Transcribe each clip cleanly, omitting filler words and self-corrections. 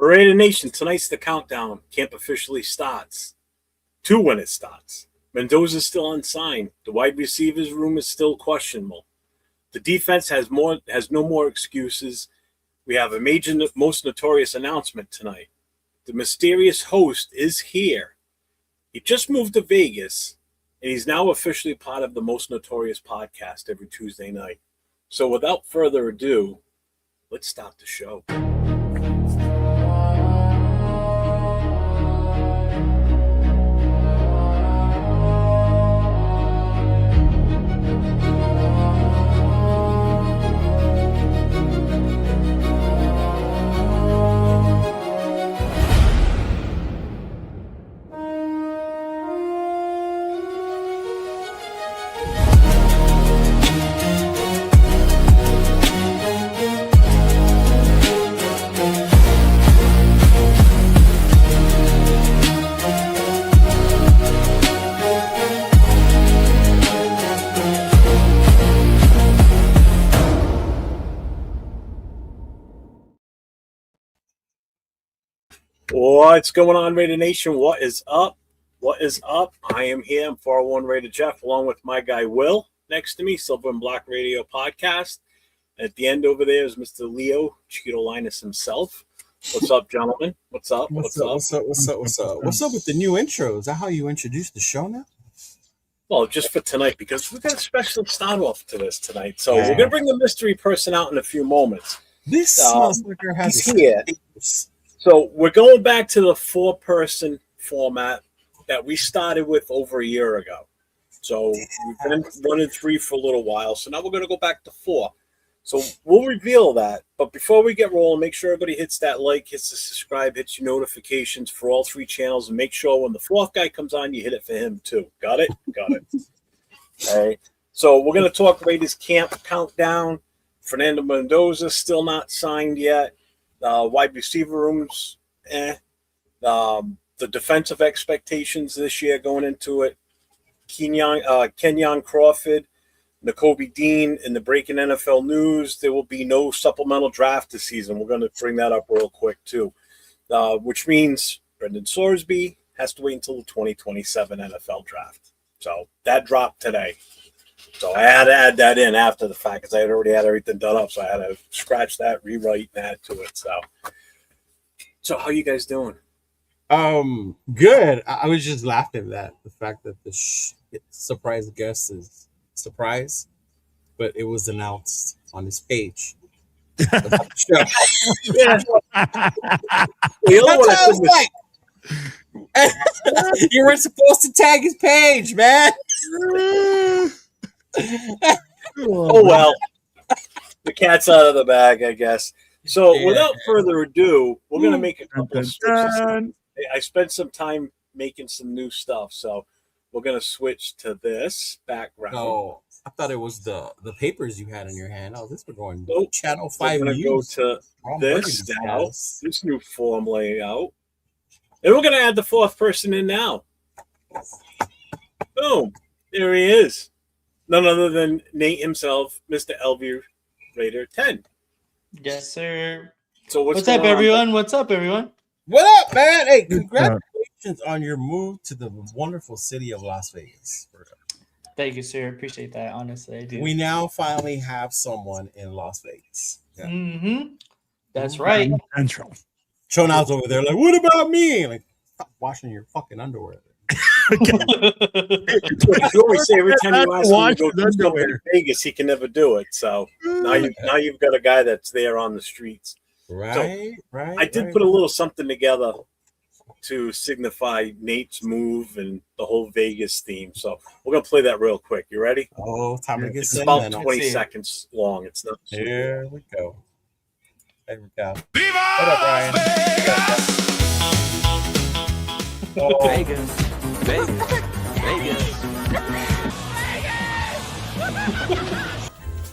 Raider Nation, tonight's the countdown. Camp officially starts. 2 when it starts. Mendoza's still unsigned. The wide receivers room is still questionable. The defense has no more excuses. We have a major, most notorious announcement tonight. The mysterious host is here. He just moved to Vegas, and he's now officially part of the Most Notorious podcast every Tuesday night. So without further ado, let's start the show. What's going on, Raider Nation? What is up? What is up? I am here. I'm 401 Raider Jeff, along with my guy Will next to me, Silver and Black Radio Podcast. At the end over there is Mr. Leo Chidolinus himself. What's up, gentlemen? What's up? What's up with the new intro? Is that how you introduce the show now? Well, just for tonight, because we've got a special start off to this tonight. So we're going to bring the mystery person out in a few moments. This motherfucker has here. So we're going back to the 4-person format that we started with over a year ago. So we've been running 3 for a little while. So now we're going to go back to 4. So we'll reveal that. But before we get rolling, make sure everybody hits that like, hits the subscribe, hits your notifications for all 3 channels. And make sure when the 4th guy comes on, you hit it for him too. Got it? Got it. All right. So we're going to talk Raiders camp countdown. Fernando Mendoza still not signed yet. Wide receiver rooms, the defensive expectations this year going into it. Keyron Crawford, Nakobe Dean in the breaking NFL news. There will be no supplemental draft this season. We're going to bring that up real quick too, which means Brendan Sorsby has to wait until the 2027 NFL draft. So that dropped today. So I had to add that in after the fact because I had already had everything done up. So I had to scratch that, rewrite, and add to it. So how you guys doing? Good. I was just laughing at the fact that the surprise guest is surprise, but it was announced on his page. Yeah. You were supposed to tag his page, man. Oh well, the cat's out of the bag, I guess. So without further ado, we're going to make a couple of switches. I spent some time making some new stuff, so we're going to switch to this background. Oh, I thought it was the papers you had in your hand. Oh, this was going Channel 5 We're going to go to this now, this new form layout. And we're going to add the 4th person in now. Boom. There he is. None other than Nate himself, Mr. LV Raider 10. Yes, sir. So what's up, everyone? What's up, everyone? What up, man? Hey, congratulations on your move to the wonderful city of Las Vegas. Thank you, sir. Appreciate that. Honestly, I do. We now finally have someone in Las Vegas. Yeah. Mm-hmm. That's right. Central. Chonal's over there like, what about me? Like, stop washing your fucking underwear. You always say every time you ask him to go do something in Vegas, he can never do it. So now you've got a guy that's there on the streets. Right. I did put a little something together to signify Nate's move and the whole Vegas theme. So we're gonna play that real quick. You ready? Oh, time to get It's about 20 seconds long. It's not. Here we go. There we go. Viva what up, Ryan? Vegas. Vegas.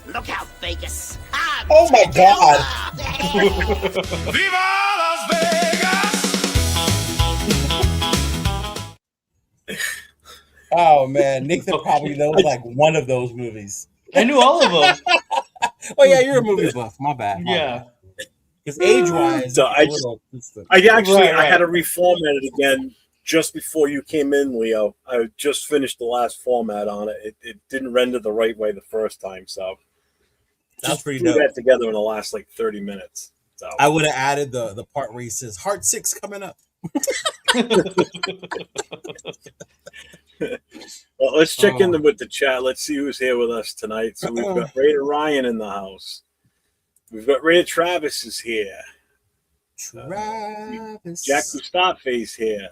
Look out, Vegas. Oh my God. Viva Las Vegas. Oh man, Nathan probably knows like one of those movies. I knew all of them. Oh yeah, you're a movie buff. My bad. Yeah. Because age-wise, So I had to reformat it again just before you came in, Leo. I just finished the last format on it. It didn't render the right way the first time, so That's just pretty threw dope. that together in the last 30 minutes. So I would have added the part where he says Heart 6 coming up. Well, let's check in with the chat. Let's see who's here with us tonight. So we've got Raider Ryan in the house. We've got Raider Travis is here. Travis. Jack Mustafa's here.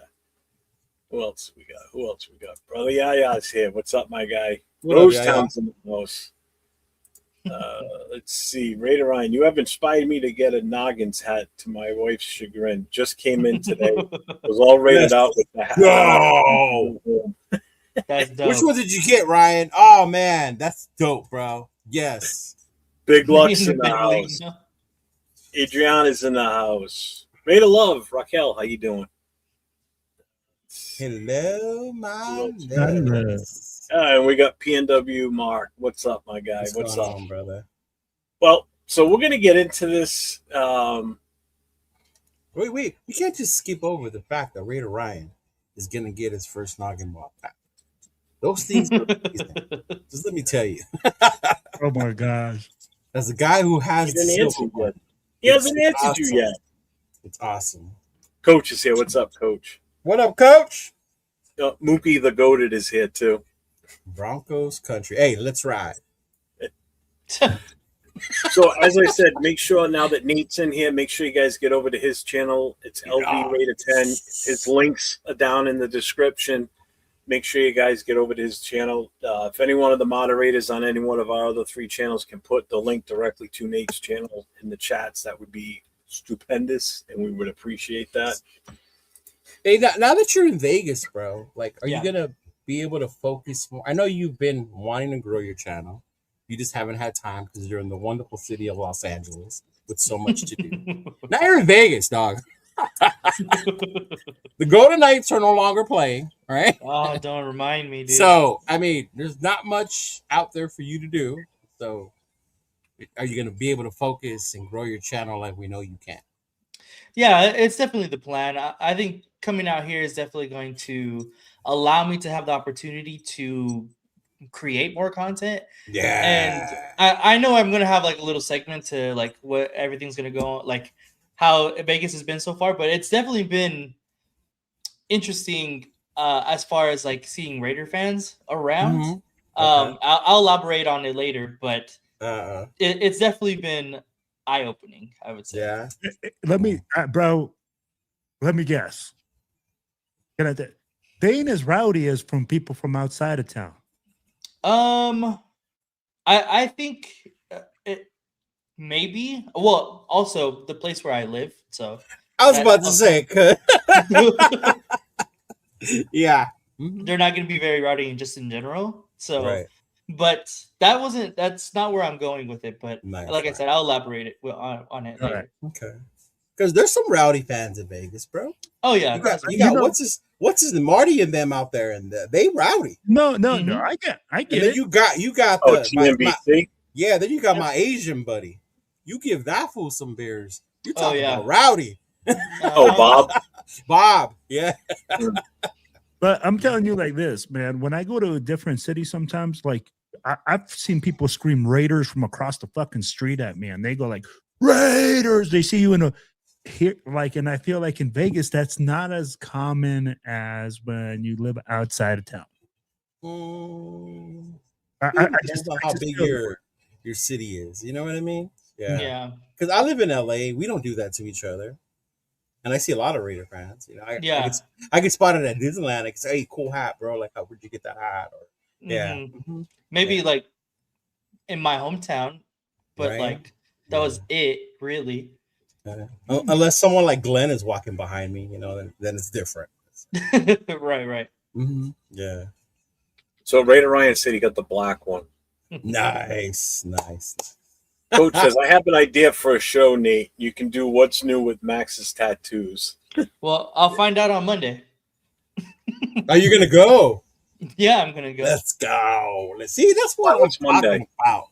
Who else we got? Brother Yaya's here. What's up, my guy? Rose Town's in the house. Let's see. Raider Ryan, you have inspired me to get a Noggins hat to my wife's chagrin. Just came in today. Was all rated out with the hat. No. That's dope. Which one did you get, Ryan? Oh, man. That's dope, bro. Yes. Big Luck's in the house. Adriana's in the house. Made of love. Raquel, how you doing? Hello, my love. And we got PNW Mark. What's up, my guy? What's up, on, brother? Well, so we're gonna get into this. Wait. We can't just skip over the fact that Raider Ryan is gonna get his first noggin ball pack. Those things are amazing. Just let me tell you. Oh my gosh. As a guy who has He hasn't answered you yet. It's awesome. Coach is here. What's up, Coach? What up, Coach? Mookie the Goated is here too. Broncos country. Hey, let's ride. So as I said, make sure now that Nate's in here, make sure you guys get over to his channel. It's LV Raider 10. His links are down in the description. Make sure you guys get over to his channel. If any one of the moderators on any one of our other 3 channels can put the link directly to Nate's channel in the chats, that would be stupendous, and we would appreciate that. Hey, now that you're in Vegas, bro, like, are you gonna be able to focus more? I know you've been wanting to grow your channel. You just haven't had time because you're in the wonderful city of Los Angeles with so much to do. Now you're in Vegas, dog. The Golden Knights are no longer playing, right? Oh, don't remind me, dude. So, I mean, there's not much out there for you to do. So, are you going to be able to focus and grow your channel like we know you can? Yeah, it's definitely the plan. I think coming out here is definitely going to allow me to have the opportunity to create more content. Yeah. And I know I'm going to have like a little segment to like what everything's going to go on, like how Vegas has been so far, but it's definitely been interesting as far as like seeing Raider fans around. Mm-hmm. Okay. I'll elaborate on it later, but it's definitely been eye-opening, I would say. Yeah. Let me, bro. Let me guess. They ain't as rowdy as from people from outside of town. I think it maybe. Well, also the place where I live. So I was about to say, yeah, they're not going to be very rowdy just in general. So, right. But that's not where I'm going with it. But like I said, I'll elaborate on it later. Right. Okay. Because there's some rowdy fans in Vegas, bro. Oh yeah, you got what's his Marty and them out there, and they rowdy. No. I get it. You got TNBC. Yeah, then you got my Asian buddy. You give that fool some beers. You talking about rowdy? Bob. Yeah. But I'm telling you like this, man. When I go to a different city, sometimes like I've seen people scream Raiders from across the fucking street at me, and they go like Raiders. They see you in here, like, and I feel like in Vegas that's not as common as when you live outside of town. I just know how big your city is. You know what I mean? Yeah. Because I live in LA. We don't do that to each other. And I see a lot of Raider fans. You know, I get spotted at Disneyland. I can say, "Hey, cool hat, bro! Like, where'd you get that hat?" Or maybe like in my hometown, but like that was it, really. Unless someone like Glenn is walking behind me, you know, then it's different. Right. Mm-hmm. Yeah. So Raider Ryan said he got the black one. Nice. Coach says, I have an idea for a show, Nate. You can do What's New with Max's tattoos. Well, I'll find out on Monday. Are you going to go? Yeah, I'm going to go. Let's go. Let's see. That's what I'm talking about.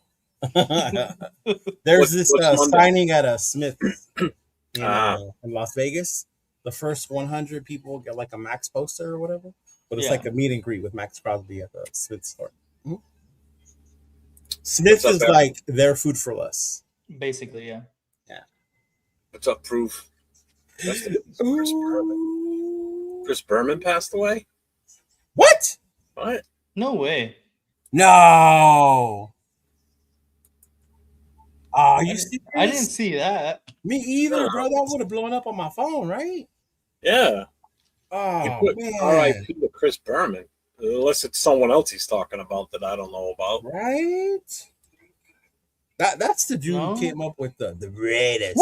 There's this what's signing at a Smith in Las Vegas. The first 100 people get like a Max poster or whatever, but it's like a meet and greet with Max Crosby at the Smith store. Mm-hmm. Smith is like their Food for Less. Basically, yeah. What's up, Proof? Chris Berman passed away? What? No way. No. Oh, you serious? I didn't see that. Me either, bro. That would have blown up on my phone, right? Yeah. Oh, man. R.I.P. to Chris Berman. Unless it's someone else he's talking about that I don't know about. Right? That's the dude who came up with the Raiders.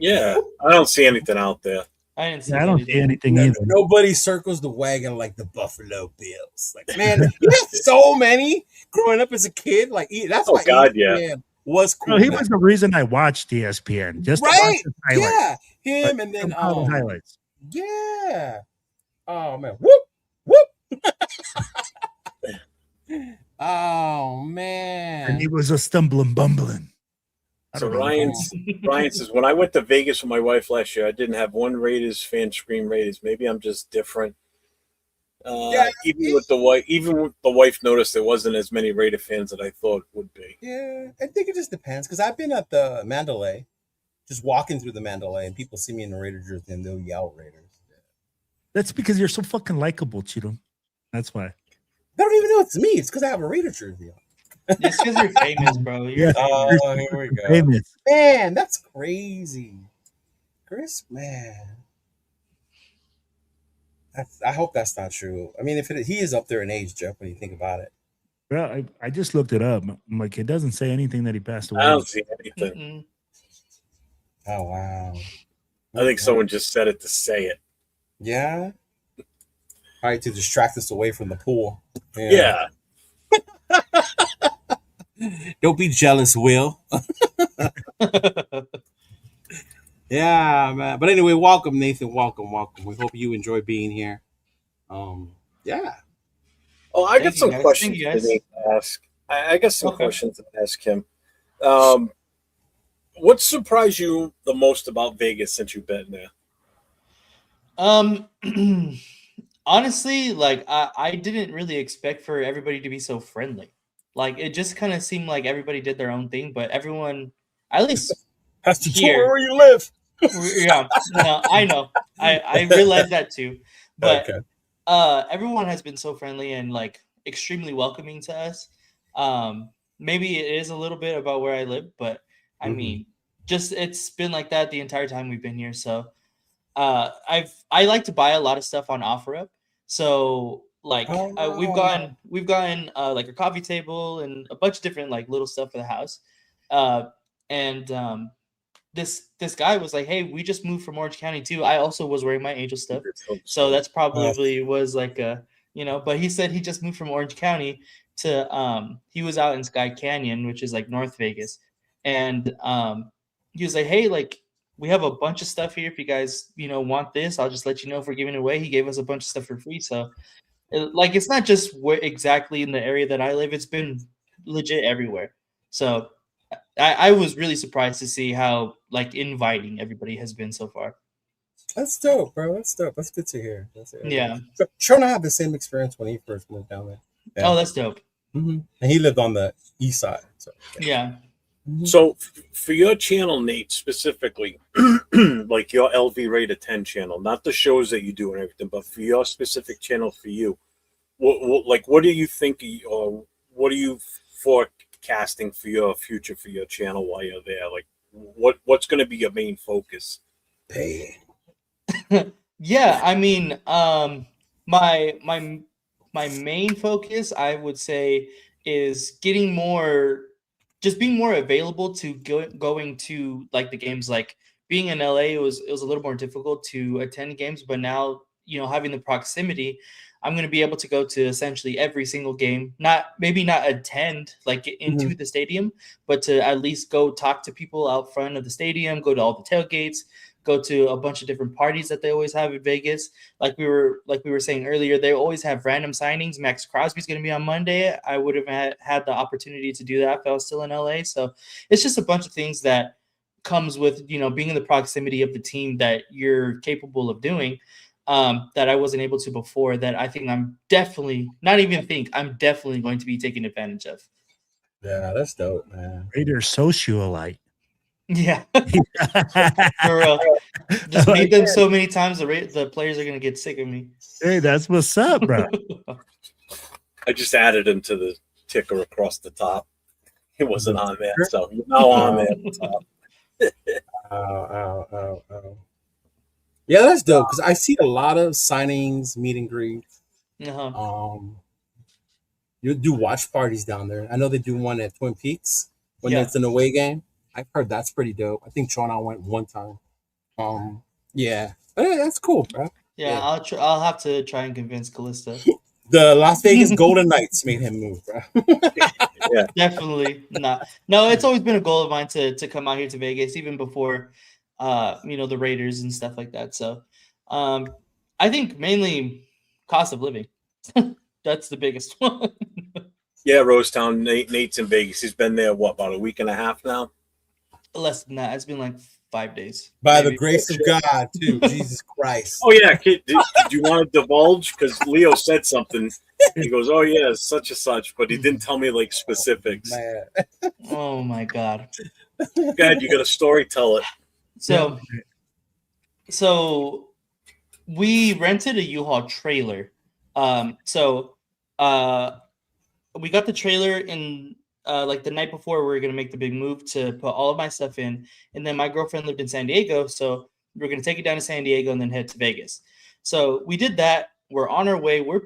Yeah. I don't see anything out there. I didn't see I don't see anything either. Nobody circles the wagon like the Buffalo Bills. Like, man, you had so many growing up as a kid. Like, that's why ESPN was cool. No, he was the rereason I watched ESPN. Just to watch the highlights. Yeah, him and then highlights. Yeah. Oh man, whoop whoop. Oh man. And he was a stumbling, bumbling. So Ryan says, when I went to Vegas with my wife last year, I didn't have one Raiders fan scream Raiders. Maybe I'm just different. Even with the wife noticed there wasn't as many Raider fans that I thought would be. Yeah, I think it just depends because I've been at the Mandalay, just walking through the Mandalay, and people see me in the Raider jersey and they'll yell Raiders. That's because you're so fucking likable, Chido. That's why. They don't even know it's me. It's because I have a Raider jersey on. It's because you're famous, bro. Here we go. Famous. Man, that's crazy. Chris, man. I hope that's not true. I mean, he is up there in age, Jeff, when you think about it. Well, I just looked it up. I'm like, it doesn't say anything that he passed away. I don't see anything. Oh, wow. I think someone just said it to say it. Yeah? All right, to distract us away from the pool. Yeah. Don't be jealous, Will. Yeah, man. But anyway, welcome, Nathan. Welcome. We hope you enjoy being here. Yeah. Oh, I got some questions to ask. I got some questions to ask him. What surprised you the most about Vegas since you've been there? Honestly, like I didn't really expect for everybody to be so friendly. Like it just kind of seemed like everybody did their own thing, but everyone, at least has to tour where you live. Yeah, no, I know. I realized that too. But everyone has been so friendly and like extremely welcoming to us. Maybe it is a little bit about where I live, but I mean, just it's been like that the entire time we've been here. So I like to buy a lot of stuff on OfferUp. So like we've gotten like a coffee table and a bunch of different like little stuff for the house. This guy was like, hey, we just moved from Orange County too. I also was wearing my Angel stuff. So that's probably was like a, but he said he just moved from Orange County to he was out in Sky Canyon, which is like North Vegas. And he was like, hey, like we have a bunch of stuff here. If you guys, want this, I'll just let you know if we're giving it away. He gave us a bunch of stuff for free. So like, it's not just exactly in the area that I live. It's been legit everywhere. So I was really surprised to see how like inviting everybody has been so far. That's dope, bro. That's dope. That's good to hear. Yeah. Shona had the same experience when he first moved down there. Yeah. Oh, that's dope. Mm-hmm. And he lived on the east side. So yeah. So for your channel, Nate, specifically, like your LV Raider 10 channel, not the shows that you do and everything, but for your specific channel for you, what do you think, or what are you forecasting for your future for your channel while you're there? Like, what's going to be your main focus? Pay. Yeah, I mean, my main focus, I would say, is getting more. Just being more available to going to like the games. Like being in LA, it was a little more difficult to attend games, but now having the proximity, I'm going to be able to go to essentially every single game. Maybe not attend like into the stadium, but to at least go talk to people out front of the stadium, go to all the tailgates, go to a bunch of different parties that they always have in Vegas. Like we were saying earlier, they always have random signings. Max Crosby's going to be on Monday. I would have had the opportunity to do that if I was still in LA. So it's just a bunch of things that comes with, you know, being in the proximity of the team that you're capable of doing, that I wasn't able to before, that I think I'm definitely going to be taking advantage of. Yeah, that's dope, man. Raider socialite. Yeah. For real. Just meet them so many times, the players are going to get sick of me. Hey, that's what's up, bro. I just added him to the ticker across the top. He wasn't on there, so he's now on there at the top. Yeah, that's dope because I see a lot of signings, meet and greets. You do watch parties down there. I know they do one at Twin Peaks when it's an away game. I've heard that's pretty dope. I think Sean and I went one time. Yeah, that's cool, bro. Yeah. I'll have to try and convince Callista. The Las Vegas Golden Knights made him move, bro. Yeah, definitely not. No, it's always been a goal of mine to come out here to Vegas, even before, the Raiders and stuff like that. So, I think mainly cost of living. That's the biggest one. Yeah, Rosetown. Nate's in Vegas. He's been there about a week and a half now. Less than that. It's been like 5 days. By the grace of God, too. Jesus Christ. Oh, yeah. Kid, did you want to divulge? Because Leo said something. He goes, oh, yeah, such and such. But he didn't tell me, like, specifics. Man. Oh, my God. Go ahead. You got a story? Tell it. So we rented a U-Haul trailer. We got the trailer in like the night before we were going to make the big move to put all of my stuff in. And then my girlfriend lived in San Diego. So we were going to take it down to San Diego and then head to Vegas. So we did that. We're on our way. We're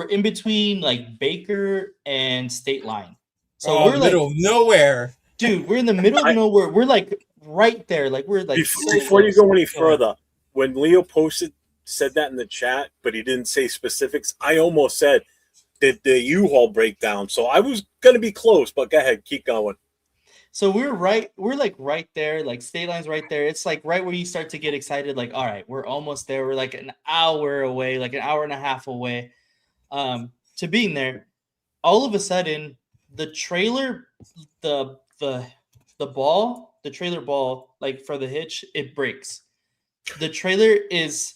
in between like Baker and State Line. So we're middle of nowhere. Dude, we're in the middle of nowhere. We're like right there. Like we're like before you go any further, when Leo said that in the chat, but he didn't say specifics, I almost said, did the U-Haul break down? So I was going to be close, but go ahead, keep going. So we're like right there, like State Line's right there. It's like right where you start to get excited, like, all right, we're almost there. We're like an hour away, like an hour and a half away to being there. All of a sudden, the trailer, the trailer ball, like for the hitch, it breaks. The trailer is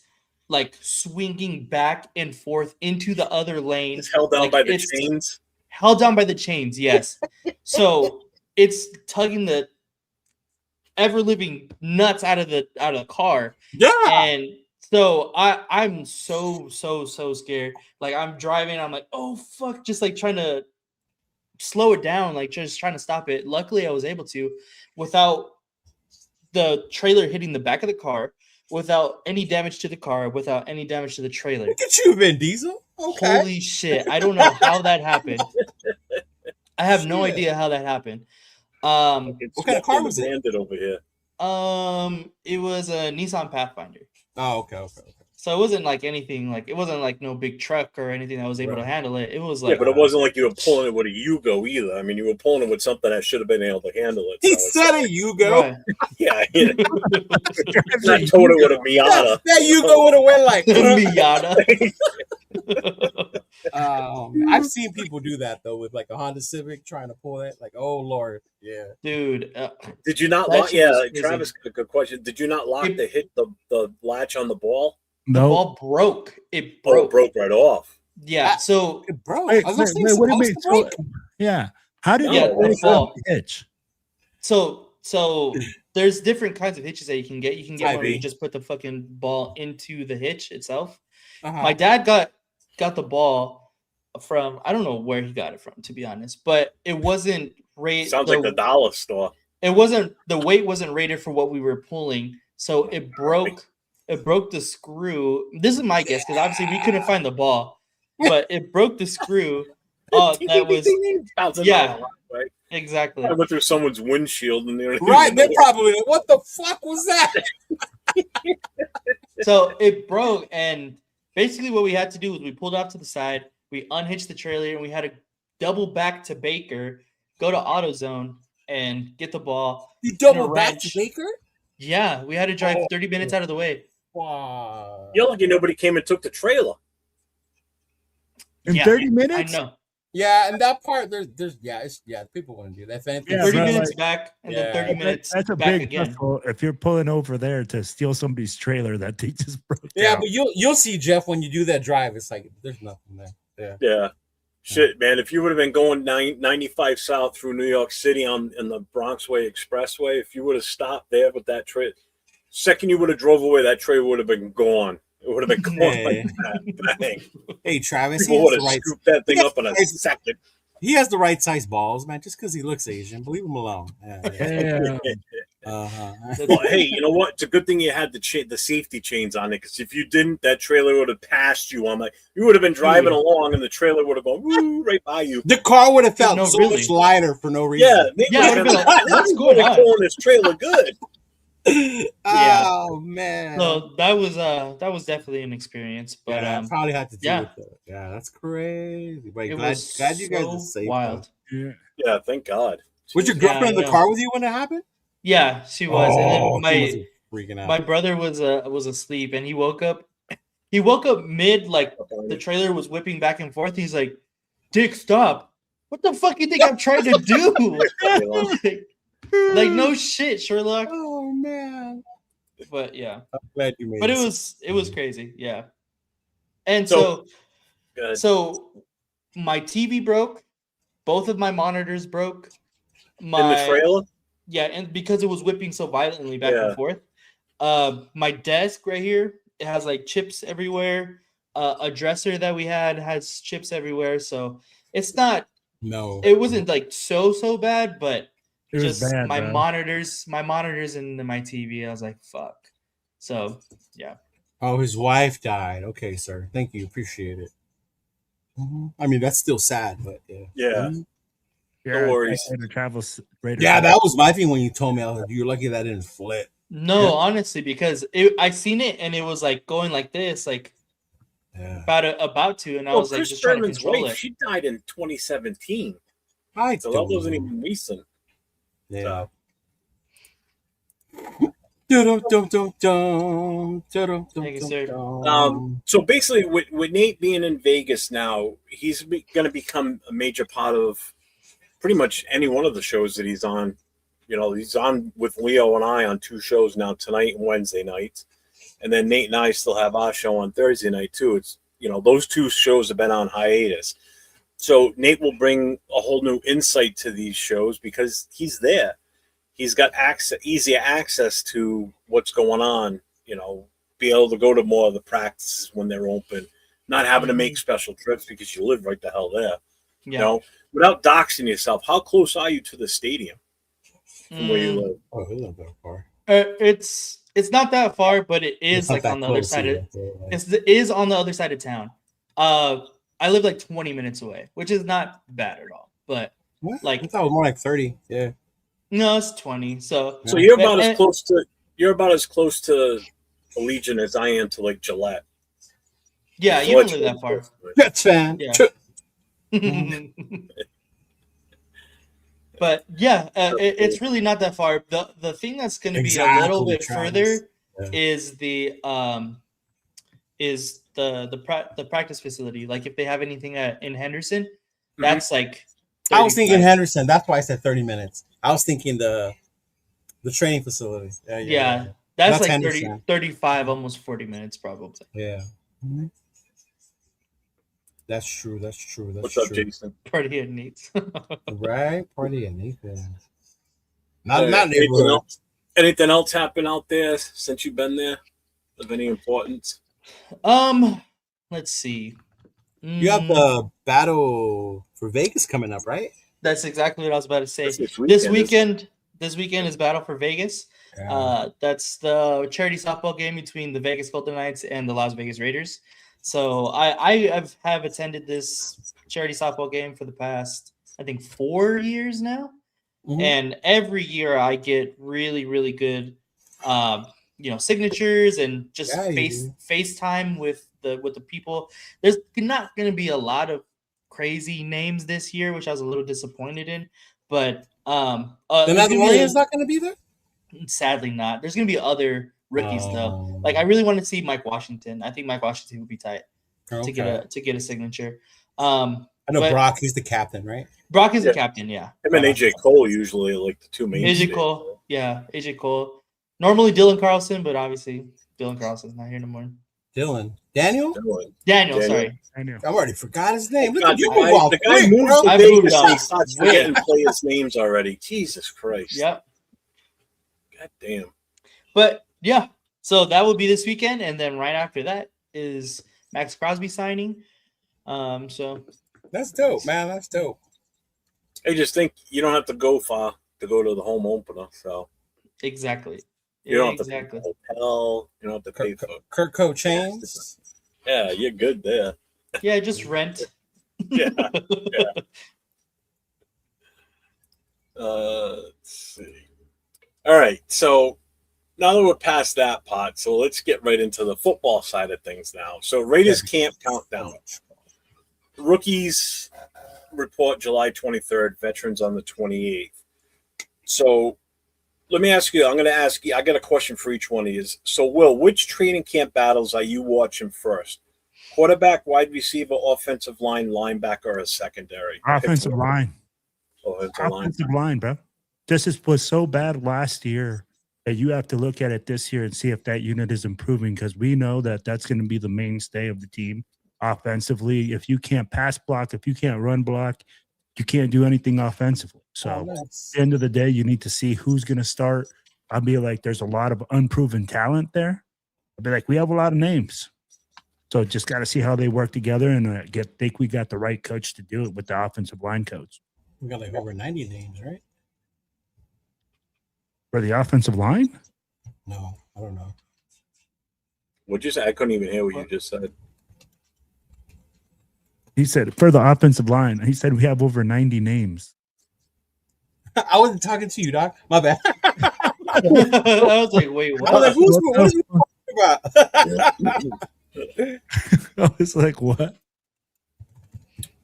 like swinging back and forth into the other lane. It's held down by the chains. Held down by the chains, yes. So it's tugging the ever living nuts out of the car. Yeah. And so I'm so scared. Like I'm driving, I'm like, oh fuck, just like trying to slow it down, like just trying to stop it. Luckily, I was able to without the trailer hitting the back of the car. Without any damage to the car, without any damage to the trailer. Look at you, Vin Diesel. Okay. Holy shit. I don't know how that happened. I have no idea how that happened. What kind of car was it? Over here. It was a Nissan Pathfinder. Oh, okay. So it wasn't like anything, like it wasn't like no big truck or anything that was able to handle it. It was like, but it wasn't like you were pulling it with a Yugo either. I mean, you were pulling it with something that should have been able to handle it. He said a Yugo. Right. Yeah, not towed it with a Miata. That Yugo would have went like Miata. I've seen people do that though with like a Honda Civic trying to pull it. Like, oh Lord, yeah, dude. Did you not lock? Yeah, Travis, good question. Did you not lock the latch on the ball? The ball broke. It broke right off. Yeah, so it broke. Wait, what do you mean? Yeah, how did it fall? Hitch? So there's different kinds of hitches that you can get. You can get one where you just put the fucking ball into the hitch itself. My dad got the ball from, I don't know where he got it from, to be honest, but it wasn't rated. Sounds like the dollar store. It wasn't, the weight wasn't rated for what we were pulling, so it broke. It broke the screw. This is my guess because obviously we couldn't find the ball, but it broke the screw. That was right? Exactly. I went through someone's windshield and they're right. They're probably like, what the fuck was that? So it broke, and basically what we had to do was we pulled off to the side, we unhitched the trailer, and we had to double back to Baker, go to AutoZone, and get the ball. You double back to Baker? Yeah, we had to drive 30 minutes out of the way. Wow. You're lucky nobody came and took the trailer. In 30 minutes? I know. Yeah, and that part there's people want to do that. If anything, 30 minutes back and then 30 minutes that's a back big again. hustle. If you're pulling over there to steal somebody's trailer that they just broke Yeah, down. but you'll see, Jeff, when you do that drive, it's like there's nothing there. Yeah. Shit, man, if you would have been going 95 south through New York City in the Bronxway Expressway, if you would have stopped there with that trailer, second you would have drove away, that trailer would have been gone. It would have been gone like that. Bang. Hey, Travis, People would have scooped that thing up in a second. He has the right size balls, man. Just because he looks Asian, leave him alone. Yeah. Well, hey, you know what? It's a good thing you had the safety chains on it, because if you didn't, that trailer would have passed you. You would have been driving along, and the trailer would have gone woo, right by you. The car would have felt much lighter for no reason. Yeah, what's going on? Pulling this trailer good. Oh man! So that was definitely an experience, but I probably had to do it. Yeah, that's crazy. But glad you guys are safe. Wild. Yeah, thank God. Was your girlfriend in the car with you when it happened? Yeah, she was. And then freaking out. My brother was asleep, and he woke up. He woke up mid, like the trailer was whipping back and forth. He's like, "Dick, stop! What the fuck you think I'm trying to do?" Like no shit, Sherlock. Oh man. But yeah, I'm glad you made it. But it was crazy, yeah. And so my TV broke, both of my monitors broke. In the trailer? Yeah, and because it was whipping so violently back and forth. My desk right here, it has like chips everywhere. A dresser that we had has chips everywhere. So it's not. No, it wasn't like so bad, but it was bad, my bro. monitors and my TV. I was like, fuck. So yeah. Oh, his wife died. Okay, sir. Thank you. Appreciate it. I mean, that's still sad, but yeah. Yeah. No worries. Yeah, that was my thing when you told me. I was like, you're lucky that didn't flip. No, honestly, because I seen it and it was like going like this, like about to, and I was like, just trying to control it. She died in 2017. So that wasn't even recent. Yeah. So basically, with Nate being in Vegas now, he's going to become a major part of pretty much any one of the shows that he's on. You know, he's on with Leo and I on 2 shows now, tonight and Wednesday nights. And then Nate and I still have our show on Thursday night too. It's, you know, those 2 shows have been on hiatus. So Nate will bring a whole new insight to these shows because he's there. He's got easier access to what's going on, you know, be able to go to more of the practices when they're open, not having to make special trips because you live right the hell there. Yeah. You know, without doxing yourself, how close are you to the stadium from where you live? Oh, it's not that far. It's not that far, but it is like on the other side of it is on the other side of town. I live like 20 minutes away, which is not bad at all. But like I thought it was more like 30. Yeah. No, it's 20. So you're about as close to Allegiant as I am to like Gillette. Yeah, you don't live that far. Jets fan. Yeah. But yeah, it's really not that far. The thing that's going to be a little bit further is the practice facility. Like if they have anything in Henderson, that's like. I was thinking Henderson. That's why I said 30 minutes. I was thinking the training facility. Yeah. That's like 30, 35, almost 40 minutes probably. Yeah. Mm-hmm. That's true. What's up, Jason? Party at Nate's. Right? Party at Nate's. Not neighborhood. Anything else happen out there since you've been there of any importance? Let's see. You have the battle for Vegas coming up, right? That's exactly what I was about to say. This weekend is Battle for Vegas. Yeah. That's the charity softball game between the Vegas Golden Knights and the Las Vegas Raiders. So I have attended this charity softball game for the past, I think, 4 years now. Mm-hmm. And every year I get really, really good, signatures and just FaceTime with the people. There's not going to be a lot of crazy names this year, which I was a little disappointed in. But the Nailor is not going to be there. Sadly not. There's going to be other rookies though. Like I really want to see Mike Washington. I think Mike Washington would be tight to get a signature. I know Brock, he's the captain, right? Brock is the captain, yeah. Him and AJ Cole usually like the two main. AJ Cole, yeah, AJ Cole. Normally Dylan Carlson, but obviously Dylan Carlson's not here no more. Daniel, sorry. I already forgot his name. God, the guy moves to Vegas and he starts forgetting players' names already. Jesus Christ. Yep. God damn. But yeah, so that will be this weekend, and then right after that is Max Crosby signing. So that's dope, man. That's dope. I just think you don't have to go far to go to the home opener. So exactly. You don't have to pay for a hotel. You don't have to pay for Kirk chains. Yeah, you're good there. Yeah, just rent. Yeah. Let's see. All right, so now that we're past that part, so let's get right into the football side of things now. So Raiders camp countdown. Rookies report July 23rd, veterans on the 28th. So let me ask you, I'm going to ask you, I got a question for each one of you. So, Will, which training camp battles are you watching first? Quarterback, wide receiver, offensive line, linebacker, or secondary? Offensive line. Offensive line, bro. This was so bad last year that you have to look at it this year and see if that unit is improving, because we know that that's going to be the mainstay of the team offensively. If you can't pass block, if you can't run block, you can't do anything offensively. So at the end of the day, you need to see who's going to start. I'll be like, there's a lot of unproven talent there. I'll be like, we have a lot of names. So just got to see how they work together, and think we got the right coach to do it with the offensive line coach. We got like over 90 names, right? For the offensive line? No, I don't know. What'd you say? I couldn't even hear what you just said. He said for the offensive line, he said we have over 90 names. I wasn't talking to you, Doc. My bad. I was like, wait, what? I was like, what is he talking about? I was like, what?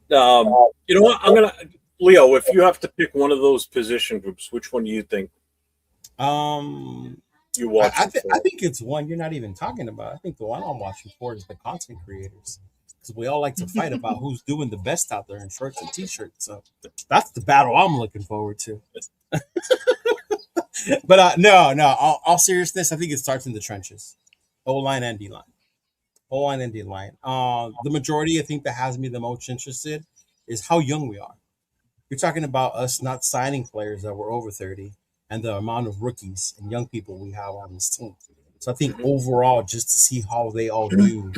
You know what? Leo, if you have to pick one of those position groups, which one do you think you watch? I think it's one you're not even talking about. I think the one I'm watching for is the content creators. Because we all like to fight about who's doing the best out there in shorts and t-shirts. So that's the battle I'm looking forward to. But no, all seriousness, I think it starts in the trenches. O-line and D-line. O-line and D-line. The majority, I think, that has me the most interested is how young we are. You're talking about us not signing players that were over 30 and the amount of rookies and young people we have on this team. So I think overall, just to see how they all do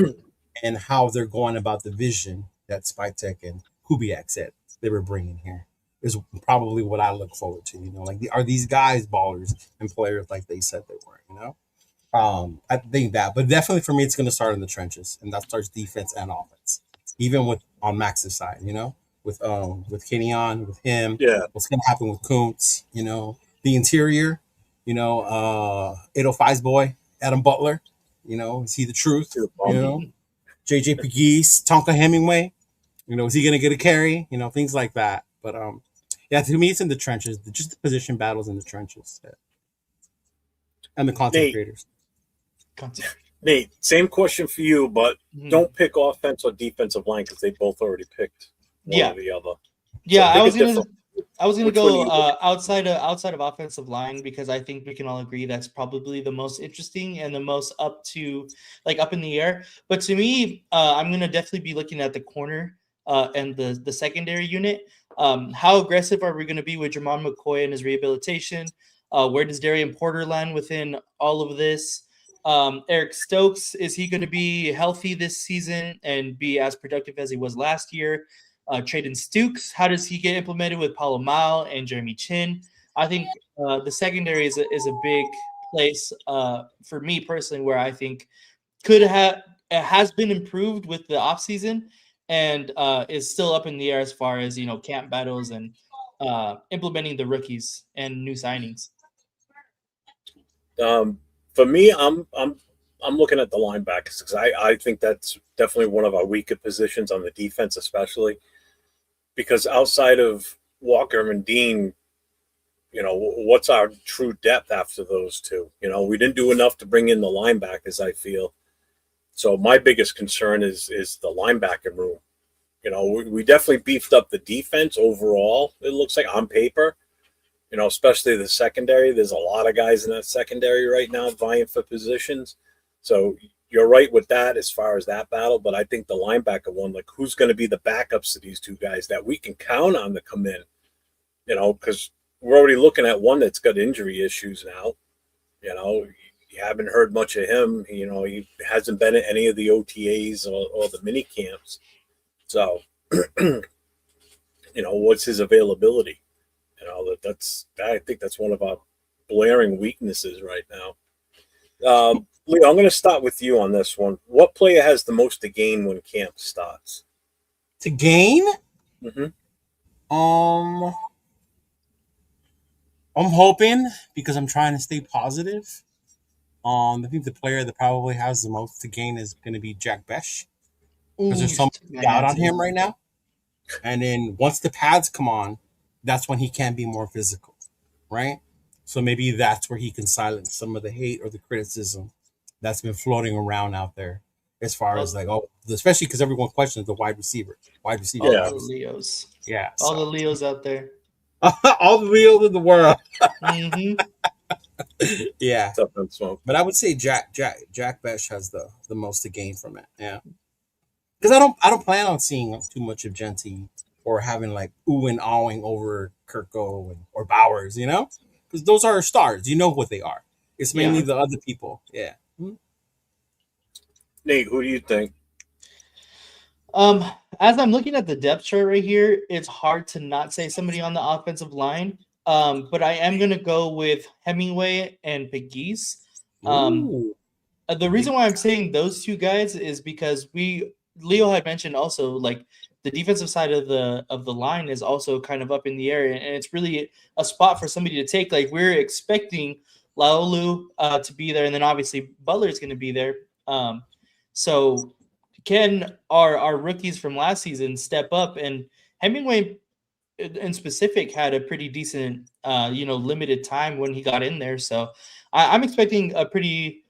and how they're going about the vision that Spytek and Kubiak said they were bringing here is probably what I look forward to. You know, like are these guys ballers and players like they said they were? You know, I think that, but definitely for me, it's going to start in the trenches, and that starts defense and offense, even on Max's side. You know, with Kenyon, with him, what's going to happen with Kuntz? You know, the interior. You know, 805's boy Adam Butler. You know, is he the truth? You know. JJ Pegues, Tonka Hemingway, you know, is he going to get a carry? You know, things like that. But, yeah, to me, it's in the trenches, just the position battles in the trenches. Yeah. And the content creators. Nate, same question for you, but don't pick offense or defensive line because they both already picked one or the other. Yeah, so I was gonna go outside of offensive line because I think we can all agree that's probably the most interesting and the most up in the air. But to me, I'm gonna definitely be looking at the corner and the secondary unit. How aggressive are we gonna be with Jermon McCoy and his rehabilitation? Where does Darian Porter land within all of this? Eric Stokes, is he going to be healthy this season and be as productive as he was last year? Traden Stukes, how does he get implemented with Paulo Mao and Jeremy Chin? I think the secondary is a big place for me personally, where I think it has been improved with the offseason and is still up in the air as far as, camp battles and implementing the rookies and new signings. For me, I'm looking at the linebackers because I think that's definitely one of our weaker positions on the defense, especially because outside of Walker and Dean, what's our true depth after those two? We didn't do enough to bring in the linebackers, I feel. So my biggest concern is the linebacker room. We definitely beefed up the defense overall. It looks like on paper, especially the secondary. There's a lot of guys in that secondary right now vying for positions. So you're right with that as far as that battle. But I think the linebacker one, like who's going to be the backups to these two guys that we can count on to come in, because we're already looking at one that's got injury issues now. You haven't heard much of him. He hasn't been at any of the OTAs or the mini camps. So, what's his availability? I think that's one of our blaring weaknesses right now. Leo, I'm going to start with you on this one. What player has the most to gain when camp starts? To gain? Mm-hmm. I'm hoping, because I'm trying to stay positive. I think the player that probably has the most to gain is going to be Jack Bech, because there's something out on him right now. And then once the pads come on, that's when he can be more physical, right? So maybe that's where he can silence some of the hate or the criticism that's been floating around out there, as far as especially because everyone questions the wide receiver. All the Leos. Yeah. All the Leos out there. All the Leos in the world. Mm-hmm. Yeah. But I would say Jack Bech has the most to gain from it. Yeah. Because I don't plan on seeing too much of Genty or having like ooh and awing over Kirko or Bowers, because those are stars. You know what they are. It's mainly the other people. Yeah. Nate, who do you think? As I'm looking at the depth chart right here, it's hard to not say somebody on the offensive line. But I am gonna go with Hemingway and Pegues. The reason why I'm saying those two guys is because Leo had mentioned also like the defensive side of the line is also kind of up in the air, and it's really a spot for somebody to take. Like we're expecting Laolu to be there, and then obviously Butler is going to be there. So can our rookies from last season step up? And Hemingway in specific had a pretty decent limited time when he got in there. So I'm expecting a pretty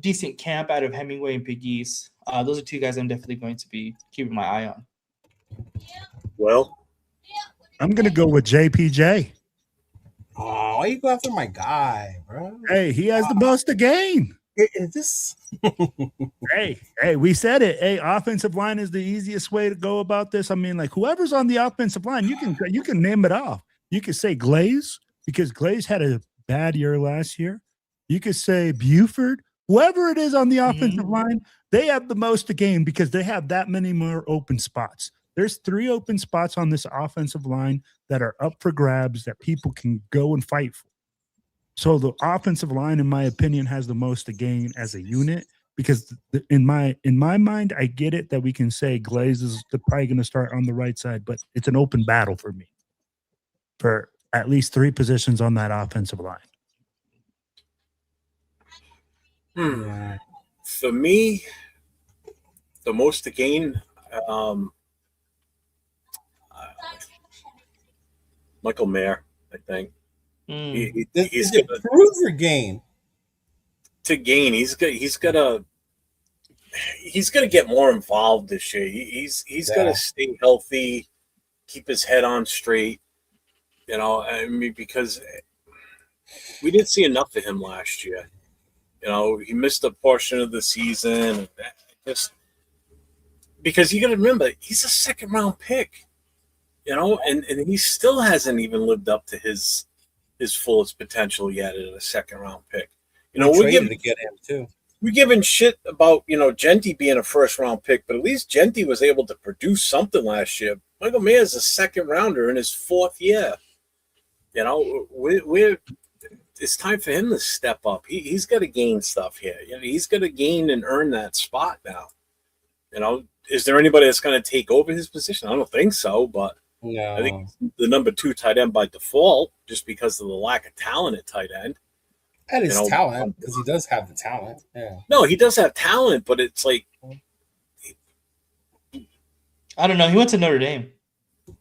decent camp out of Hemingway and Pegues. Those are two guys I'm definitely going to be keeping my eye on. Well, I'm going to go with JPJ. Oh, why you go after my guy, bro? Hey, he has the most to gain. Is this? Hey, we said it. Hey, offensive line is the easiest way to go about this. I mean, like whoever's on the offensive line, you can name it off. You could say Glaze, because Glaze had a bad year last year. You could say Buford. Whoever it is on the offensive line, they have the most to gain because they have that many more open spots. There's 3 open spots on this offensive line that are up for grabs that people can go and fight for. So the offensive line, in my opinion, has the most to gain as a unit because in my mind, I get it that we can say Glaze is probably going to start on the right side, but it's an open battle for me for at least 3 positions on that offensive line. For me, the most to gain, Michael Mayer, I think. He's going to prove or gain. To gain, he's got to get more involved this year. He's got to stay healthy, keep his head on straight. I mean, because we didn't see enough of him last year. He missed a portion of the season. Just because you got to remember, he's a 2nd round pick. And he still hasn't even lived up to his fullest potential yet as a 2nd round pick. We're giving to get him too. We're giving shit about Genty being a 1st round pick, but at least Genty was able to produce something last year. Michael Mayer is a 2nd rounder in his 4th year. It's time for him to step up. He's got to gain stuff here. He's got to gain and earn that spot now. Is there anybody that's going to take over his position? I don't think so, but no. I think the number 2 tight end by default, just because of the lack of talent at tight end. And his talent, because he does have the talent. Yeah. No, he does have talent, but it's like I don't know. He went to Notre Dame.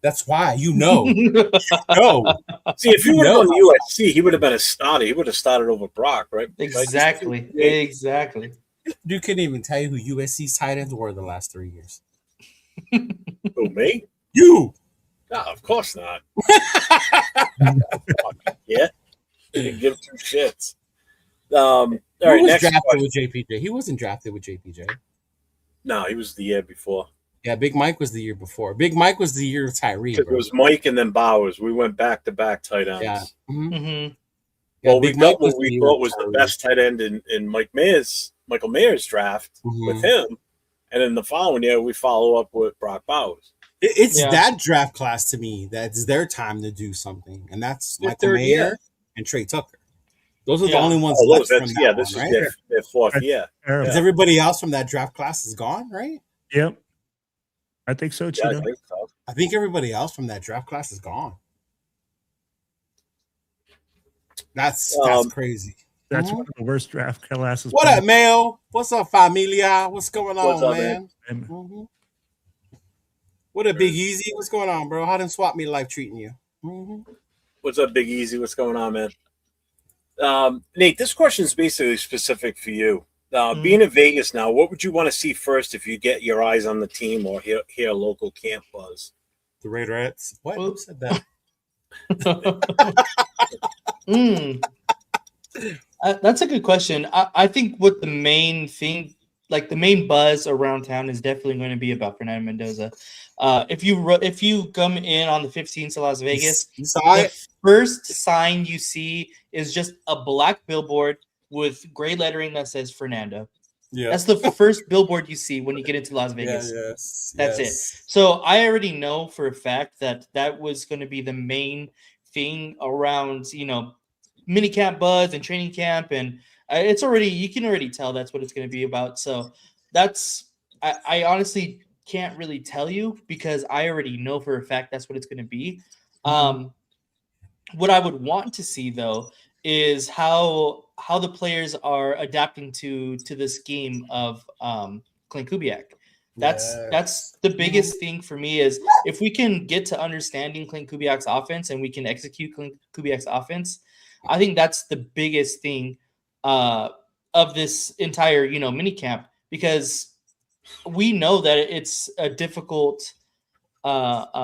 That's why no. See, if he would have gone to USC, he would have been a starter. He would have started over Brock, right? Exactly. Exactly. Dude couldn't even tell you who USC's tight ends were the last 3 years. Who, me? You. No, of course not. Yeah. Didn't give two shits. All right, was drafted question. With JPJ? He wasn't drafted with JPJ. No, he was the year before. Yeah, Big Mike was the year before. Big Mike was the year of Tyree. It was Mike and then Bowers. We went back-to-back tight ends. Yeah. Mm-hmm. Well, we got what we thought was the best tight end in Michael Mayer's draft with him. And then the following year, we follow up with Brock Bowers. It's that draft class to me that's their time to do something. And that's Michael Mayer and Trey Tucker. Those are the only ones left from that this one, is right? their fourth year. Because everybody else from that draft class is gone, right? Yep. I think so, too. Yeah, I think everybody else from that draft class is gone. That's crazy. That's one of the worst draft classes. What up, Mayo? What's up, familia? What's going on, man? What up, Big Easy? What's going on, bro? How did Swap Me Life treating you? What's up, Big Easy? What's going on, man? Nate, this question is basically specific for you. Being in Vegas now, what would you want to see first if you get your eyes on the team or hear local camp buzz? The Raiderettes. What? Who said that? That's a good question. I think what the main thing, like the main buzz around town, is definitely going to be about Fernando Mendoza. If you come in on the 15th to Las Vegas, the first sign you see is just a black billboard with gray lettering that says Fernando. Yeah, that's the first billboard you see when you get into Las Vegas. That's it. So I already know for a fact that was going to be the main thing around, minicamp buzz and training camp, and you can already tell that's what it's going to be about. So I honestly can't really tell you because I already know for a fact that's what it's going to be. What I would want to see though is how the players are adapting to the scheme of Clint Kubiak. That's the biggest thing for me is if we can get to understanding Clint Kubiak's offense and we can execute Clint Kubiak's offense, I think that's the biggest thing of this entire minicamp, because we know that it's a difficult playbook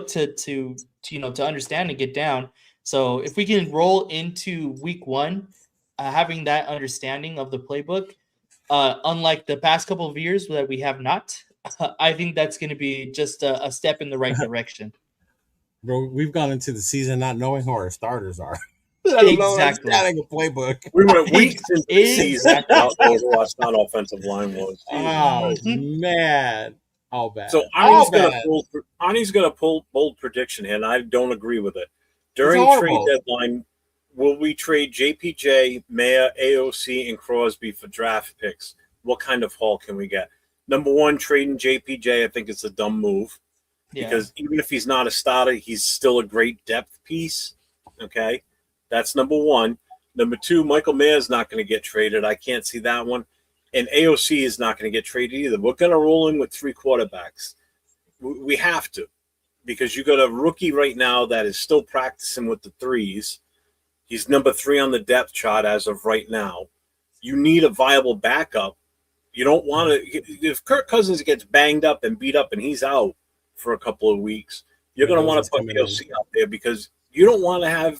to understand and get down. So if we can roll into week one, having that understanding of the playbook, unlike the past couple of years that we have not, I think that's going to be just a step in the right direction. Bro, we've gone into the season not knowing who our starters are. Exactly. Having a playbook. We went weeks into the season who our starting offensive line was. Oh, man. All bad. So Arnie's going to pull bold prediction here, and I don't agree with it. During trade deadline, will we trade JPJ, Mayer, AOC, and Crosby for draft picks? What kind of haul can we get? Number one, trading JPJ, I think it's a dumb move. Because even if he's not a starter, he's still a great depth piece. Okay? That's number one. Number two, Michael Mayer's not going to get traded. I can't see that one. And AOC is not going to get traded either. We're going to roll in with three quarterbacks. We have to. Because you got a rookie right now that is still practicing with the threes. He's number 3 on the depth chart as of right now. You need a viable backup. You don't want to – if Kirk Cousins gets banged up and beat up and he's out for a couple of weeks, you're going to want to put AOC out there because you don't want to have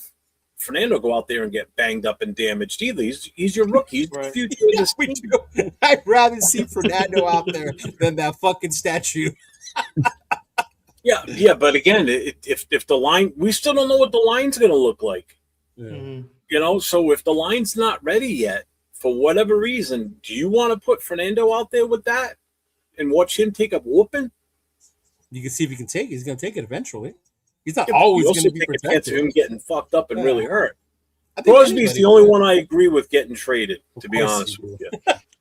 Fernando go out there and get banged up and damaged either. He's your rookie. He's the future of this team. I'd rather see Fernando out there than that fucking statue. Yeah, but again, if the line – we still don't know what the line's going to look like. Yeah. So if the line's not ready yet, for whatever reason, do you want to put Fernando out there with that and watch him take a whooping? You can see if he can take it. He's going to take it eventually. He's not always going to be protected. Him getting fucked up and really hurt. Crosby's the only one I agree with getting traded, to be honest with you.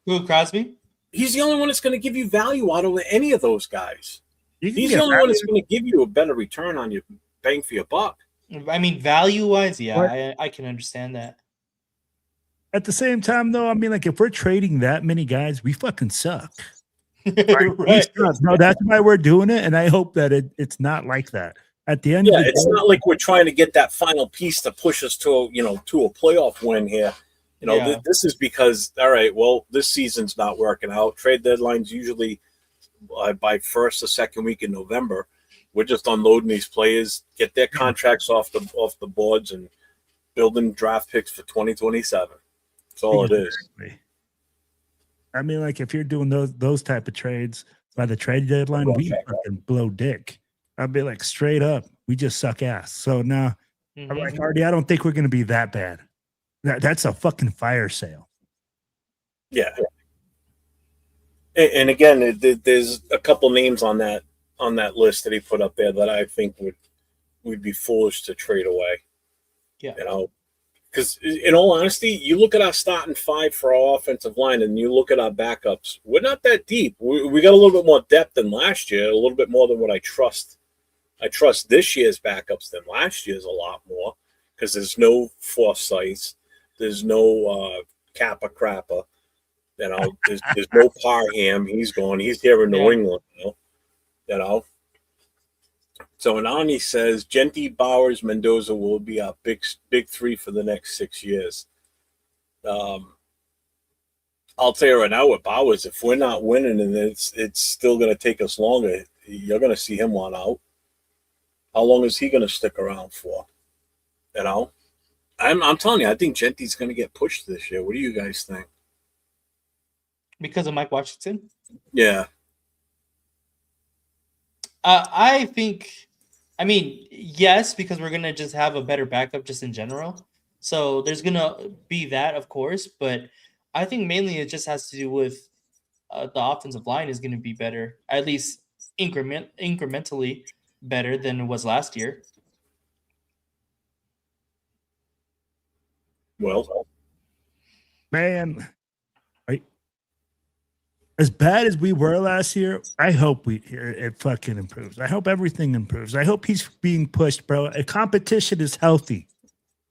Who, Crosby? He's the only one that's going to give you value out of any of those guys. He's the only one that's going to give you a better return on your bang for your buck. I mean, value-wise, I can understand that. At the same time, though, I mean, like, if we're trading that many guys, we fucking suck. Right. No, that's why we're doing it, and I hope that it's not like that. At the end, Yeah, of the it's day, not like we're trying to get that final piece to push us to to a playoff win here. This is because all right, well, this season's not working out. Trade deadline's usually by first or second week in November. We're just unloading these players, get their contracts off the boards, and building draft picks for 2027. That's all it is. I mean, like if you're doing those type of trades by the trade deadline, we fucking blow dick. I'd be like straight up, we just suck ass. So now, I'm like Artie, I don't think we're gonna be that bad. That's a fucking fire sale. Yeah. And again, there's a couple names on that list that he put up there that I think would be foolish to trade away. Yeah. Because in all honesty, you look at our starting five for our offensive line, and you look at our backups. We're not that deep. We got a little bit more depth than last year, a little bit more than what I trust. I trust this year's backups than last year's a lot more because there's no Forsyth, there's no Kappa Crappa. There's no Parham. He's gone. He's here in New England. So Anani says Genty, Bowers, Mendoza will be our big three for the next 6 years. I'll tell you right now with Bowers, if we're not winning and it's still going to take us longer, you're going to see him want out. How long is he going to stick around for? I'm telling you, I think Genty's going to get pushed this year. What do you guys think? Because of Mike Washington? Yeah. I think, yes, because we're going to just have a better backup just in general. So there's going to be that, of course. But I think mainly it just has to do with the offensive line is going to be better, at least incrementally better than it was last year. Well, man, as bad as we were last year, I hope it fucking improves. I hope everything improves. I hope he's being pushed, bro. A competition is healthy.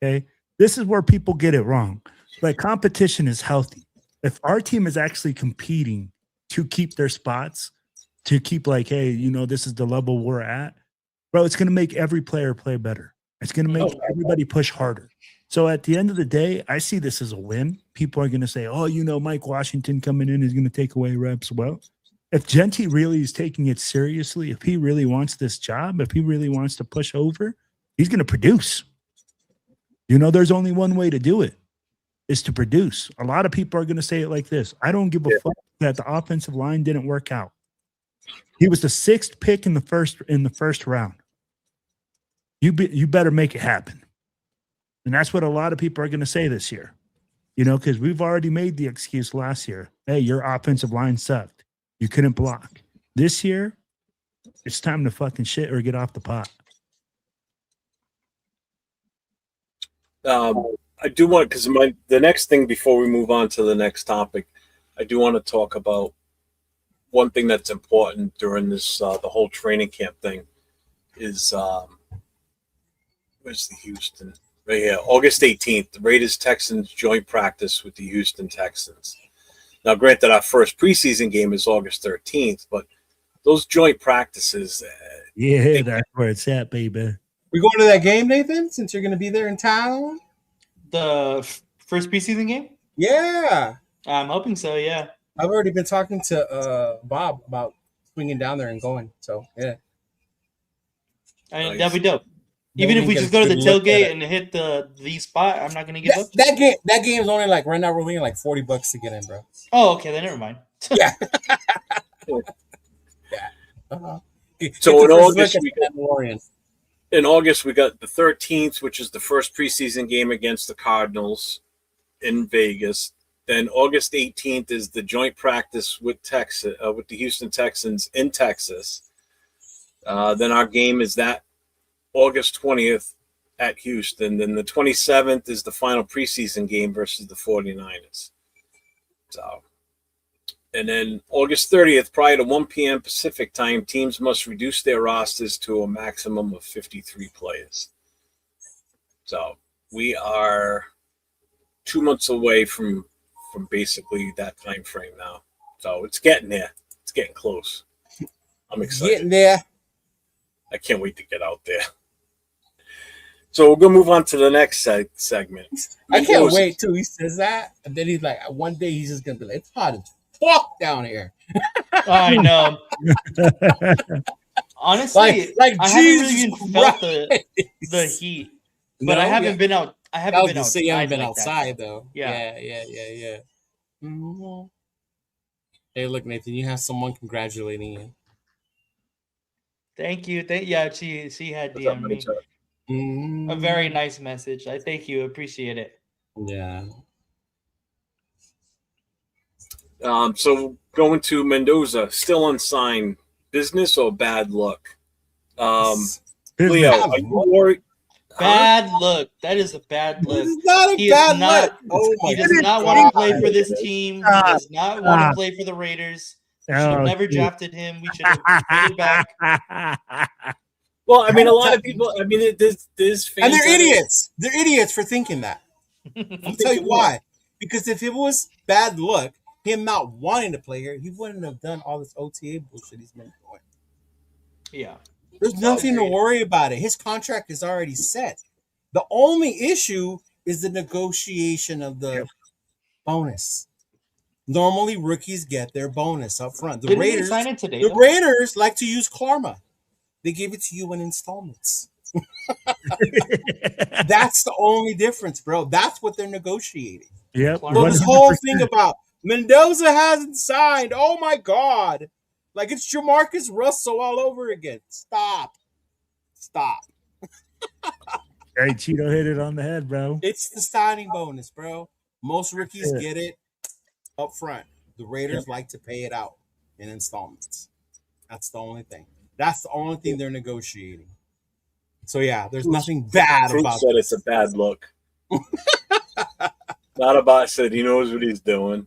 Okay, this is where people get it wrong. Like competition is healthy. If our team is actually competing to keep their spots, to keep like, hey, this is the level we're at, bro, it's gonna make every player play better. It's gonna make everybody push harder. So at the end of the day, I see this as a win. People are going to say, oh, Mike Washington coming in is going to take away reps. Well, if Genty really is taking it seriously, if he really wants this job, if he really wants to push over, he's going to produce. There's only one way to do it, is to produce. A lot of people are going to say it like this. I don't give a fuck that the offensive line didn't work out. He was the 6th pick in the first round. You better make it happen. And that's what a lot of people are going to say this year, because we've already made the excuse last year. Hey, your offensive line sucked. You couldn't block. This year, it's time to fucking shit or get off the pot. I do want, because the next thing before we move on to the next topic, I do want to talk about one thing that's important during this the whole training camp thing is where's the Houston? Right here, August 18th, the Raiders-Texans joint practice with the Houston Texans. Now, granted, our first preseason game is August 13th, but those joint practices. That's where it's at, baby. We going to that game, Nathan, since you're going to be there in town? The first preseason game? Yeah. I'm hoping so, yeah. I've already been talking to Bob about swinging down there and going, so, yeah. That'd be dope. Even if we just go to the tailgate and hit the spot, I'm not gonna give up. That game is only like right now we're waiting like $40 to get in, bro. Oh, okay, then never mind. Yeah. Yeah. Uh-huh. So in August we got the 13th, which is the first preseason game against the Cardinals in Vegas. Then August 18th is the joint practice with the Houston Texans in Texas. Then our game is that August 20th at Houston. Then the 27th is the final preseason game versus the 49ers. And then August 30th, prior to 1 p.m. Pacific time, teams must reduce their rosters to a maximum of 53 players. So we are 2 months away from basically that time frame now. So it's getting there. It's getting close. I'm excited. Getting there. I can't wait to get out there. So we're gonna move on to the next segment. I can't wait till he says that, and then he's like, one day he's just gonna be like, "It's hot as fuck down here." I know. Honestly, like I Jesus haven't really felt the heat, but I haven't been out. I haven't been outside. You haven't been like outside that. though. Yeah. Mm-hmm. Hey, look, Nathan, you have someone congratulating you. Thank you. Yeah, she had DM'd me. Mm-hmm. A very nice message. I thank you. Appreciate it. Yeah. So going to Mendoza, still unsigned. Business or bad luck? Leo, are you worried? Bad look. That is a bad look. This is not a bad look. He does not want to play for this team. He does not want to play for the Raiders. We should have never drafted him. We should have put it back. Well, I mean, a lot of people. I mean, there's fans, and they're idiots. They're idiots for thinking that. I'll tell you why. Because if it was bad luck, him not wanting to play here, he wouldn't have done all this OTA bullshit he's been doing. Yeah. There's nothing to worry about it. His contract is already set. The only issue is the negotiation of the bonus. Normally, rookies get their bonus up front. The Raiders sign it today, Raiders like to use karma. They give it to you in installments. That's the only difference, bro. That's what they're negotiating. Yep. So this whole thing about Mendoza hasn't signed. Oh my God. Like it's Jamarcus Russell all over again. Stop. Hey, Cheeto hit it on the head, bro. It's the signing bonus, bro. Most rookies get it up front. The Raiders like to pay it out in installments. That's the only thing. That's the only thing they're negotiating. So yeah, there's nothing bad about said this. It's a bad look. Not about said he knows what he's doing.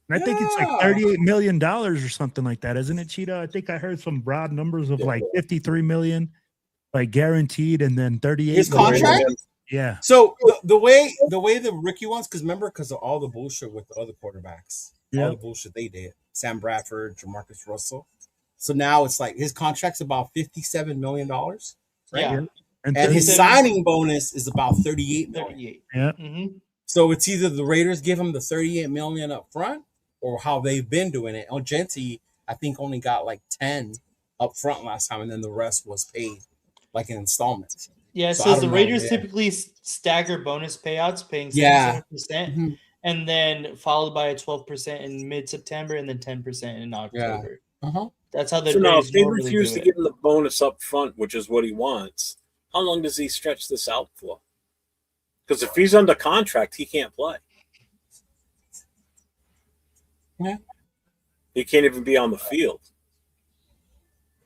And I think it's like $38 million or something like that, isn't it, Cheeto? I think I heard some broad numbers of like $53 million, like guaranteed, and then 38. His contract? Yeah. So the way the rookie ones, because of all the bullshit with the other quarterbacks, all the bullshit they did, Sam Bradford, Jamarcus Russell. So now it's like his contract's about $57 million, right? Yeah. And his signing bonus is about $38 million. 38. Yeah. Mm-hmm. So it's either the Raiders give him the $38 million up front, or how they've been doing it. Genti, I think, only got like 10 up front last time, and then the rest was paid like in installments. Yeah, so the Raiders typically stagger bonus payouts, paying 77%, and then followed by a 12% in mid-September, and then 10% in October. Yeah. That's how the Raiders Raiders if they normally refuse do to it. give him the bonus up front, which is what he wants, how long does he stretch this out for? Because if he's under contract, he can't play. Yeah. He can't even be on the field.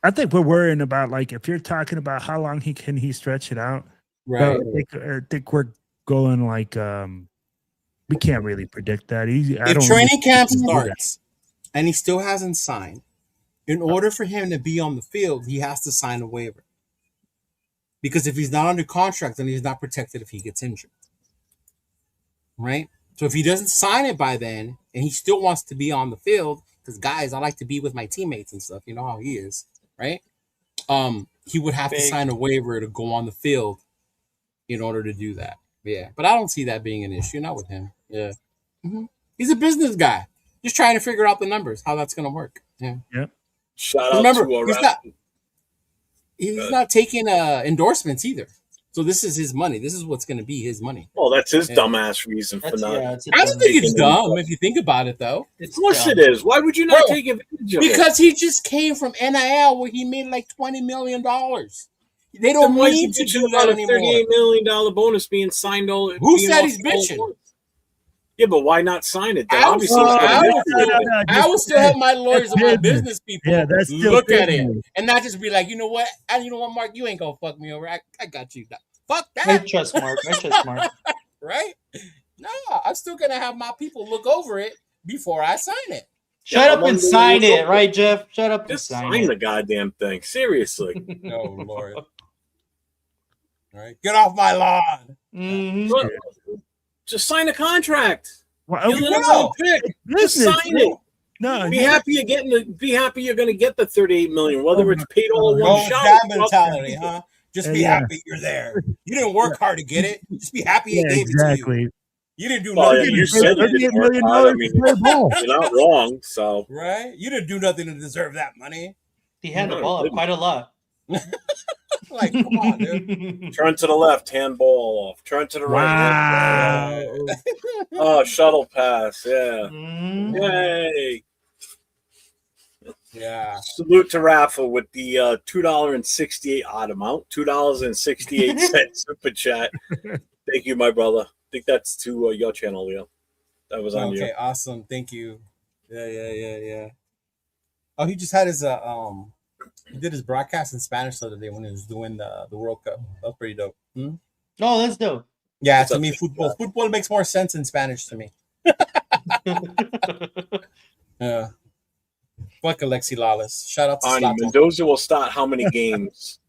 I think we're worrying about, like, if you're talking about how long can he stretch it out, right? I think we're going like we can't really predict that. If training camp starts and he still hasn't signed, in order for him to be on the field, he has to sign a waiver. Because if he's not under contract, then he's not protected if he gets injured. Right? So if he doesn't sign it by then, and he still wants to be on the field, because guys, I like to be with my teammates and stuff. You know how he is, right? He would have to sign a waiver to go on the field in order to do that. Yeah, but I don't see that being an issue. Not with him. Yeah, he's a business guy, just trying to figure out the numbers, how that's going to work. Yeah. Yep. Shout out to he's not taking endorsements either. So this is his money. This is what's going to be his money. Well, that's his dumbass reason for not. I don't think it's dumb if you think about it, though. Of course it is. Why would you not take advantage of it? Because he just came from NIL where he made like $20 million. They don't need to do that anymore. $38 million bonus being signed. Who said he's bitching? Yeah, but why not sign it then? I will still have my lawyers and my business people look at it and not just be like, you know what, Mark, you ain't gonna fuck me over. I got you. Fuck that. I trust Mark. Right? No, I'm still gonna have my people look over it before I sign it. Shut up and sign it, right, Jeff? Shut up and sign the goddamn thing. Seriously. Oh Lord. All right, get off my lawn. Just sign a contract. Well, Just sign it. No, Be happy you're getting Be happy you're going to get the $38 million, whether it's paid all in one Go shot. that mentality, huh? Just be Yeah. happy you're there. You didn't work hard to get it. Just be happy he gave it to you. You didn't do Well, nothing. you said you didn't work hard. I mean, you're not wrong. So right? You didn't do nothing to deserve that money. He had the ball up quite a lot. Like, come on, dude. Turn to the left, hand ball off. Turn to the right. Hand ball. Oh, shuttle pass. Yeah. Yay. Yeah. Salute to Rafa with the $2.68 odd amount. $2.68 super chat. Thank you, my brother. I think that's to your channel, Leo. That was on you. Okay, awesome. Thank you. Yeah. Oh, he just had his he did his broadcast in Spanish the other day when he was doing the World Cup. That was pretty dope. Oh, that's dope. Yeah, to me, football makes more sense in Spanish to me. Yeah. Fuck Alexi Lawless. Shout out to Zlatan. Mendoza will start how many games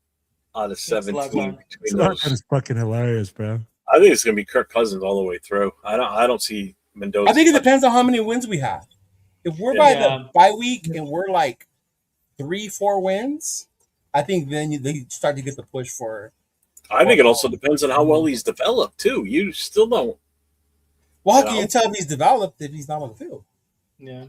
out of 17 between those? That is fucking hilarious, bro. I think it's gonna be Kirk Cousins all the way through. I don't see Mendoza. I think it depends on how many wins we have. If we're by the bye week and we're like 3-4 wins, I think then they start to get the push for. I think it also depends on how well he's developed too. You still don't. Well, how can you tell if he's developed if he's not on the field? Yeah.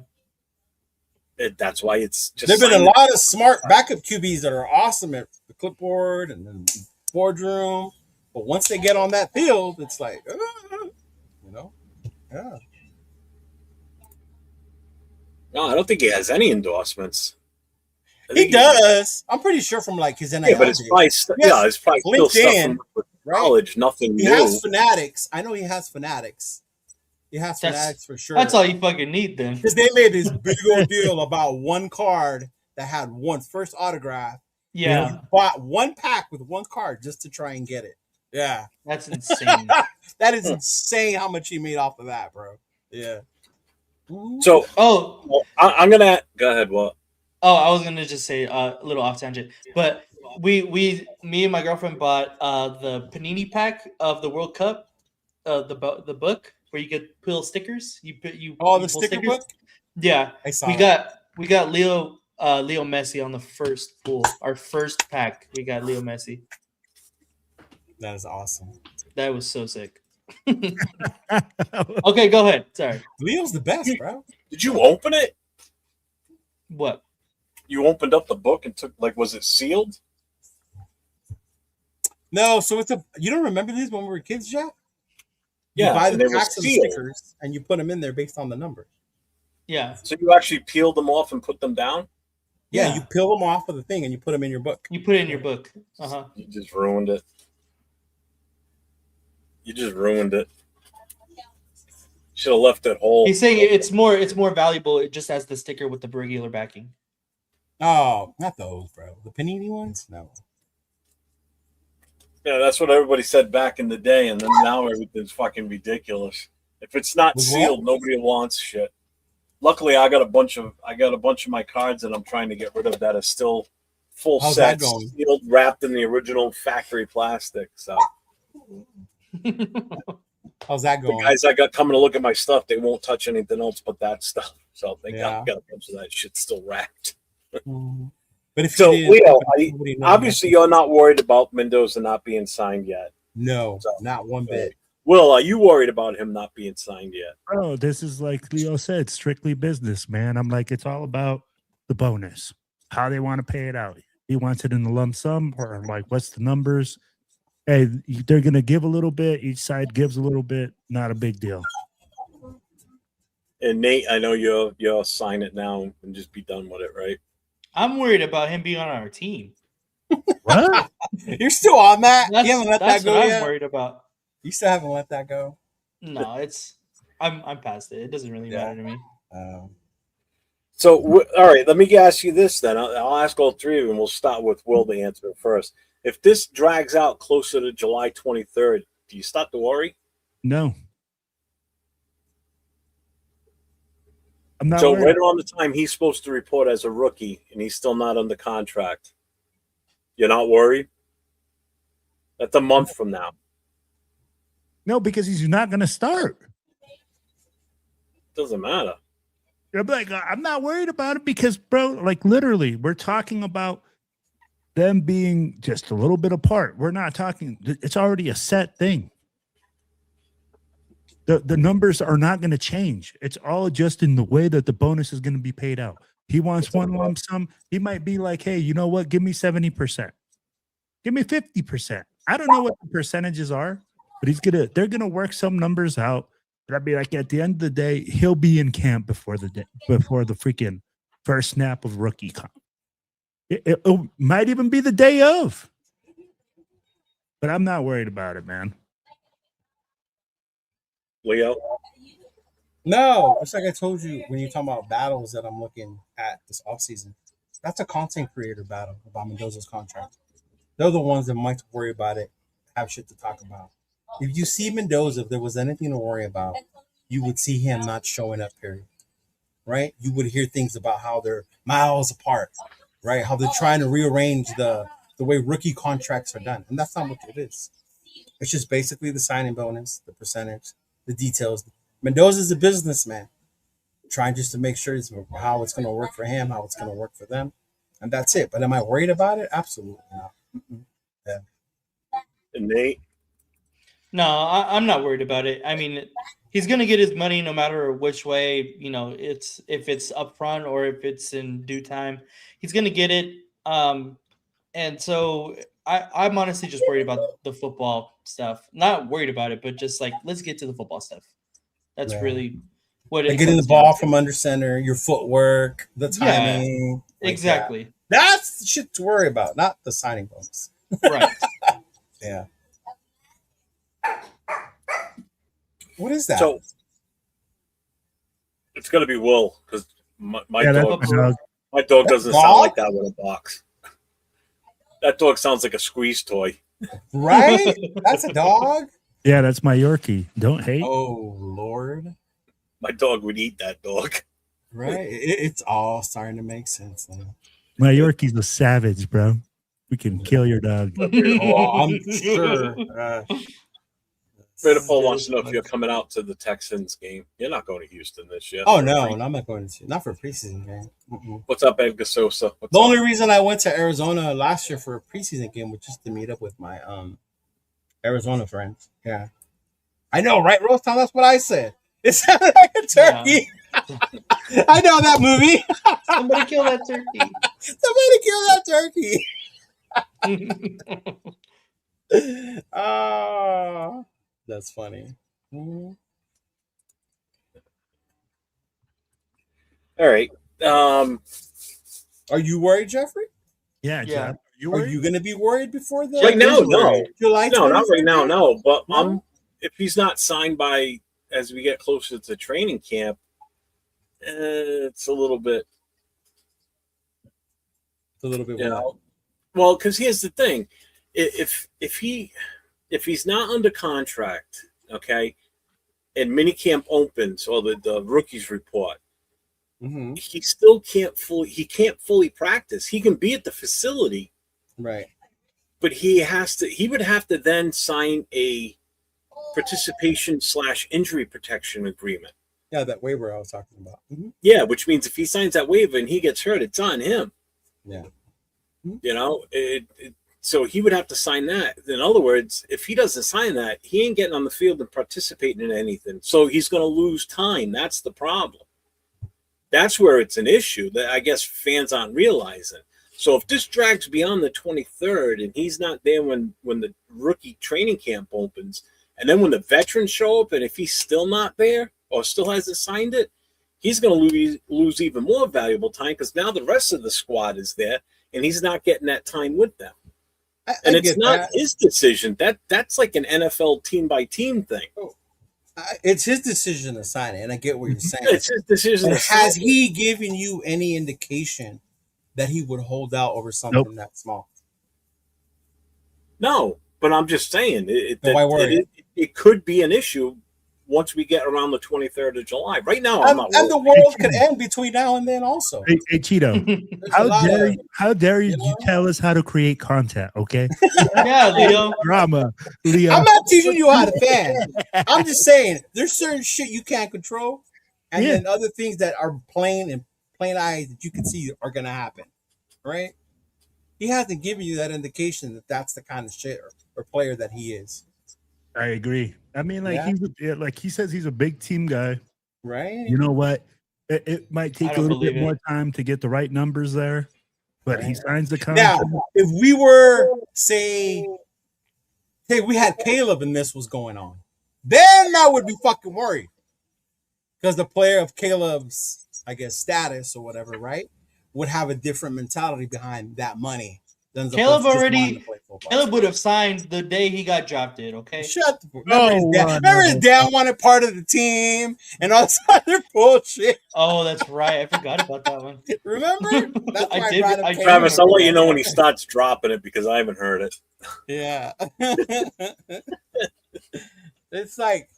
That's why it's just. There've been a lot of smart backup QBs that are awesome at the clipboard and then boardroom, but once they get on that field, it's like, yeah. No, I don't think he has any endorsements. He does. I'm pretty sure from like his NIL. Yeah, but it's probably it's probably still stuff from college. Right? Nothing he new. He has Fanatics. I know he has Fanatics. He has Fanatics for sure. That's all you fucking need then. Because they made this big old deal about one card that had one first autograph. Yeah. He bought one pack with one card just to try and get it. Yeah. That's insane. That is insane how much he made off of that, bro. Yeah. So, I'm going to go ahead. What? Oh, I was going to just say a little off tangent, but me and my girlfriend bought the Panini pack of the World Cup, the book where you get pull stickers. You the sticker book? Yeah. I saw we got Leo Messi on the first pull. Our first pack, we got Leo Messi. That is awesome. That was so sick. Okay, go ahead. Sorry. Leo's the best, bro. Did you open it? What? You opened up the book and took was it sealed? No, so you don't remember these when we were kids, Jack? Yeah, you buy the packs of stickers and you put them in there based on the numbers. Yeah. So you actually peeled them off and put them down? Yeah, you peel them off of the thing and you put them in your book. You put it in your book. Uh-huh. You just ruined it. Should have left it whole. He's saying it's more valuable just as the sticker with the regular backing. Oh, not those, bro. The Panini ones? No. Yeah, that's what everybody said back in the day, and then now everything's fucking ridiculous. If it's not sealed, nobody wants shit. Luckily, I got a bunch of my cards that I'm trying to get rid of that are still full sets, sealed, wrapped in the original factory plastic. So, how's that going? The guys I got coming to look at my stuff, they won't touch anything else but that stuff. So they got a bunch of that shit still wrapped. But if Leo, obviously you're not worried about Mendoza not being signed yet. No, not one bit. Will, are you worried about him not being signed yet? Oh, this is like Leo said, strictly business, man. I'm like, it's all about the bonus, how they want to pay it out. He wants it in the lump sum, or like, what's the numbers? Hey, they're gonna give a little bit. Each side gives a little bit. Not a big deal. And Nate, I know you'll sign it now and just be done with it, right? I'm worried about him being on our team. What? You're still on that? You haven't let that go what yet? I'm worried about. You still haven't let that go? No, I'm past it. It doesn't really matter to me. So, all right, let me ask you this then. I'll ask all three of them. We'll start with Will to answer it first. If this drags out closer to July 23rd, do you start to worry? No. I'm not so worried. Right around the time he's supposed to report as a rookie and he's still not under contract, you're not worried? That's a month from now. No, because he's not going to start. Doesn't matter. I'm like, I'm not worried about it because, bro, like literally, we're talking about them being just a little bit apart. We're not talking, it's already a set thing. The numbers are not going to change. It's all just in the way that the bonus is going to be paid out. He wants one lump sum. He might be like, hey, you know what? Give me 70%. Give me 50%. I don't know what the percentages are, but they're gonna work some numbers out. But I'd be like, at the end of the day, he'll be in camp before the freaking first snap of rookie comp. It might even be the day of. But I'm not worried about it, man. Leo? No, it's like I told you when you're talking about battles that I'm looking at this offseason. That's a content creator battle about Mendoza's contract. They're the ones that might worry about it, have shit to talk about. If you see Mendoza, if there was anything to worry about, you would see him not showing up, period. Right? You would hear things about how they're miles apart, right? How they're trying to rearrange the way rookie contracts are done. And that's not what it is. It's just basically the signing bonus, the percentage, the details. Mendoza's a businessman, trying just to make sure how it's going to work for him, how it's going to work for them. And that's it. But am I worried about it? Absolutely not. Yeah. And Nate? No, I'm not worried about it. I mean, he's going to get his money no matter which way, if it's upfront or if it's in due time, he's going to get it. And so I'm honestly just worried about the football stuff. Not worried about it, but just like, let's get to the football stuff. That's really what it is. Getting the ball from under center, your footwork, the timing. Yeah, exactly. That's the shit to worry about, not the signing bonus. Right. Yeah. What is that? So it's going to be Will because my dog doesn't sound like that with a box. That dog sounds like a squeeze toy. Right? That's a dog? Yeah, that's my Yorkie. Don't hate. Oh, Lord. My dog would eat that dog. Right? It's all starting to make sense now. My Yorkie's a savage, bro. We can kill your dog. I'm sure. Paul wants to know if you're coming out to the Texans game. You're not going to Houston this year. Oh, no. I'm not going to. Not for a preseason game. Mm-mm. What's up, Edgar Sosa? The only reason I went to Arizona last year for a preseason game was just to meet up with my Arizona friends. Yeah. I know, right, Rostown? That's what I said. It sounded like a turkey. Yeah. I know that movie. Somebody kill that turkey. Oh, that's funny. Mm-hmm. All right. Are you worried, Jeffrey? Yeah. Jeff. Are you going to be worried before the right now? No. July? No, not right now. No, but if he's not signed by as we get closer to training camp, it's a little bit. Well, because here's the thing: if he's not under contract, okay, and minicamp opens or the rookies report, mm-hmm. he still can't fully practice. He can be at the facility, right? But he would have to then sign a participation/injury protection agreement. Yeah, that waiver I was talking about. Mm-hmm. Yeah, which means if he signs that waiver and he gets hurt, it's on him. Yeah. Mm-hmm. So he would have to sign that. In other words, if he doesn't sign that, he ain't getting on the field and participating in anything. So he's going to lose time. That's the problem. That's where it's an issue that I guess fans aren't realizing. So if this drags beyond the 23rd and he's not there when the rookie training camp opens, and then when the veterans show up, and if he's still not there or still hasn't signed it, he's going to lose even more valuable time because now the rest of the squad is there, and he's not getting that time with them. And it's not his decision. That's like an NFL team-by-team thing. It's his decision to sign it, and I get what you're saying. It's his decision. But has he given you any indication that he would hold out over something that small? No, but I'm just saying why worry? It could be an issue once we get around the 23rd of July. Right now, I'm not worried. And the world could end between now and then also. Hey Cheeto, how dare you tell us how to create content, okay? Yeah, Leo. Drama, Leo. I'm not teaching you how to fan. I'm just saying, there's certain shit you can't control. and then other things that are plain eyes that you can see are going to happen, right? He hasn't given you that indication that that's the kind of shit or player that he is. I agree. I mean, like like he says, he's a big team guy, right? You know what? It might take a little bit more time to get the right numbers there, but he signs the contract. Now, if we were say we had Caleb and this was going on, then I would be fucking worried because the player of Caleb's, I guess, status or whatever, right, would have a different mentality behind that money. Caleb would have signed the day he got drafted, okay? Shut the Remember his dad wanted part of the team and all this other bullshit. Oh, that's right. I forgot about that one. Remember? That's I did. Travis, I'll let you know when he starts dropping it because I haven't heard it. Yeah. It's like,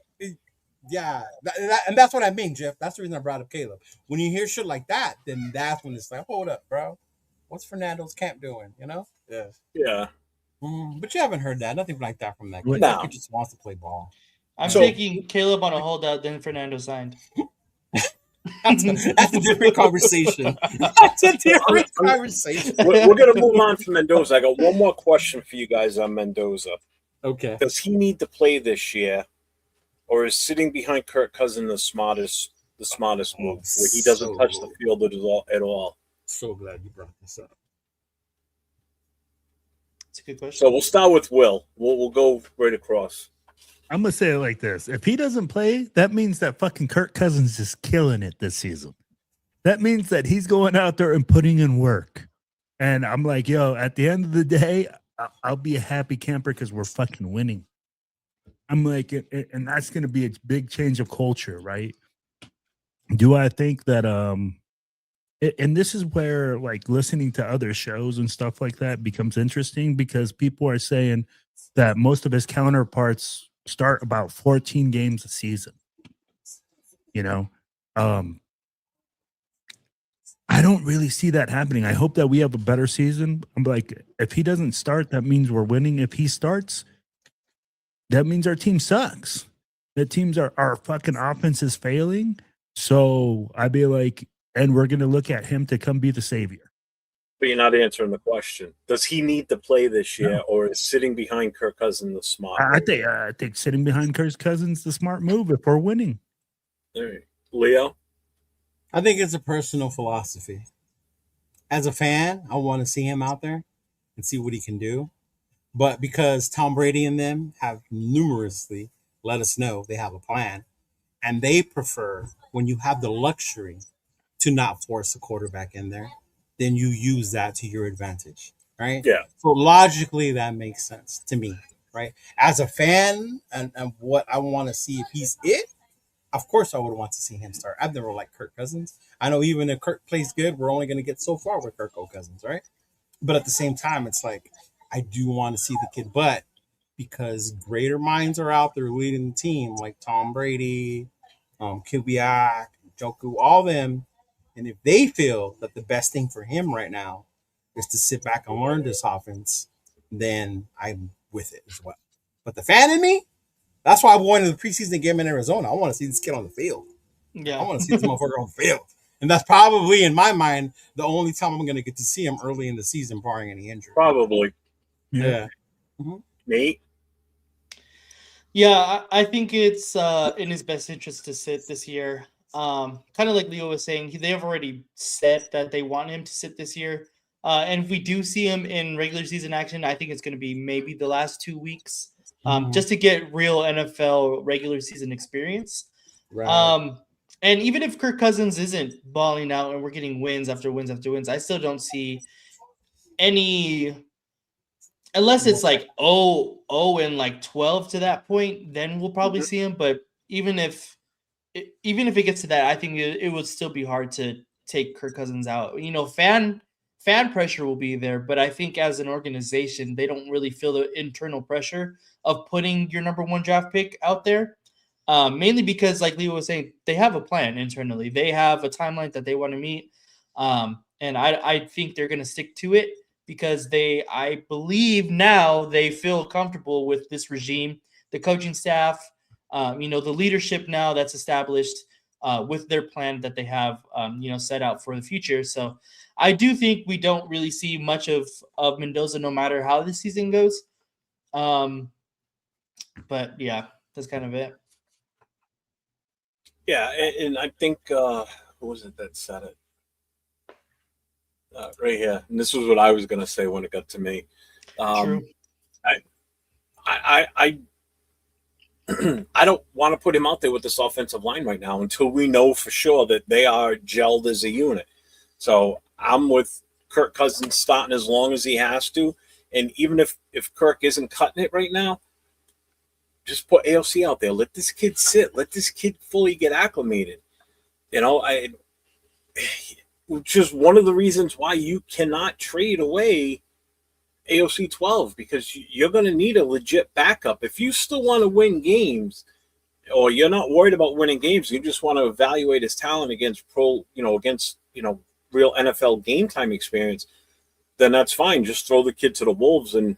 yeah. And that's what I mean, Jeff. That's the reason I brought up Caleb. When you hear shit like that, then that's when it's like, hold up, bro. What's Fernando's camp doing? You know? Yeah. But you haven't heard that. Nothing like that from that kid. No. He just wants to play ball. I'm taking Caleb on a holdout, then Fernando signed. That's a different conversation. That's a different conversation. We're going to move on from Mendoza. I got one more question for you guys on Mendoza. Okay. Does he need to play this year, or is sitting behind Kirk Cousins the smartest move, where he doesn't touch the field at all? So glad you brought this up. It's a good question. So we'll start with Will. We'll go right across. I'm gonna say it like this: if he doesn't play, that means that fucking Kirk Cousins is killing it this season. That means that he's going out there and putting in work. And I'm like, yo, at the end of the day, I'll be a happy camper because we're fucking winning. I'm like, and that's gonna be a big change of culture, right? Do I think that and this is where like listening to other shows and stuff like that becomes interesting because people are saying that most of his counterparts start about 14 games a season. You know, I don't really see that happening. I hope that we have a better season. I'm like, if he doesn't start, that means we're winning. If he starts, that means our team sucks. The teams our fucking offense is failing. So I'd be like, and we're going to look at him to come be the savior. But you're not answering the question. Does he need to play this year, or is sitting behind Kirk Cousins the smart move? I think sitting behind Kirk Cousins the smart move if we're winning. All right. Leo? I think it's a personal philosophy. As a fan, I want to see him out there and see what he can do. But because Tom Brady and them have numerously let us know they have a plan, and they prefer when you have the luxury to not force a quarterback in there, then you use that to your advantage, right? Yeah. So logically, that makes sense to me, right? As a fan and what I want to see if he's it, of course I would want to see him start. I've never liked Kirk Cousins. I know even if Kirk plays good, we're only going to get so far with Kirk Cousins, right? But at the same time, it's like, I do want to see the kid, but because greater minds are out there leading the team, like Tom Brady, Kubiak, Joku, all them, and if they feel that the best thing for him right now is to sit back and learn this offense, then I'm with it as well. But the fan in me, that's why I'm going to the preseason game in Arizona. I want to see this kid on the field. Yeah. I want to see this motherfucker on the field. And that's probably, in my mind, the only time I'm going to get to see him early in the season, barring any injury. Probably. Yeah. Mm-hmm. Nate? Yeah, I think it's in his best interest to sit this year. Kind of like Leo was saying, they have already said that they want him to sit this year. And if we do see him in regular season action, I think it's going to be maybe the last 2 weeks, just to get real NFL regular season experience. Right. And even if Kirk Cousins isn't balling out and we're getting wins after wins after wins, I still don't see any, unless it's like 0 and like 12 to that point, then we'll probably see him. But even if it gets to that, I think it would still be hard to take Kirk Cousins out. You know, fan pressure will be there, but I think as an organization, they don't really feel the internal pressure of putting your number one draft pick out there. Mainly because, like Leo was saying, they have a plan internally. They have a timeline that they want to meet. And I think they're going to stick to it because I believe now they feel comfortable with this regime, the coaching staff, the leadership now that's established. with their plan that they have, set out for the future. So I do think we don't really see much of Mendoza, no matter how the season goes. But yeah, that's kind of it. Yeah, and I think who was it that said it? Right here, and this was what I was going to say when it got to me. True. I I don't want to put him out there with this offensive line right now until we know for sure that they are gelled as a unit. So I'm with Kirk Cousins starting as long as he has to, and even if Kirk isn't cutting it right now, just put AOC out there. Let this kid sit. Let this kid fully get acclimated. Which is one of the reasons why you cannot trade away AOC 12, because you're going to need a legit backup. If you still want to win games, or you're not worried about winning games, you just want to evaluate his talent against real NFL game time experience, then that's fine. Just throw the kid to the Wolves and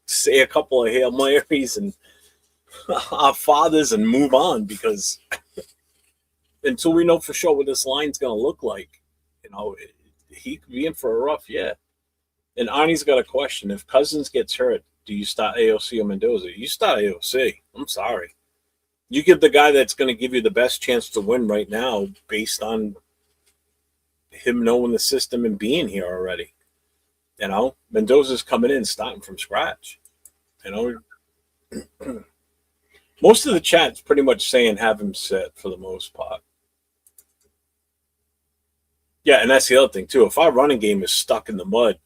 say a couple of Hail Marys and our fathers and move on, because until we know for sure what this line's going to look like, he could be in for a rough year. And Arnie's got a question. If Cousins gets hurt, do you start AOC or Mendoza? You start AOC. I'm sorry. You give the guy that's going to give you the best chance to win right now based on him knowing the system and being here already. Mendoza's coming in starting from scratch. Most of the chat's pretty much saying have him sit for the most part. Yeah, and that's the other thing, too. If our running game is stuck in the mud,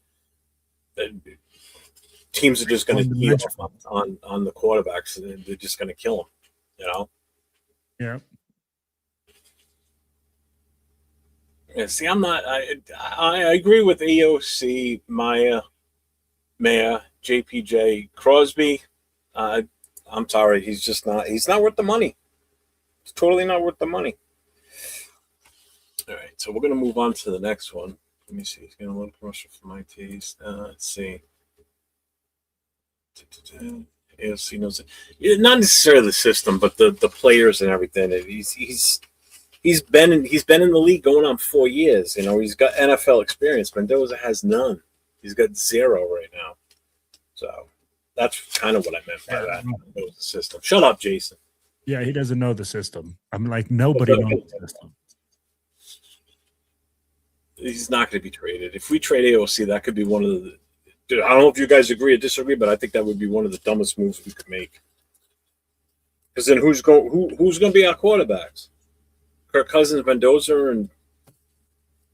teams are just going to key off on the quarterbacks, and they're just going to kill them, Yeah. Yeah, see, I'm not. I agree with AOC, Maya, JPJ, Crosby. I'm sorry, he's just not. He's not worth the money. It's totally not worth the money. All right, so we're going to move on to the next one. Let me see. He's getting a little commercial for my taste. Let's see. AOC knows it. Not necessarily the system, but the players and everything. He's been in the league going on 4 years. He's got NFL experience. Mendoza has none. He's got 0 right now. So that's kind of what I meant by that. Knows the system. Shut up, Jason. Yeah, he doesn't know the system. I'm like, nobody knows the system. He's not going to be traded. If we trade AOC, that could be one of the. I don't know if you guys agree or disagree, but I think that would be one of the dumbest moves we could make. Because then who's going to be our quarterbacks? Kirk Cousins, Mendoza, and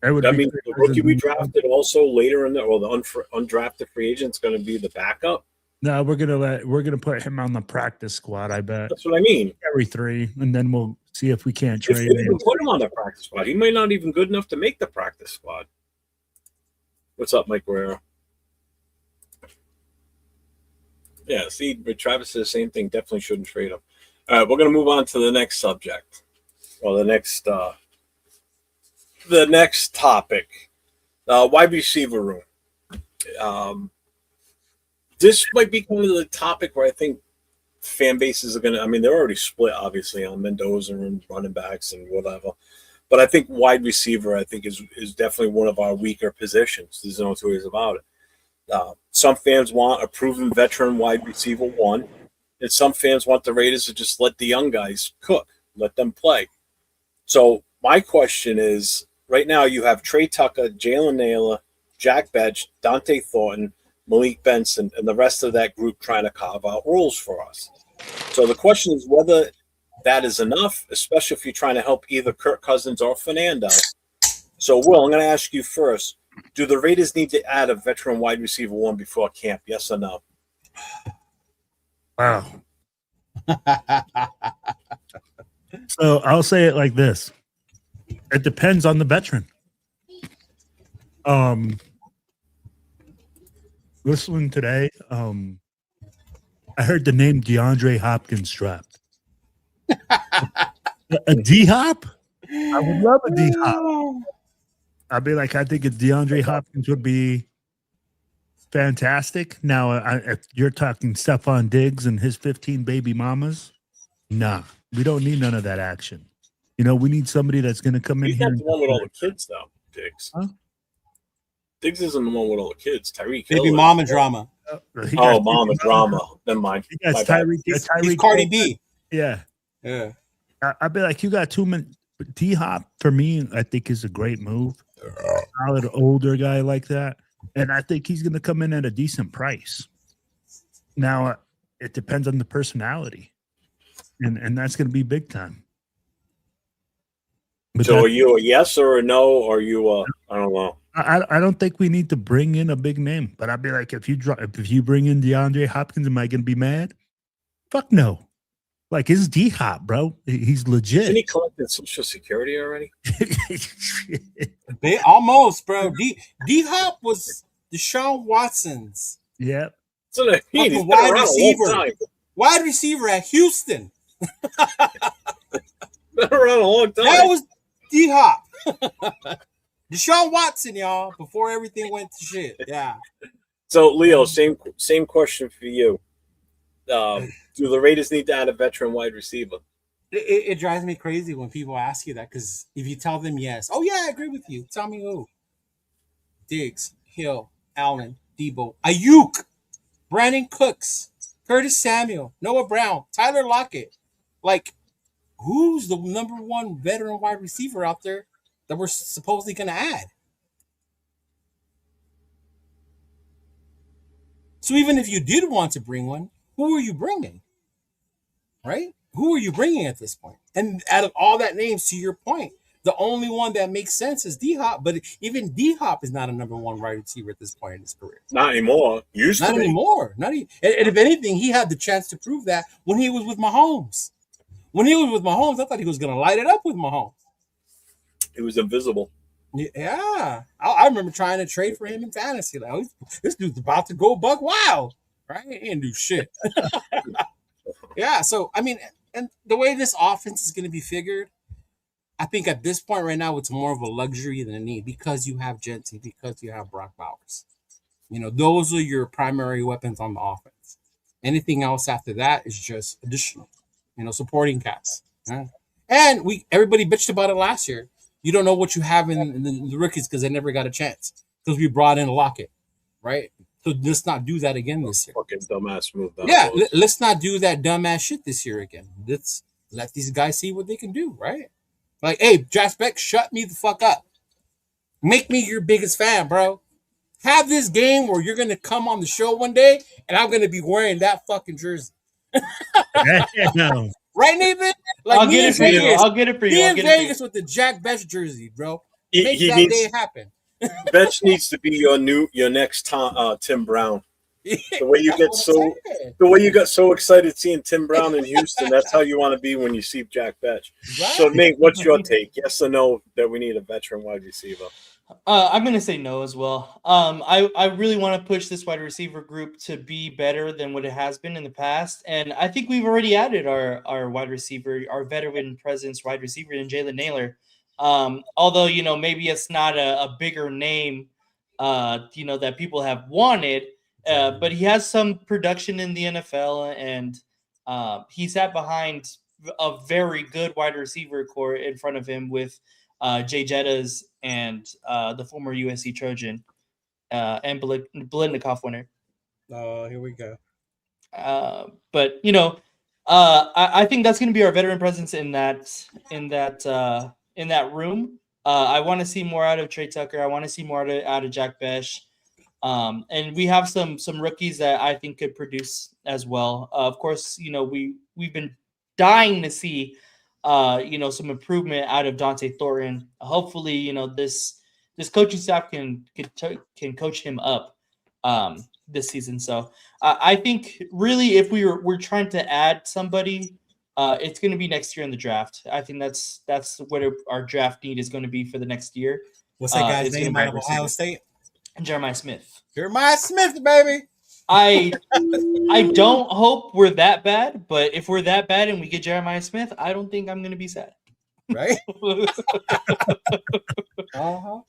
that means the rookie we drafted also later in the undrafted free agent's going to be the backup. No, we're gonna put him on the practice squad. I bet. That's what I mean. Every 3, and then we'll see if we can't trade. If we put him on the practice squad, he may not even good enough to make the practice squad. What's up, Mike Guerrero? Yeah, see, Travis says the same thing. Definitely shouldn't trade him. All right, we're gonna move on to the next subject, or the next topic. Wide receiver room. This might be kind of the topic where I think fan bases are going to, they're already split, obviously, on Mendoza and running backs and whatever. But I think wide receiver, is definitely one of our weaker positions. There's no two ways about it. Some fans want a proven veteran wide receiver 1, and some fans want the Raiders to just let the young guys cook, let them play. So my question is, right now you have Trey Tucker, Jalen Nailor, Jack Bech, Dante Thornton, Malik Benson, and the rest of that group trying to carve out roles for us. So the question is whether that is enough, especially if you're trying to help either Kirk Cousins or Fernando. So, Will, I'm going to ask you first. Do the Raiders need to add a veteran wide receiver 1 before camp, yes or no? Wow. So I'll say it like this. It depends on the veteran. Listening today, I heard the name DeAndre Hopkins dropped. A D-Hop? I would love a D-Hop. I'd be like, I think a DeAndre Hopkins would be fantastic. Now, if you're talking Stephon Diggs and his 15 baby mamas, nah, we don't need none of that action. You know, we need somebody that's going to come in He's here. not the one with all the kids, though, Diggs. Huh? Diggs isn't the one with all the kids. Tyreek. Maybe Mama Drama. Mama Drama. Never mind. He's Tyreek. He's Cardi B. Yeah. Yeah. I'd be like, you got too many. D Hop for me, I think is a great move. Solid older guy like that, and I think he's going to come in at a decent price. Now, it depends on the personality, and that's going to be big time. But so, are you a yes or a no? Or are you I don't know. I don't think we need to bring in a big name, but I'd be like, if you bring in DeAndre Hopkins, am I going to be mad? Fuck no. Like, it's D Hop, bro. He's legit. Isn't he collected Social Security already? Almost, bro. D Hop was Deshaun Watson's. Yeah. So he's been wide around receiver. a long time. Wide receiver at Houston. Been around a long time. That was D Hop. Deshaun Watson, y'all, before everything went to shit. Yeah. So, Leo, same question for you. Do the Raiders need to add a veteran wide receiver? It drives me crazy when people ask you that, because if you tell them yes, oh yeah, I agree with you. Tell me who. Diggs, Hill, Allen, Debo, Ayuk, Brandon Cooks, Curtis Samuel, Noah Brown, Tyler Lockett. Like, who's the number one veteran wide receiver out there that we're supposedly going to add? So even if you did want to bring one, who are you bringing? Right? Who are you bringing at this point? And out of all that names, to your point, the only one that makes sense is D-Hop. But even D-Hop is not a number one wide receiver at this point in his career. Not anymore. Used to Not be. anymore. And if anything, he had the chance to prove that when he was with Mahomes. When he was with Mahomes, I thought he was going to light it up with Mahomes. He was invisible. Yeah. I remember trying to trade for him in fantasy. Like, this dude's about to go buck wild. Right? He didn't do shit. Yeah. So, I mean, and the way this offense is going to be figured, I think at this point right now, it's more of a luxury than a need, because you have Jensen, because you have Brock Bowers. You know, those are your primary weapons on the offense. Anything else after that is just additional, supporting cast. Right? And everybody bitched about it last year. You don't know what you have in the rookies because they never got a chance, because we brought in Lockett, right? So let's not do that again this year. Fucking dumbass move. Yeah, let's not do that dumbass shit this year again. Let's let these guys see what they can do, right? Like, hey, Josh Bech, shut me the fuck up. Make me your biggest fan, bro. Have this game where you're going to come on the show one day and I'm going to be wearing that fucking jersey. No. Right, Nathan? Like, I'll get it for you. I'll get it for you. Me in Vegas with the Jack Bech jersey, bro. Make that day happen. Bech needs to be your next Tim Brown. The way you got so excited seeing Tim Brown in Houston, that's how you want to be when you see Jack Bech. Right. So, Nate, what's your take? Yes or no that we need a veteran wide receiver? I'm going to say no as well. I really want to push this wide receiver group to be better than what it has been in the past. And I think we've already added our wide receiver, our veteran presence wide receiver in Jalen Nailor. Although, maybe it's not a bigger name, that people have wanted, but he has some production in the NFL, and he sat behind a very good wide receiver core in front of him with Jay Jettas and the former USC Trojan and Blitnikoff winner. Oh, here we go. But I think that's going to be our veteran presence in that room. I want to see more out of Trey Tucker. I want to see more out of Jack Bech. And we have some rookies that I think could produce as well. Of course, we've been dying to see some improvement out of Dante Thornton. Hopefully, this coaching staff can coach him up this season. So I think really if we're trying to add somebody, it's going to be next year in the draft. I think that's what our draft need is going to be for the next year. What's that guy's name out of Ohio State? Jeremiah Smith. Jeremiah Smith, baby. I don't hope we're that bad, but if we're that bad and we get Jeremiah Smith, I don't think I'm going to be sad. Right? Uh-huh.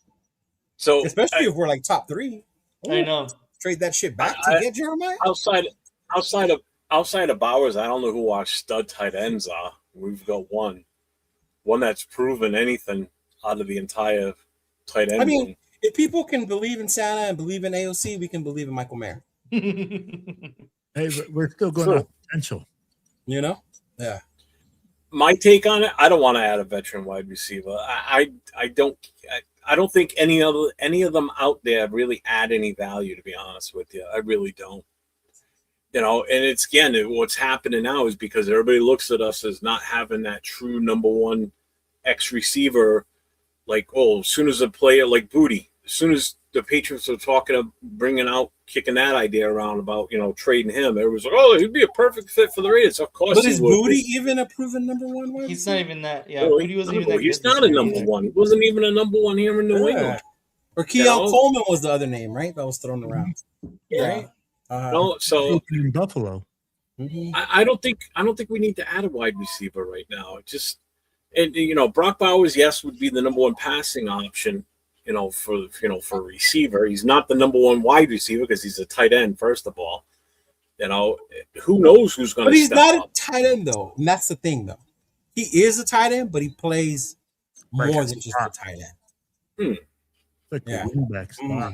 So especially if we're like top 3. Ooh, I know. Trade that shit back to get Jeremiah. Outside of Bowers, I don't know who our stud tight ends are. We've got one one that's proven anything out of the entire tight end. I mean, if people can believe in Santa and believe in AOC, we can believe in Michael Mayer. Hey, we're still going off potential. You know? Yeah. My take on it, I don't want to add a veteran wide receiver. I don't think any of them out there really add any value, to be honest with you. I really don't. You know, and it's again, what's happening now is because everybody looks at us as not having that true number one X receiver. Like, as soon as a player like Booty, as soon as the Patriots were talking of kicking that idea around about, trading him, it was like, he'd be a perfect fit for the Raiders. Of course, but is Booty even a proven number one wide He's not even that. Yeah, really? Booty wasn't even that. He's not a number one. He wasn't even a number one here in New England. Or Keon Coleman was the other name, right? That was thrown around. Yeah. Right? So in Buffalo. Mm-hmm. I don't think we need to add a wide receiver right now. Brock Bowers, yes, would be the number one passing option, for a receiver. He's not the number one wide receiver because he's a tight end, first of all. Who knows who's going to step up. But he's not a tight end, though. And that's the thing, though. He is a tight end, but he plays more than just a tight end. Like the wingback spot.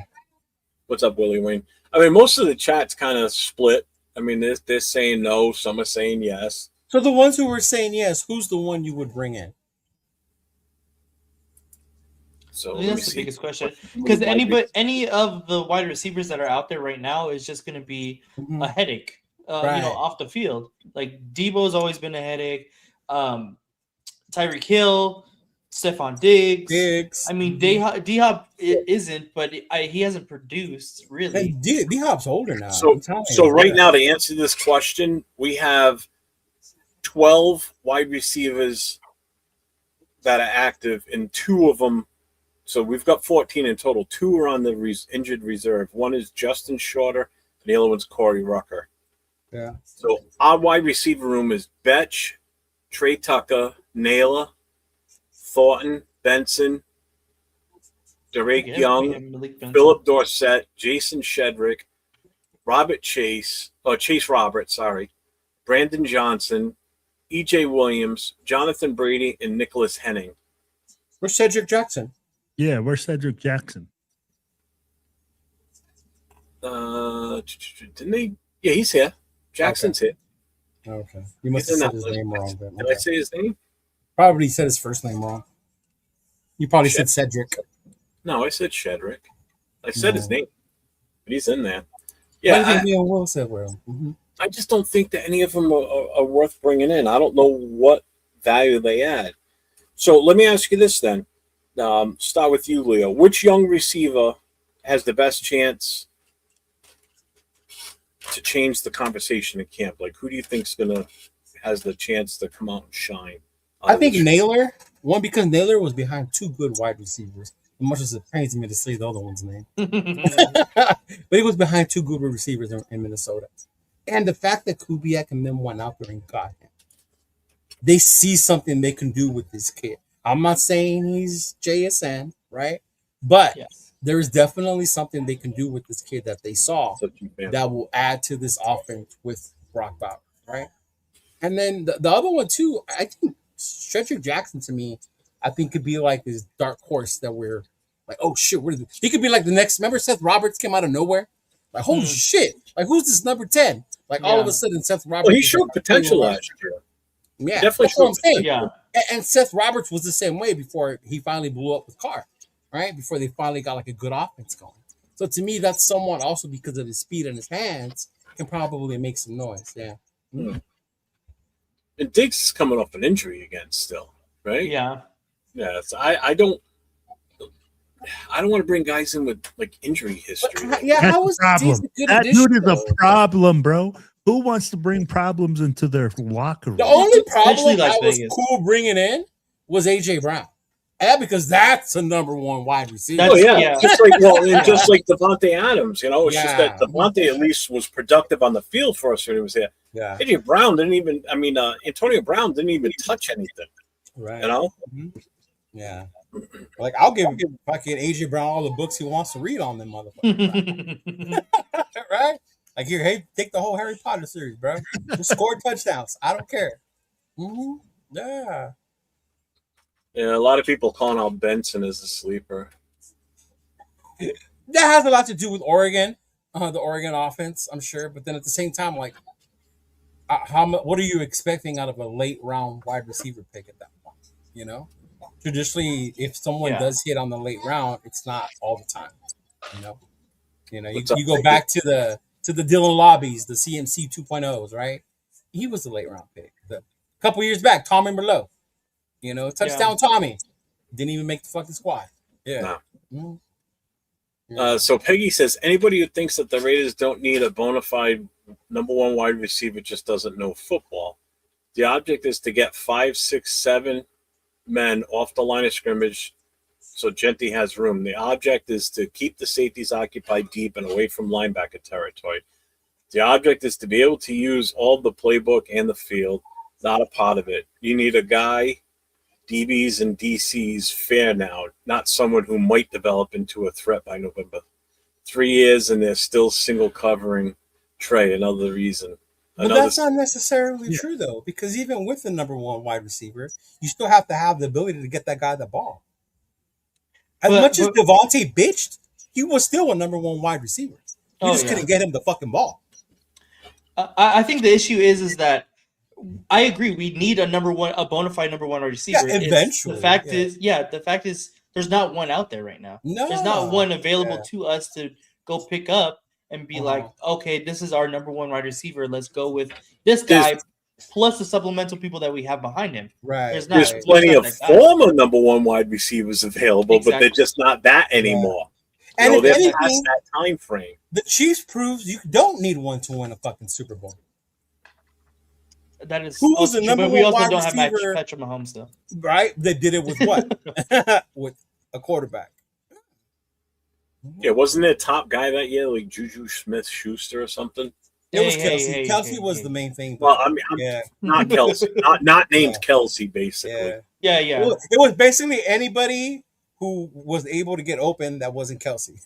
What's up, Willie Wayne? I mean, most of the chat's kind of split. I mean, they're saying no. Some are saying yes. So the ones who were saying yes, who's the one you would bring in? So that's the biggest question, because any of the wide receivers that are out there right now is just going to be a headache, off the field. Like Debo's always been a headache. Tyreek Hill, Stephon Diggs. I mean, D-Hop isn't, but he hasn't produced really. D-Hop's older now. So right now, to answer this question, we have 12 wide receivers that are active, and 2 of them. So we've got 14 in total. 2 are on the injured reserve. One is Justin Shorter, and the other one's Corey Rucker. Yeah. So our wide receiver room is Bech, Trey Tucker, Nailor, Thornton, Benson, Derek Young, Philip Dorsett, Jason Shedrick, Chase Roberts, Brandon Johnson, E.J. Williams, Jonathan Brady, and Nicholas Henning. Where's Cedric Jackson? Yeah, where's Cedric Jackson? Didn't they? Yeah, he's here. Jackson's here. Okay. You must have said his name wrong. Then. Did I say his name? Probably said his first name wrong. You probably said Cedric. No, I said Shedrick. I said his name, but he's in there. Yeah, I just don't think that any of them are worth bringing in. I don't know what value they add. So let me ask you this then. Start with you, Leo. Which young receiver has the best chance to change the conversation in camp? Like, who do you think has the chance to come out and shine? I think Nailor. One, because Nailor was behind 2 good wide receivers. As much as it pains me to say the other one's name. But he was behind 2 good receivers in Minnesota. And the fact that Kubiak and them went out there and got him. They see something they can do with this kid. I'm not saying he's JSN, right? But there is definitely something they can do with this kid that they saw that will add to this offense with Brock Bowers, right? And then the other one, too, I think Cedric Jackson, to me, I think could be like this dark horse that we're like, oh, shit. He could be like the next. Remember Seth Roberts came out of nowhere? Like, holy shit. Like, who's this number 10? Like, all of a sudden, Seth Roberts. Well, he showed potential last year. Yeah, definitely that's what I'm saying. Yeah. And Seth Roberts was the same way before he finally blew up with Carr, right? Before they finally got like a good offense going. So to me, that's someone also because of his speed and his hands can probably make some noise. Yeah. And Diggs is coming off an injury again still, right? Yeah. Yeah. So I don't want to bring guys in with like injury history. How was problem? That dude is a problem, bro. Who wants to bring problems into their locker room? The only problem that was cool bringing in was A.J. Brown. Yeah, because that's a number 1 wide receiver. Just like Devontae Adams, it's just that Devontae at least was productive on the field for us when he was here. Yeah. A.J. Brown Antonio Brown didn't even touch anything. Right. Mm-hmm. Yeah. Like, I'll give fucking A.J. Brown all the books he wants to read on them motherfuckers. Right? Like, here, hey, take the whole Harry Potter series, bro. Just score touchdowns. I don't care. Mm-hmm. Yeah. Yeah, a lot of people calling out Benson as a sleeper. That has a lot to do with Oregon, the Oregon offense, I'm sure. But then at the same time, like, what are you expecting out of a late round wide receiver pick at that point? You know, traditionally, if someone does hit on the late round, it's not all the time. You know, you go back to the Dylan Lobbies, the CMC 2.0s, right? He was the late round pick. A couple years back, Tommy Merlot, touchdown Tommy, didn't even make the fucking squad. Yeah. No. So Peggy says, anybody who thinks that the Raiders don't need a bona fide number one wide receiver just doesn't know football. The object is to get 5, 6, 7 men off the line of scrimmage so Genty has room. The object is to keep the safeties occupied deep and away from linebacker territory. The object is to be able to use all the playbook and the field, not a part of it. You need a guy, DBs and DCs fair now, not someone who might develop into a threat by November. 3 years and they're still single covering Trey, another reason. But that's not necessarily true, though, because even with the number one wide receiver, you still have to have the ability to get that guy the ball. As much as Devontae bitched, he was still a number one wide receiver. You just couldn't get him the fucking ball. I think the issue is that I agree. We need a bona fide number one receiver. Yeah, eventually. The fact is, there's not one out there right now. No, there's not one available to us to go pick up and be like, okay, this is our number one wide receiver. Let's go with this guy plus the supplemental people that we have behind him. Right. There's plenty of former number one wide receivers available, but they're just not that anymore. And if they're anything, past that time frame. The Chiefs proves you don't need one to win a fucking Super Bowl. That is who's the number one wide receiver? We also don't have Patrick Mahomes, though. Right? They did it with what? With a quarterback. Yeah, wasn't there a top guy that year, like Juju Smith-Schuster or something? It was Kelsey. Kelsey was the main thing. Well, I mean, not Kelsey, not named Kelsey, basically. Yeah. It was basically anybody who was able to get open that wasn't Kelsey.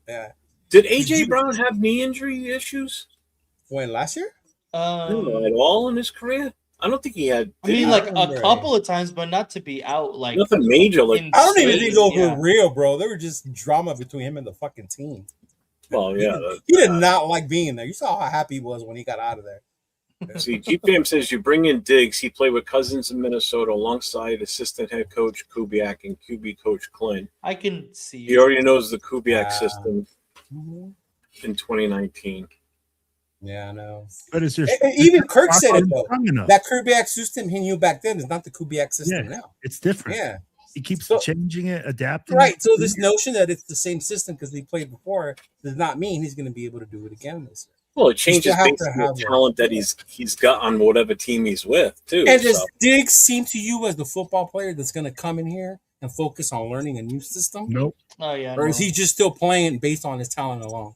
Yeah. Did AJ Brown have knee injury issues? When, last year? No, at all in his career? I don't think he had. I mean, like a couple of times, but not to be out like nothing major. Like I don't even think those were real, bro. They were just drama between him and the fucking team. Well, yeah, he did not like being there. You saw how happy he was when he got out of there. See, G-Fam says you bring in Diggs. He played with Cousins in Minnesota alongside assistant head coach Kubiak and QB coach Klin. I can see. He already knows the Kubiak system in 2019. Yeah, I know. But it's just even Kirk said it though. That Kubiak system he knew back then is not the Kubiak system now. It's different. Yeah. He keeps changing it, adapting. Right. So this notion that it's the same system because he played before does not mean he's going to be able to do it again this year. Well, it changes based on the talent that he's got on whatever team he's with, too. And does Diggs seem to you as the football player that's going to come in here and focus on learning a new system? Nope. Oh yeah. Or is he just still playing based on his talent alone?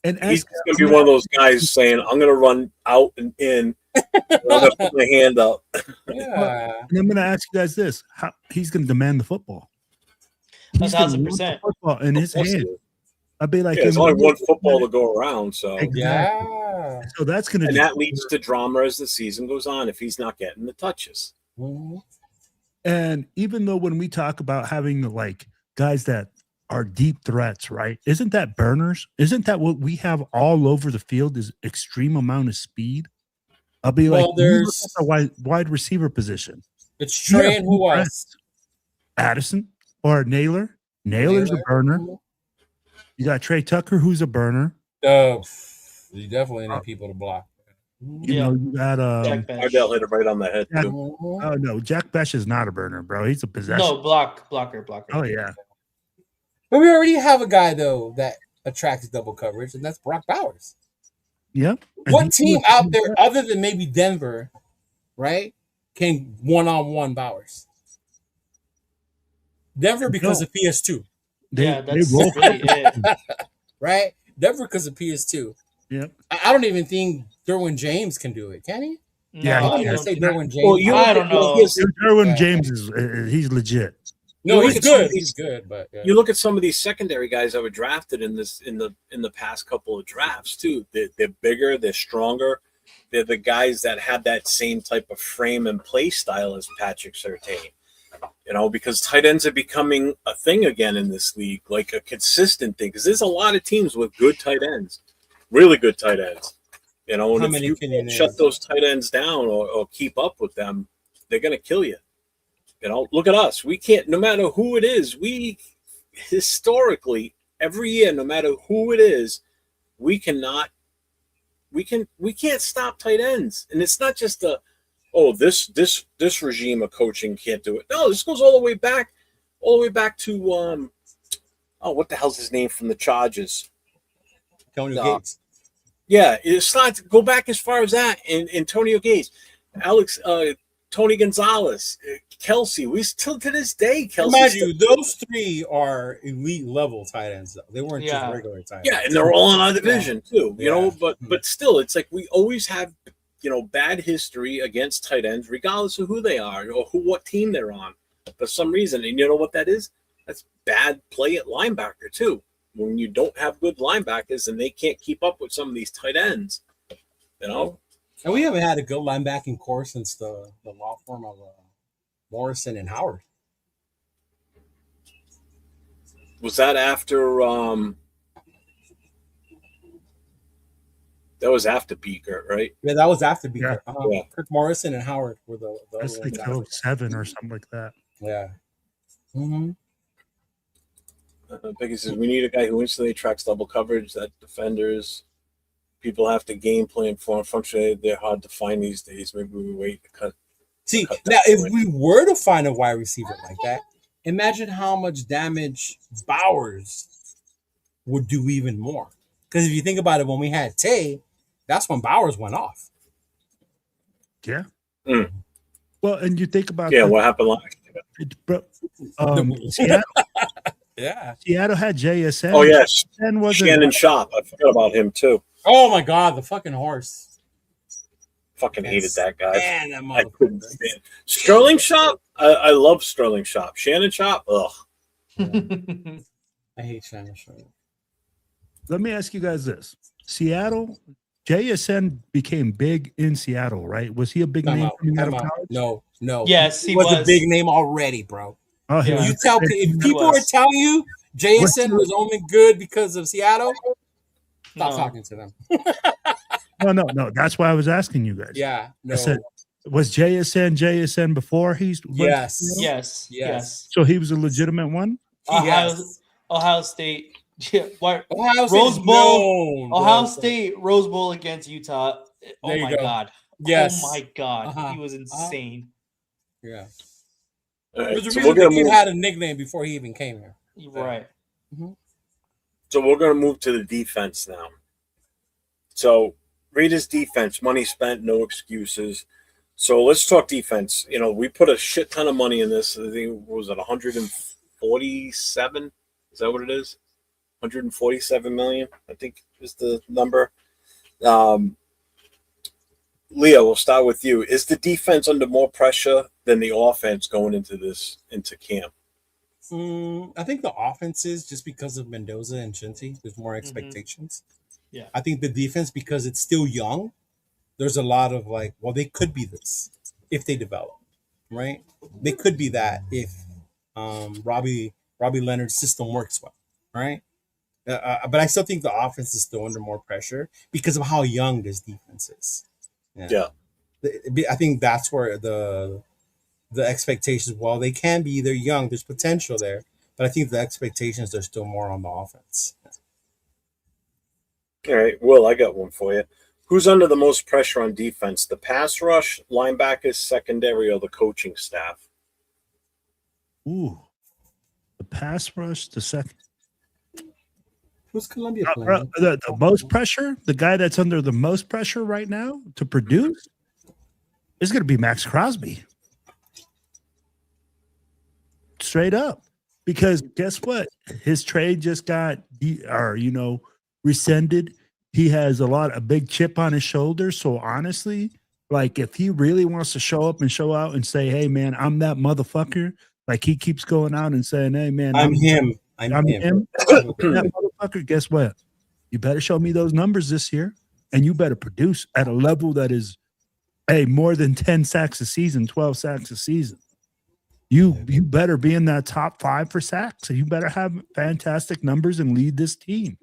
And he's going to be one of those guys saying, "I'm going to run out and in." I'm going to put my hand up. Yeah. And I'm going to ask you guys this: how he's going to demand the football? 1,000%. Football in his hand. I'd be like, there's only one football to go around, so yeah. So that's going to, and that leads to drama as the season goes on if he's not getting the touches. Mm-hmm. And even though when we talk about having like guys that are deep threats, right? Isn't that burners? Isn't that what we have all over the field? Is extreme amount of speed? I'll be like, there's a wide receiver position. It's Trey and who else? Addison or Nailor. Nailor's a burner. You got Trey Tucker, who's a burner. You definitely need people to block. You know, you got Ardell hit it right on the head too. Oh no, Jack Bech is not a burner, bro. He's a possession. No, blocker. Oh yeah. But we already have a guy though that attracts double coverage, and that's Brock Bowers. Yep. What team out there other than maybe Denver, right, can one-on-one Bowers? Denver because of PS2. That's really it. Right? Denver because of PS2. Yep. I don't even think Derwin James can do it. Can he? No, I don't say Derwin James. Well, I don't know. Derwin James he's legit. No, he's good. He's good, but you look at some of these secondary guys that were drafted in the past couple of drafts too. They're bigger, they're stronger. They're the guys that have that same type of frame and play style as Patrick Surtain. Because tight ends are becoming a thing again in this league, like a consistent thing. Because there's a lot of teams with good tight ends, really good tight ends. And if you can't shut those tight ends down or keep up with them, they're going to kill you. Look at us. We can't, no matter who it is, we historically, every year, no matter who it is, we can't stop tight ends. And it's not just this regime of coaching can't do it. No, this goes all the way back to what the hell's his name from the Chargers? Antonio Gates. Yeah, it's not go back as far as that. And Antonio Gates, Tony Gonzalez, Kelsey. We still to this day, Kelsey. Imagine those three are elite level tight ends, though. They weren't just regular tight ends. Yeah, and they're all in our division too. But still, it's like we always have bad history against tight ends, regardless of who they are or what team they're on. For some reason, and you know what that is? That's bad play at linebacker too. When you don't have good linebackers and they can't keep up with some of these tight ends, And we haven't had a good linebacking core since the law firm of Morrison and Howard. Was that after? That was after Beaker, right? Yeah, that was after Beaker. Yeah. Yeah. Kirk Morrison and Howard were the That's like 07 or something like that. Yeah. Mm-hmm. Becky says we need a guy who instantly tracks double coverage. That defenders, people have to game plan for. Unfortunately, they're hard to find these days. Maybe we wait to cut. See, now if we were to find a wide receiver like that, imagine how much damage Bowers would do even more. Because if you think about it, when we had Tay, that's when Bowers went off. Yeah. Mm. Well, and you think about what happened last year? Seattle, Yeah. Seattle had JSN. Oh yes, Shannon Sharp. I forgot about him too. Oh my God, the fucking horse. Fucking hated that guy. Man, that I couldn't stand Sterling Sharp. I love Sterling Sharp. Shannon Sharp. Ugh. I hate Shannon Sharp. Let me ask you guys this: Seattle, JSN became big in Seattle, right? Was he a big name coming out of college? No. Yes, he was a big name already, bro. Oh, you tell if people are telling you JSN was only good because of Seattle, stop talking to them. No. That's why I was asking you guys. Yeah, no. I said, was JSN before he's Yes. So he was a legitimate one. Ohio State. Yeah, Rose Bowl. Ohio State Rose Bowl against Utah. Oh my God. Yes. Oh my God. He was insane. Yeah. Right, so the kid had a nickname before he even came here. Right. Mm-hmm. So we're going to move to the defense now. So Raiders defense, money spent, no excuses. So let's talk defense. We put a shit ton of money in this. I think was it 147? Is that what it is? 147 million, I think is the number. Leo, we'll start with you. Is the defense under more pressure than the offense going into camp? I think the offense is just because of Mendoza and Shinty. There's more expectations. Mm-hmm. Yeah. I think the defense, because it's still young, there's a lot of they could be this if they develop, right? They could be that if Robbie Leonard's system works well, right? But I still think the offense is still under more pressure because of how young this defense is. Yeah. I think that's where the expectations, while they can be, they're young, there's potential there, but I think the expectations are still more on the offense. All right, Will, I got one for you. Who's under the most pressure on defense? The pass rush, linebackers, secondary, or the coaching staff? Ooh, the pass rush, the second. Who's Columbia playing? The most pressure, the guy that's under the most pressure right now to produce is going to be Max Crosby. Straight up. Because guess what? His trade just got, rescinded. He has a big chip on his shoulder. So honestly, if he really wants to show up and show out and say, hey, man, I'm that motherfucker. He keeps going out and saying, hey, man, I'm him. I'm him. That motherfucker, guess what? You better show me those numbers this year, and you better produce at a level that is, more than 10 sacks a season, 12 sacks a season. You better be in that top 5 for sacks. You better have fantastic numbers and lead this team.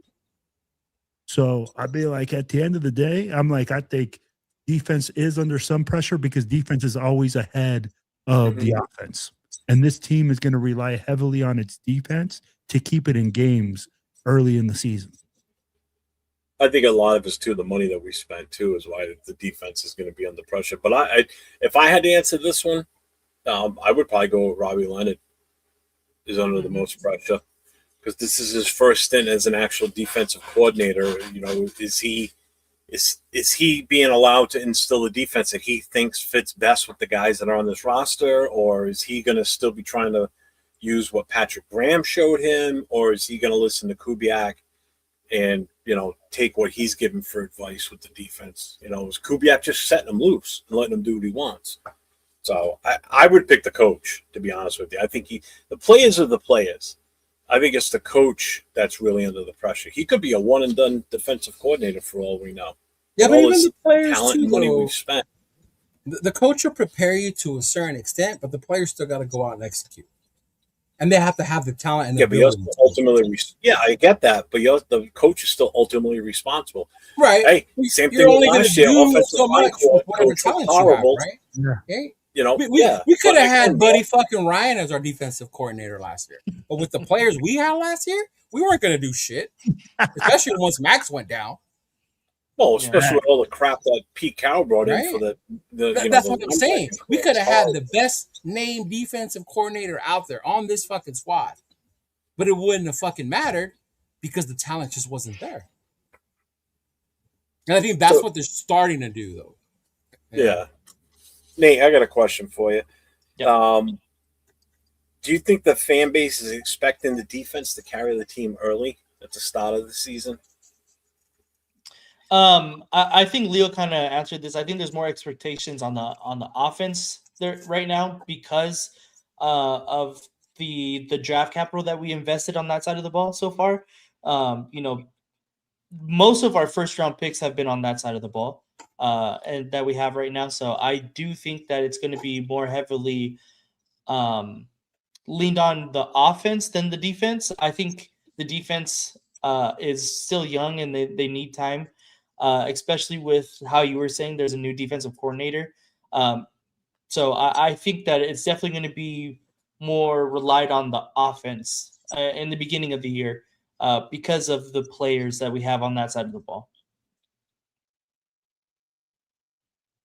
So I'd be like, at the end of the day, I'm like, I think defense is under some pressure because defense is always ahead of the offense. And this team is going to rely heavily on its defense to keep it in games early in the season. I think a lot of it's too the money that we spent too is why the defense is going to be under pressure. But if I had to answer this one, I would probably go with Robbie Leonard is under the most pressure because this is his first stint as an actual defensive coordinator. You know, is he being allowed to instill the defense that he thinks fits best with the guys that are on this roster, or is he going to still be trying to use what Patrick Graham showed him, or is he going to listen to Kubiak and, you know, take what he's given for advice with the defense? You know, is Kubiak just setting him loose and letting him do what he wants? So I would pick the coach, to be honest with you. I think the players are the players. I think it's the coach that's really under the pressure. He could be a one-and-done defensive coordinator for all we know. Yeah, but even the players talent too, and money though, we've spent. The coach will prepare you to a certain extent, but the players still got to go out and execute. And they have to have the talent and the ability. But ultimately, I get that, but the coach is still ultimately responsible. Right. Hey, same You're thing only with last year. do so much with whatever coach talent was you have, horrible. right? Yeah. Okay. You know, we could have had Buddy fucking Ryan as our defensive coordinator last year. But with the players we had last year, we weren't going to do shit. Especially once Max went down. Well, especially with all the crap that Pete Carroll brought in for that's what I'm saying. We could have had the best named defensive coordinator out there on this fucking squad. But it wouldn't have fucking mattered because the talent just wasn't there. And I think that's what they're starting to do, though. Yeah. Nate, I got a question for you. Yep. Do you think the fan base is expecting the defense to carry the team early at the start of the season? I think Leo kind of answered this. I think there's more expectations on the offense there right now because of the draft capital that we invested on that side of the ball so far. You know, most of our first round picks have been on that side of the ball. And that we have right now. So I do think that it's going to be more heavily leaned on the offense than the defense. I think the defense is still young and they need time, especially with how you were saying there's a new defensive coordinator. So I think that it's definitely going to be more relied on the offense in the beginning of the year because of the players that we have on that side of the ball.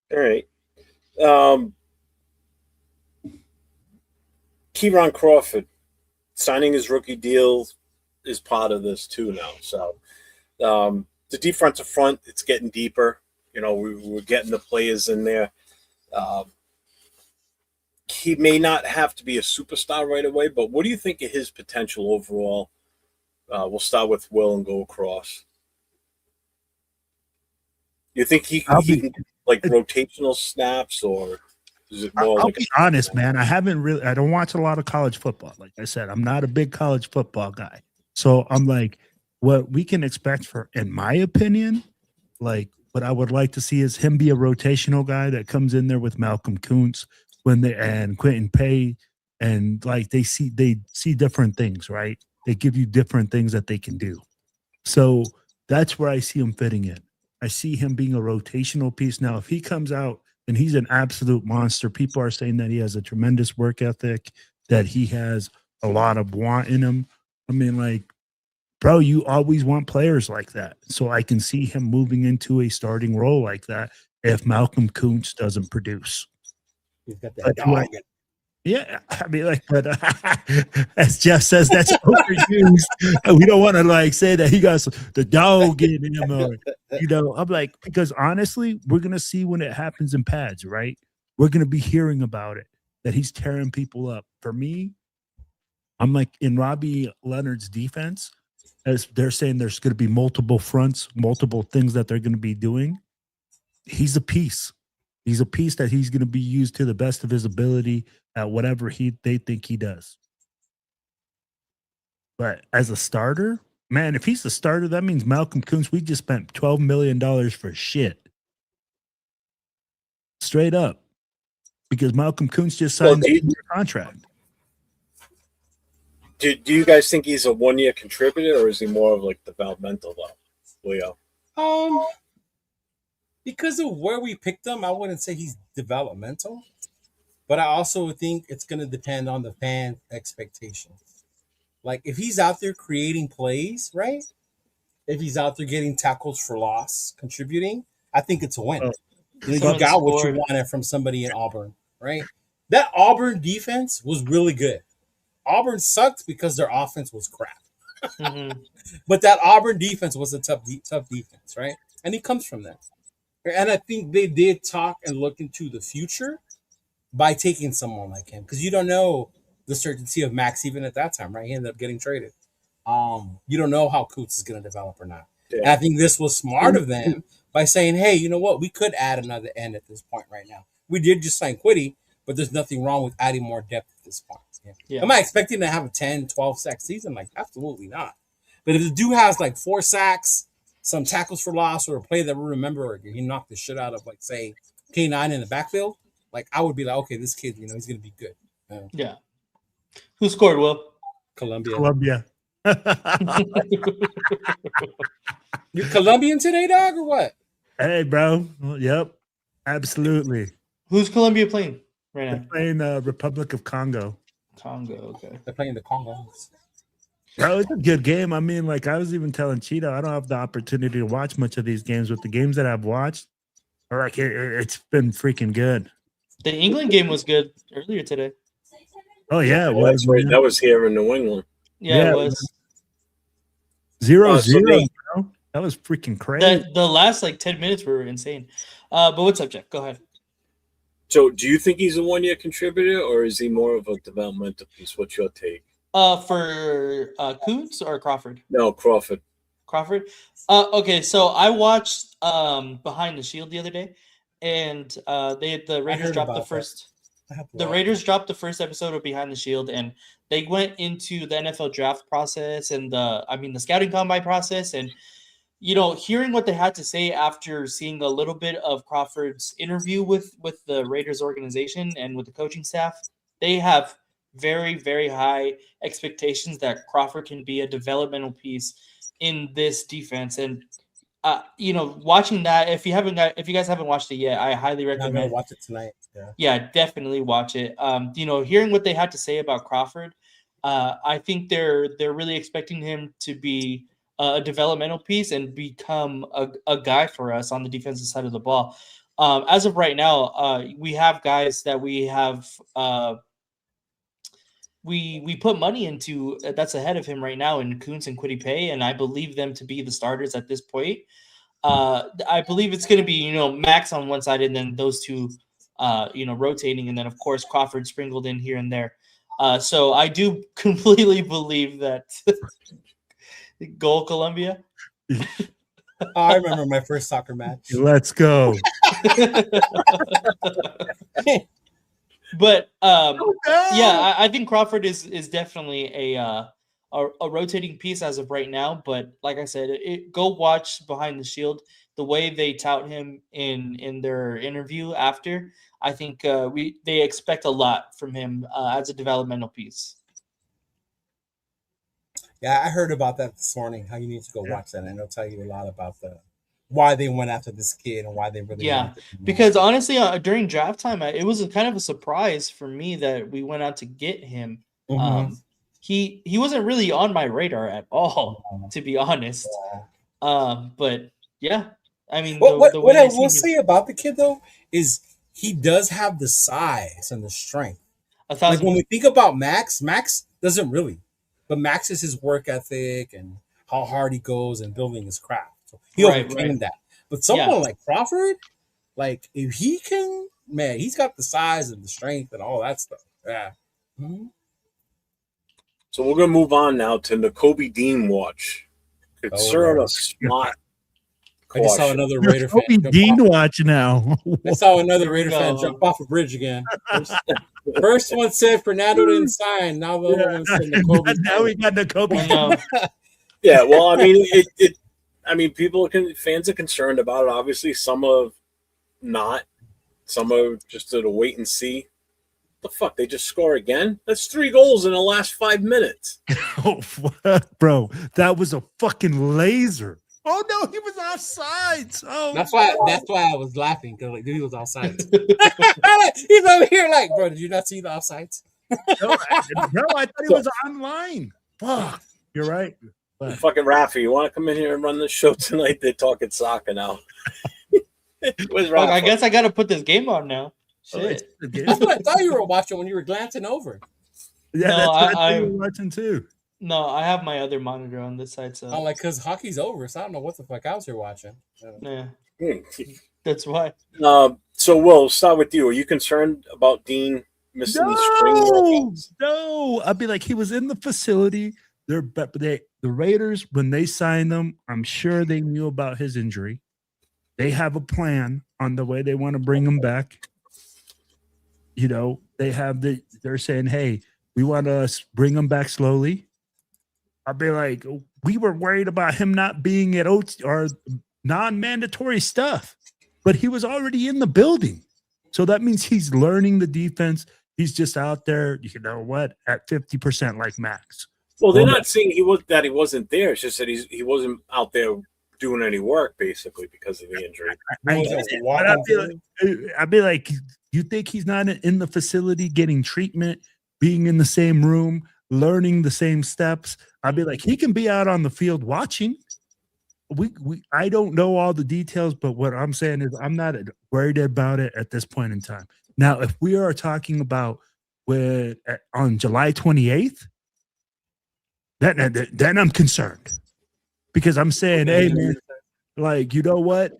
All right. Keyron Crawford signing his rookie deal is part of this too now. So the defensive front, it's getting deeper. You know, we're getting the players in there. He may not have to be a superstar right away, but what do you think of his potential overall? We'll start with Will and go across. You think he can like rotational snaps, or is it more? I'll be honest, man. I don't watch a lot of college football. Like I said, I'm not a big college football guy. So I'm like, what we can expect in my opinion, like what I would like to see is him be a rotational guy that comes in there with Malcolm Kuntz and Quentin Pay, and like they see different things, right? They give you different things that they can do. So that's where I see him fitting in. I see him being a rotational piece. Now, if he comes out and he's an absolute monster, people are saying that he has a tremendous work ethic, that he has a lot of want in him. I mean, like, bro, you always want players like that. So I can see him moving into a starting role like that if Malcolm Kuntz doesn't produce. He's got that dog. Yeah, I mean, like, but as Jeff says, that's overused. We don't want to like say that he got the dog in him, or I'm like, because honestly, we're gonna see when it happens in pads, right? We're gonna be hearing about it that he's tearing people up. For me, I'm like in Robbie Leonard's defense, as they're saying, there's gonna be multiple fronts, multiple things that they're gonna be doing. He's a piece. He's a piece that he's going to be used to the best of his ability at whatever they think he does. But as a starter, man, if he's the starter, that means Malcolm Kuntz, we just spent $12 million for shit. Straight up. Because Malcolm Kuntz just signed a contract. Do you guys think he's a 1 year contributor, or is he more of like developmental though, Leo? Because of where we picked him, I wouldn't say he's developmental, but I also think it's going to depend on the fan expectations. Like if he's out there creating plays, right? If he's out there getting tackles for loss, contributing, I think it's a win. You got what you wanted from somebody in Auburn, right? That Auburn defense was really good. Auburn sucked because their offense was crap. Mm-hmm. But that Auburn defense was a tough defense, right? And he comes from that. And I think they did talk and look into the future by taking someone like him. Because you don't know the certainty of Max even at that time, right? He ended up getting traded. You don't know how Coots is going to develop or not. Yeah. And I think this was smart of them by saying, hey, you know what? We could add another end at this point right now. We did just sign Quiddy, but there's nothing wrong with adding more depth at this point. Yeah. Am I expecting to have a 10, 12 sack season? Like, absolutely not. But if the dude has like 4 sacks, some tackles for loss, or a play that we remember, or he knocked the shit out of, like, say, K9 in the backfield, like, I would be like, okay, this kid, he's going to be good. Yeah. Who scored, Will? Columbia. You Colombian today, dog, or what? Hey, bro. Yep. Absolutely. Who's Colombia playing right now? They're playing the Republic of Congo. Okay. They're playing the Congos. Bro, it's a good game. I mean, like I was even telling Cheeto, I don't have the opportunity to watch much of these games, but the games that I've watched, are like it's been freaking good. The England game was good earlier today. Oh yeah, well, that's right. That was here in New England. Yeah, it was 0-0. Bro. That was freaking crazy. The last like 10 minutes were insane. But what's up, Jack? Go ahead. So, do you think he's a 1 year contributor, or is he more of a developmental piece? What's your take? For Kuntz or Crawford? No, Crawford. Okay, so I watched Behind the Shield the other day, and the Raiders dropped the first. The Raiders dropped the first episode of Behind the Shield, and they went into the NFL draft process and the scouting combine process, and hearing what they had to say after seeing a little bit of Crawford's interview with the Raiders organization and with the coaching staff, they have very, very high expectations that Crawford can be a developmental piece in this defense. And watching that, if you guys haven't watched it yet, I highly recommend. I'm gonna watch it tonight. Yeah, definitely watch it. Hearing what they had to say about Crawford, I think they're really expecting him to be a developmental piece and become a guy for us on the defensive side of the ball. As of right now, we have guys that we have we put money into that's ahead of him right now in Kuntz and Kwity Paye, and I believe them to be the starters at this point. I believe it's going to be Max on one side and then those two rotating, and then of course Crawford sprinkled in here and there. So I do completely believe that goal Colombia. I remember my first soccer match. Let's go. But yeah, I think Crawford is definitely a rotating piece as of right now. But like I said, go watch Behind the Shield. The way they tout him in their interview after, I think they expect a lot from him as a developmental piece. Yeah, I heard about that this morning. How you need to go watch that, and it'll tell you a lot about why they went after this kid and why they really wanted him. Because honestly, during draft time, it was a kind of a surprise for me that we went out to get him. Mm-hmm. He wasn't really on my radar at all, to be honest. But yeah, I mean, what I will say about the kid though is he does have the size and the strength. Like when we think about Max doesn't really. But Max is his work ethic and how hard he goes and building his craft. So he overcame that. But someone like Crawford, like if he can, man, he's got the size and the strength and all that stuff. Yeah. Mm-hmm. So we're gonna move on now to the Kobe Dean watch. Concern a smart. I just saw another Raider fan. Kobe Dean watch now. I saw another Raider fan jump off a bridge again. First one said Fernando didn't sign. Now the other one said Kobe. Now we got the Kobe. Yeah, well, I mean, fans are concerned about it. Obviously, some are not. Some are just at a wait and see. The fuck? They just score again? That's 3 goals in the last 5 minutes. Oh, fuck, bro. That was a fucking laser. Oh, no, he was offsides. Oh, That's why I was laughing, because like, dude, he was offsides. He's over here like, bro, did you not see the offsides? no, I thought he was online. Fuck. You're right. But Fucking Rafi, you want to come in here and run the show tonight? They're talking soccer now. Where's Fuck, Rafa? I guess I got to put this game on now. oh, Shit. That's what I thought you were watching when you were glancing over. yeah, No, that's what I I- was watching too. No, I have my other monitor on this side, so I'm like, because hockey's over, so I don't know what the fuck else you're watching. yeah, Hmm. that's why. So, Will, start with you. Are you concerned about Dean missing the spring workouts? No. I'd be like, he was in the facility. The Raiders, when they signed him, I'm sure they knew about his injury. They have a plan on the way they want to bring him back. You know, they're saying, hey, we want to bring him back slowly. I'd be like, we were worried about him not being at OT or non-mandatory stuff, but he was already in the building. So that means he's learning the defense. He's just out there, you know what, at 50% like Max. Well, they're not saying he wasn't there. It's just that he wasn't out there doing any work, basically, because of the injury. I'd be like, you think he's not in the facility getting treatment, being in the same room, learning the same steps? I'd be like, he can be out on the field watching. I don't know all the details, but what I'm saying is I'm not worried about it at this point in time. Now, if we are talking about on July 28th, then I'm concerned, because I'm saying, hey, man, like, you know what?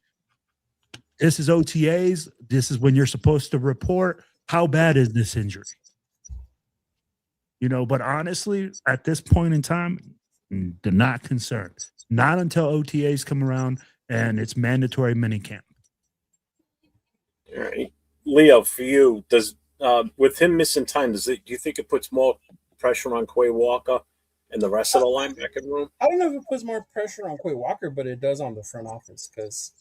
This is OTAs. This is when you're supposed to report. How bad is this injury? You know, but honestly, at this point in time, they're not concerned. Not until OTAs come around and it's mandatory minicamp. All right, Leo, for you, does with him missing time, do you think it puts more pressure on Quay Walker and the rest of the linebacker room? I don't know if it puts more pressure on Quay Walker, but it does on the front office, because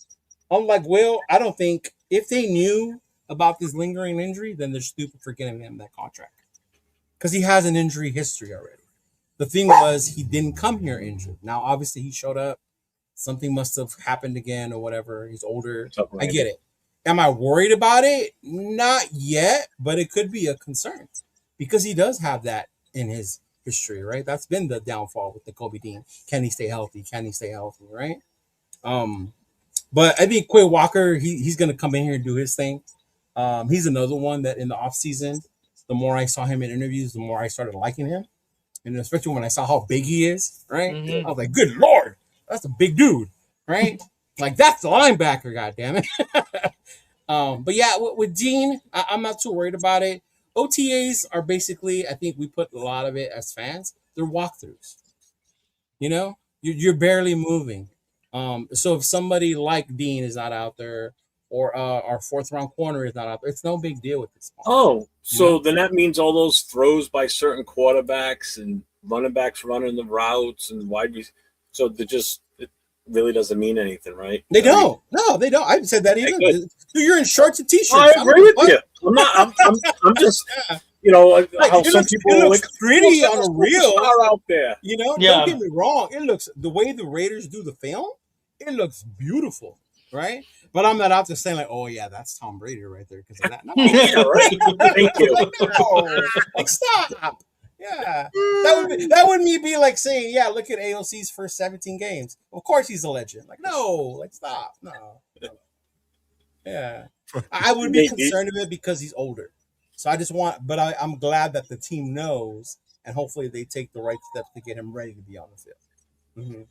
unlike Will, I don't think if they knew about this lingering injury, then they're stupid for getting him that contract, because he has an injury history already. The thing was, he didn't come here injured. Now, obviously, he showed up. Something must have happened again or whatever. He's older. I get it. Am I worried about it? Not yet, but it could be a concern, because he does have that in his history, right? That's been the downfall with the Kobe Dean. Can he stay healthy? Right? But I think Quay Walker, he's going to come in here and do his thing. He's another one that in the offseason, the more I saw him in interviews, the more I started liking him. And especially when I saw how big he is, right? Mm-hmm. I was like, good Lord, that's a big dude, right? Like, that's the linebacker, goddammit. But yeah, with Dean, I'm not too worried about it. OTAs are basically, I think we put a lot of it as fans, they're walkthroughs. You know, you're barely moving. So if somebody like Dean is not out there, or our 4th round corner is not out there, it's no big deal with this point. Oh, so then that means all those throws by certain quarterbacks and running backs running the routes and so it really doesn't mean anything, right? They don't. No, they don't. I said that either. You're in shorts and t-shirts. I agree with you. I'm just, you know, like how some people it looks pretty on a reel out there. You know, don't get me wrong. It looks, the way the Raiders do the film, it looks beautiful, right? But I'm not out there saying like, oh yeah, that's Tom Brady right there because of that. No, yeah, right. Thank you. Like, no, like stop. Yeah, that would be like saying, yeah, look at AOC's first 17 games. Of course he's a legend. Like, no, like stop. No. Yeah, I would be concerned of it because he's older. So I just but I'm glad that the team knows, and hopefully they take the right steps to get him ready to be on the field. Mm-hmm.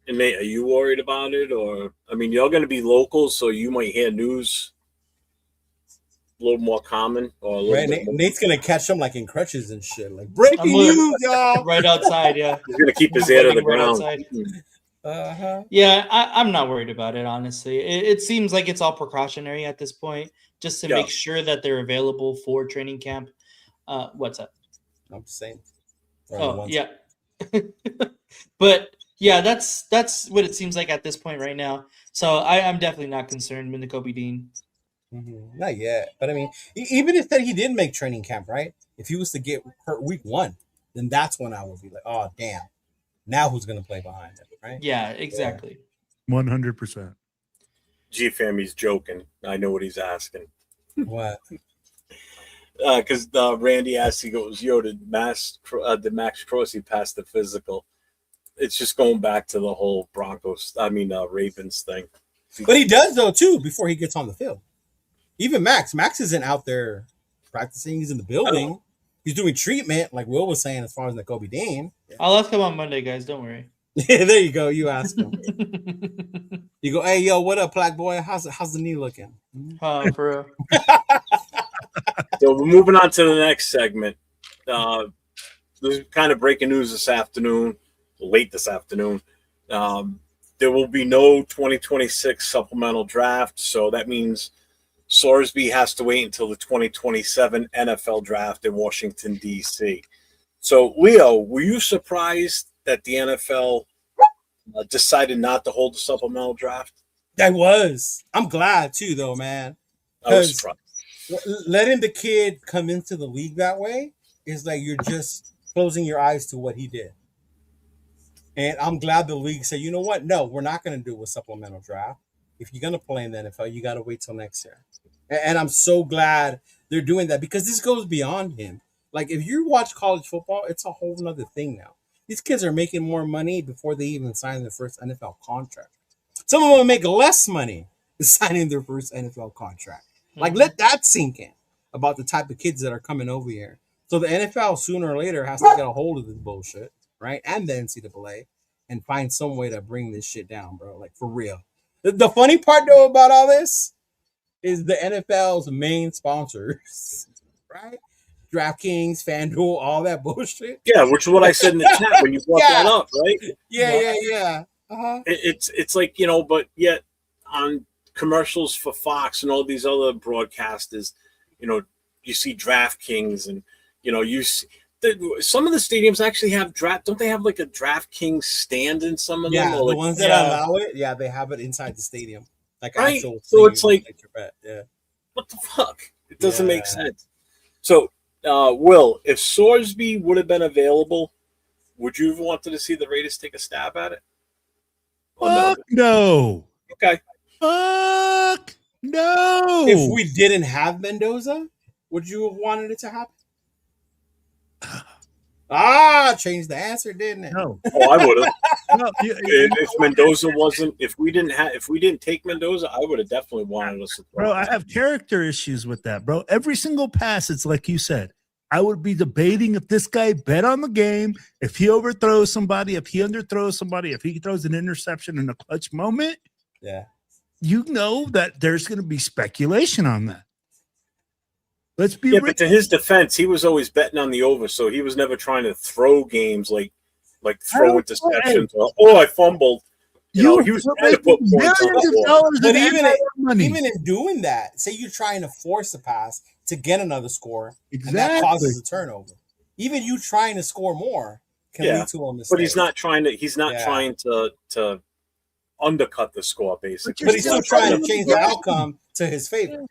And Nate, are you worried about it? Or, I mean, you're going to be local, so you might hear news a little more common. Or Nate's going to catch him like in crutches and shit. Like, breaking news, y'all. Right outside, yeah. He's going to keep his ear to the ground. Uh-huh. Yeah, I'm not worried about it, honestly. It seems like it's all precautionary at this point, just to make sure that they're available for training camp. What's up? I'm just saying. Yeah. But yeah, that's what it seems like at this point right now. So I'm definitely not concerned with the Kobe Dean. Mm-hmm. Not yet, but I mean, even if that he did make training camp, right? If he was to get hurt week 1, then that's when I would be like, oh damn, now who's gonna play behind him, right? Yeah, exactly. 100%. G Family's joking. I know what he's asking. What? Because Randy asked, he goes, "Yo, did Max Crosby pass the physical?" It's just going back to the whole Ravens thing. But he does though too before he gets on the field. Even Max isn't out there practicing. He's in the building. He's doing treatment, like Will was saying, as far as the Kobe Dean. I'll ask him on Monday, guys. Don't worry. There you go. You ask him. You go, hey, yo, what up, black boy? How's the knee looking? For real. So we're moving on to the next segment. There's kind of breaking news this afternoon, late this afternoon. There will be no 2026 supplemental draft, so that means Sorsby has to wait until the 2027 NFL draft in Washington, D.C. So, Leo, were you surprised that the NFL decided not to hold the supplemental draft? I was. I'm glad, too, though, man. I was surprised. Letting the kid come into the league that way is like you're just closing your eyes to what he did. And I'm glad the league said, you know what? No, we're not going to do a supplemental draft. If you're going to play in the NFL, you got to wait till next year. And I'm so glad they're doing that because this goes beyond him. Like, if you watch college football, it's a whole nother thing now. These kids are making more money before they even sign their first NFL contract. Some of them make less money than signing their first NFL contract. Like, let that sink in about the type of kids that are coming over here. So the NFL, sooner or later, has to get a hold of this bullshit, right? And the NCAA, and find some way to bring this shit down, bro. Like, for real. The funny part, though, about all this is the NFL's main sponsors, right? DraftKings, FanDuel, all that bullshit. Yeah, which is what I said in the chat when you brought that up, right? Yeah. Uh-huh. It's like, but yet on commercials for Fox and all these other broadcasters, you see DraftKings and, you see some of the stadiums actually have draft. Don't they have like a DraftKings stand in some of them? Yeah, or the ones that allow it. Yeah, they have it inside the stadium, like right. Actual. So it's like, yeah. What the fuck? It doesn't make sense. So, Will, if Sorsby would have been available, would you have wanted to see the Raiders take a stab at it? Fuck no. Okay. Fuck no. If we didn't have Mendoza, would you have wanted it to happen? Changed the answer, didn't it? No. Oh, I would have. No, if Mendoza wasn't, if we didn't take Mendoza, I would have definitely wanted us to throw. Bro, I have character issues with that, bro. Every single pass, it's like you said. I would be debating if this guy bet on the game, if he overthrows somebody, if he underthrows somebody, if he throws an interception in a clutch moment. Yeah. You know that there's going to be speculation on that. Let's be real. But to his defense, he was always betting on the over, so he was never trying to throw games like throw interceptions. Or, I fumbled. He was trying to put points on the board. But even in doing that, say you're trying to force a pass to get another score, and that causes a turnover. Even you trying to score more can lead to a mistake. But he's not trying to undercut the score, basically. But he's still trying to change the outcome to his favor.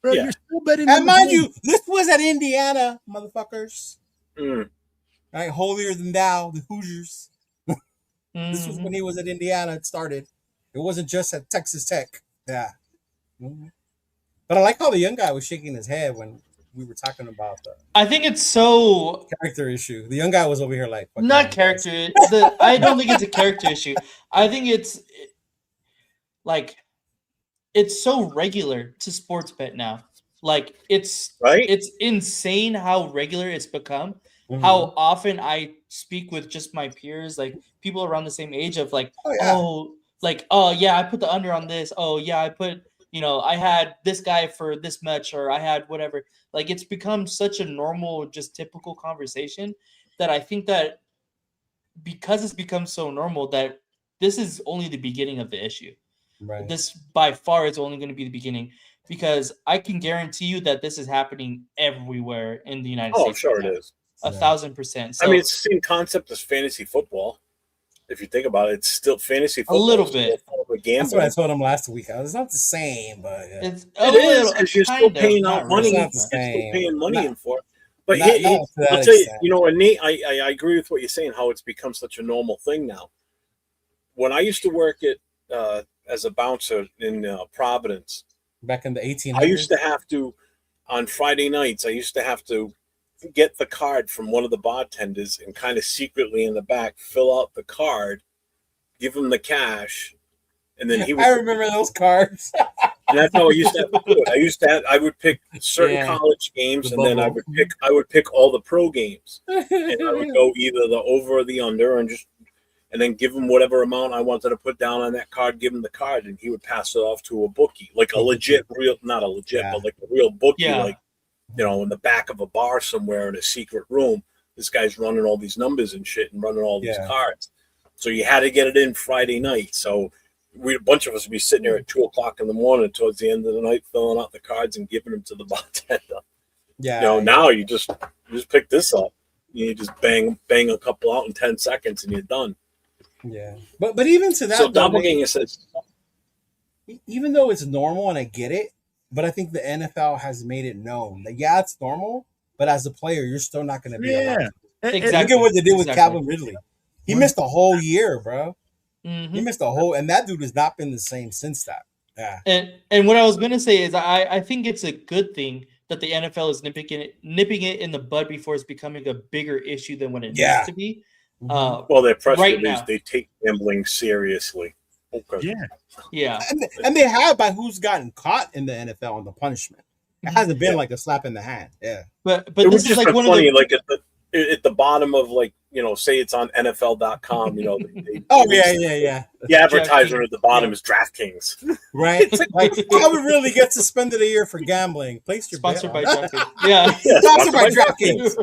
Bro, you're still betting. And mind you, this was at Indiana, motherfuckers. Mm. Right, holier than thou, the Hoosiers. This was when he was at Indiana. It started. It wasn't just at Texas Tech. Yeah. Mm-hmm. But I like how the young guy was shaking his head when we were talking about the. I think it's so character issue. The young guy was over here like not character. I don't think it's a character issue. I think it's like it's so regular to sports bet now. Like it's insane how regular it's become. Mm-hmm. How often I speak with just my peers, like people around the same age, of like, oh yeah, I put the under on this. Oh yeah, I put. I had this guy for this much, or I had whatever. Like, it's become such a normal, just typical conversation that I think that because it's become so normal that this is only the beginning of the issue. Right. This, by far, is only going to be the beginning, because I can guarantee you that this is happening everywhere in the United States. Oh, sure it is. 1,000%. So, I mean, it's the same concept as fantasy football. If you think about it, it's still fantasy football. A little bit. A gambling. That's what I told him last week. It's not the same, but yeah. It's It is because you're still paying out money. You're still paying money in for it. But I'll tell you, and Nate, I agree with what you're saying. How it's become such a normal thing now. When I used to work at as a bouncer in Providence back in the 1800s, I used to have to on Friday nights. I used to have to get the card from one of the bartenders and kind of secretly in the back fill out the card, give him the cash, and then he would. I remember those cards. And that's how I used to have to do it. I would pick certain college games, and then I would pick all the pro games, and I would go either the over or the under, and then give him whatever amount I wanted to put down on that card. Give him the card, and he would pass it off to a bookie, like a legit, not a legit, but like a real bookie, like in the back of a bar somewhere in a secret room. This guy's running all these numbers and shit, and running all these cards. So you had to get it in Friday night. So a bunch of us would be sitting there at 2:00 in the morning towards the end of the night, filling out the cards and giving them to the bartender. Yeah. Now you just pick this up. You just bang a couple out in 10 seconds and you're done. Yeah. But even to that, so Doppelganger says, even though it's normal and I get it, but I think the NFL has made it known that it's normal, but as a player, you're still not going to be allowed. Exactly. Look at what they did with Calvin Ridley. He missed a whole year, bro. Mm-hmm. He missed a whole, and that dude has not been the same since that. Yeah. And what I was gonna say is I think it's a good thing that the NFL is nipping it in the bud before it's becoming a bigger issue than what it needs to be. Well, their press release, they take gambling seriously. Okay. Yeah. And they have by who's gotten caught in the NFL on the punishment. It hasn't been like a slap in the hand. Yeah. But it this is like one funny, of the like at the bottom of say it's on NFL.com, the advertisement at the bottom is DraftKings. Right? Like, I would really get suspended a year for gambling. Place your sponsored bet. by DraftKings. Yeah. Sponsored by DraftKings.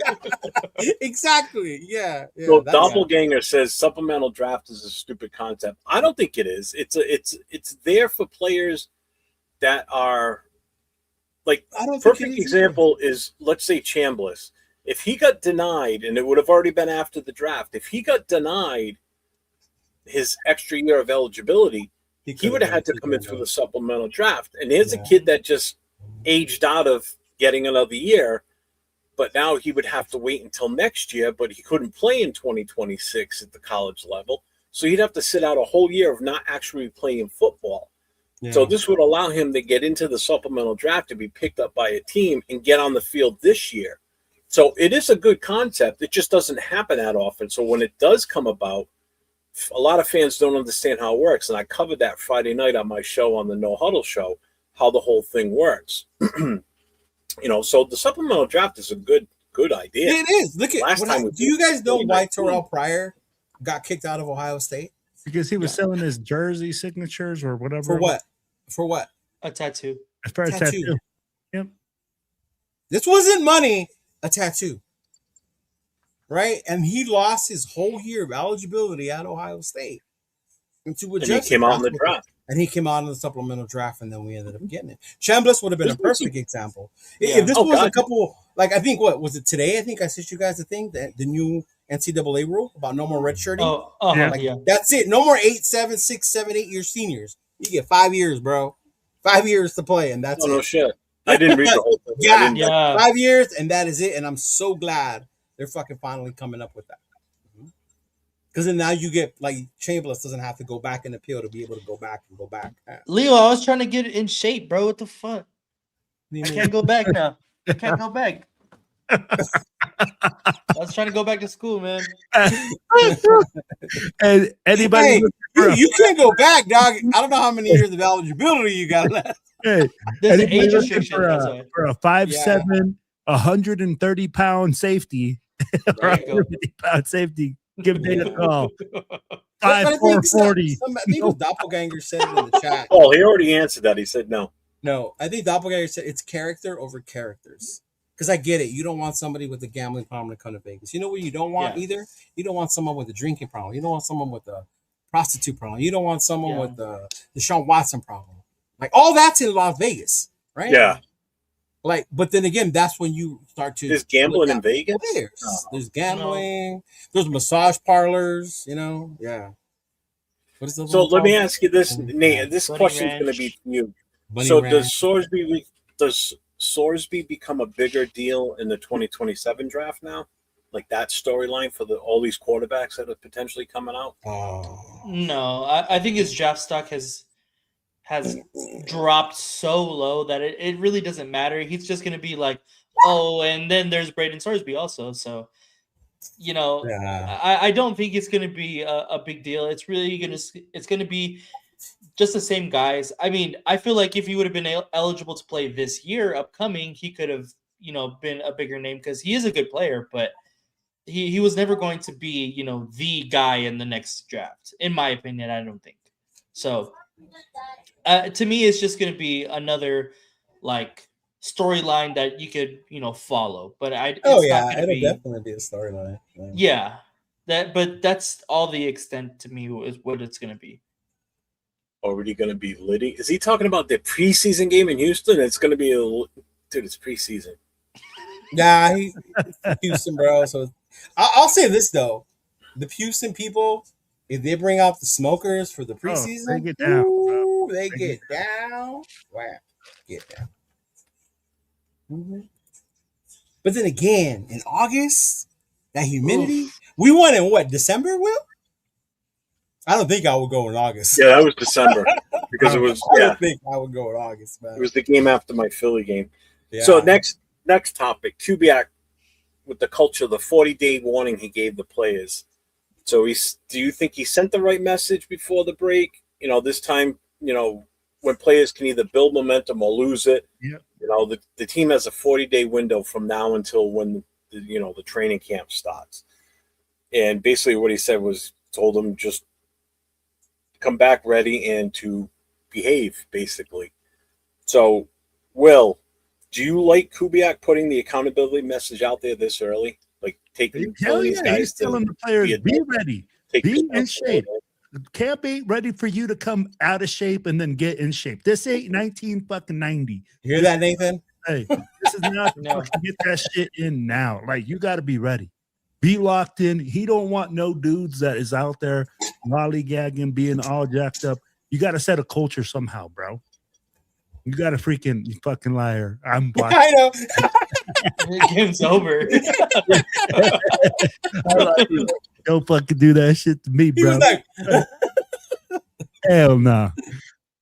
Exactly. Yeah. So Doppelganger says supplemental draft is a stupid concept. I don't think it is. It's there for players that are like perfect example is, let's say, Chambliss. If he got denied, and it would have already been after the draft, if he got denied his extra year of eligibility, he would have had to come in through the supplemental draft. And here's a kid that just aged out of getting another year, but now he would have to wait until next year, but he couldn't play in 2026 at the college level. So he'd have to sit out a whole year of not actually playing football. Yeah. So this would allow him to get into the supplemental draft to be picked up by a team and get on the field this year. So it is a good concept. It just doesn't happen that often. So when it does come about, a lot of fans don't understand how it works. And I covered that Friday night on my show, on the No Huddle show, how the whole thing works. So the supplemental draft is a good idea. It is. Look at do you guys know why Terrell Pryor got kicked out of Ohio State? Because he was selling his jersey signatures or whatever. For what? For what? A tattoo. For a tattoo. Yep. This wasn't money. A tattoo, right? And he lost his whole year of eligibility at Ohio State. And he came out in the draft. And he came out in the supplemental draft, and then we ended up getting it. Chambliss would have been a perfect example. If this was a couple, like, I think, what was it today? I think I sent you guys the thing, the new NCAA rule about no more redshirting. That's it. No more 8, 7, 6, 7, 8 year seniors. You get 5 years, bro. 5 years to play, and that's it. No shit. I didn't read the whole thing. 5 years, and that is it. And I'm so glad they're fucking finally coming up with that. Because then now you get, like, Chambliss doesn't have to go back and appeal to be able to go back. Leo, I was trying to get it in shape, bro. What the fuck? I can't go back now. I can't go back. I was trying to go back to school, man. And anybody, you can't go back, dog. I don't know how many years of eligibility you got left. Hey, there's an age restriction for a 5'7", 130-pound safety. 150-pound safety. Give Nate a call. 5'4", 40. I think Doppelganger said it in the chat. Oh, he already answered that. He said no. No, I think Doppelganger said it's character over characters. Because I get it. You don't want somebody with a gambling problem to come to Vegas. You know what you don't want either? You don't want someone with a drinking problem. You don't want someone with a prostitute problem. You don't want someone with the Deshaun Watson problem. Like, all that's in Las Vegas, right? Yeah. Like, but then again, that's when you start to... There's gambling in Vegas? There's gambling. No. There's massage parlors, Yeah. So let me ask you this, Nate. This question is going to be for you. So does Sorsby become a bigger deal in the 2027 draft now? Like that storyline for all these quarterbacks that are potentially coming out? No, I think his draft stock has dropped so low that it really doesn't matter. He's just going to be like, oh, and then there's Braden Sorsby also. So, I don't think it's going to be a big deal. It's going to be just the same guys. I mean, I feel like if he would have been eligible to play this year upcoming, he could have, been a bigger name because he is a good player, but he was never going to be, the guy in the next draft. In my opinion, I don't think. So to me, it's just going to be another like storyline that you could, follow. But it'll definitely be a storyline. Yeah, but that's all the extent to me is what it's going to be. Already going to be Liddy? Is he talking about the preseason game in Houston? It's going to be it's preseason. Yeah, he's Houston, bro. So I'll say this though: the Houston people, if they bring out the smokers for the preseason, they get down. They get down. Wow, get down. Mm-hmm. But then again, in August, that humidity, we won in what, December, Will? I don't think I would go in August. Yeah, that was December because it was. I don't think I would go in August, man. It was the game after my Philly game. Yeah. So next topic, Kubiak with the culture, the 40-day warning he gave the players. So do you think he sent the right message before the break? This time, when players can either build momentum or lose it. Yeah. The team has a 40-day window from now until when the training camp starts. And basically what he said was told them just come back ready and to behave, basically. So, Will, do you like Kubiak putting the accountability message out there this early? Like telling these guys he's telling the players, be ready, be in shape. Camp ain't ready for you to come out of shape and then get in shape. This ain't 1990. You hear that, Nathan? Hey, this is not to get that shit in now. Like, you got to be ready. Be locked in. He don't want no dudes that is out there lollygagging, being all jacked up. You got to set a culture somehow, bro. You got to you fucking liar. I'm watching. I know. Game's over. Don't fucking do that shit to me, bro. He was like, hell no.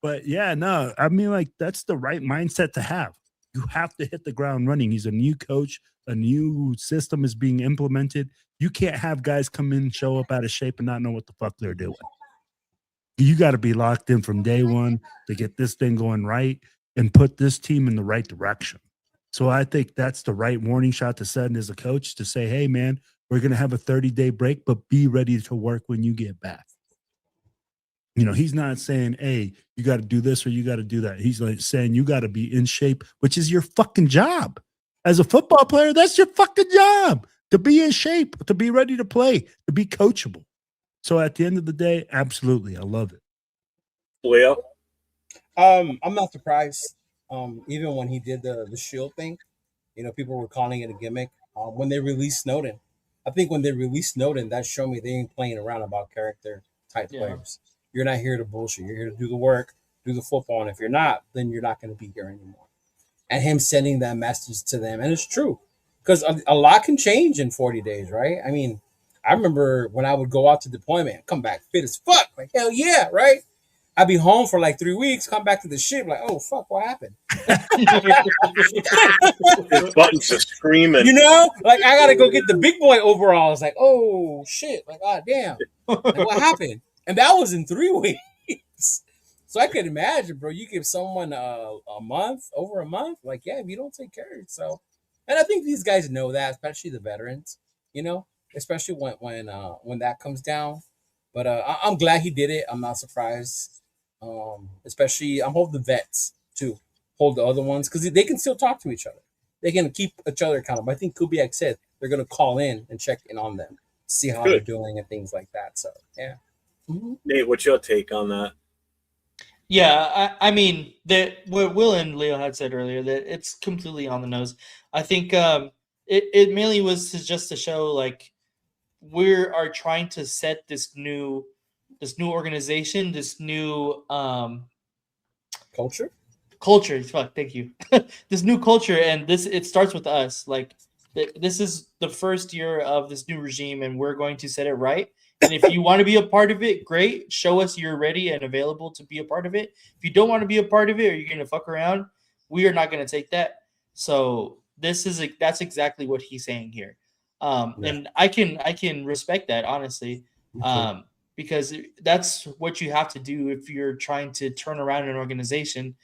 But yeah, no. I mean, like, that's the right mindset to have. You have to hit the ground running. He's a new coach. A new system is being implemented. You can't have guys come in, show up out of shape, and not know what the fuck they're doing. You got to be locked in from day one to get this thing going right and put this team in the right direction. So I think that's the right warning shot to send as a coach to say, hey, man, we're going to have a 30-day break, but be ready to work when you get back. He's not saying, hey, you got to do this or you got to do that. He's like saying you got to be in shape, which is your fucking job. As a football player, that's your fucking job, to be in shape, to be ready to play, to be coachable. So at the end of the day, absolutely, I love it. Leo? I'm not surprised. Even when he did the shield thing, people were calling it a gimmick. When they released Snowden, I think when they released Snowden, that showed me they ain't playing around about character type players. You're not here to bullshit. You're here to do the work, do the football, and if you're not, then you're not going to be here anymore. And him sending that message to them, and it's true, because a lot can change in 40 days, right? I mean, I remember when I would go out to deployment, come back fit as fuck, like hell yeah, right? I'd be home for like 3 weeks, come back to the ship, like, oh fuck, what happened? His buttons are screaming. Like I gotta go get the big boy overalls. Like, oh shit, like god damn, like, what happened? And that was in 3 weeks. So I could imagine, bro, you give someone a month, over a month, like, yeah, if you don't take care of yourself. And I think these guys know that, especially the veterans, especially when that comes down. But I'm glad he did it. I'm not surprised. Especially, I'm holding the vets, too. Hold the other ones, because they can still talk to each other. They can keep each other accountable. I think Kubiak said they're going to call in and check in on them, see how they're doing and things like that. So, yeah. Mm-hmm. Nate, what's your take on that? Yeah, I mean, what Will and Leo had said earlier, that it's completely on the nose. I think it mainly was just to show, like, we are trying to set this new this new organization, this new culture. Fuck, thank you. This new culture, and it starts with us. Like this is the first year of this new regime, and we're going to set it right. And if you want to be a part of it, great. Show us you're ready and available to be a part of it. If you don't want to be a part of it, or you're gonna fuck around, we are not gonna take that. So that's exactly what he's saying here. And I can respect that, honestly. Because that's what you have to do if you're trying to turn around an organization.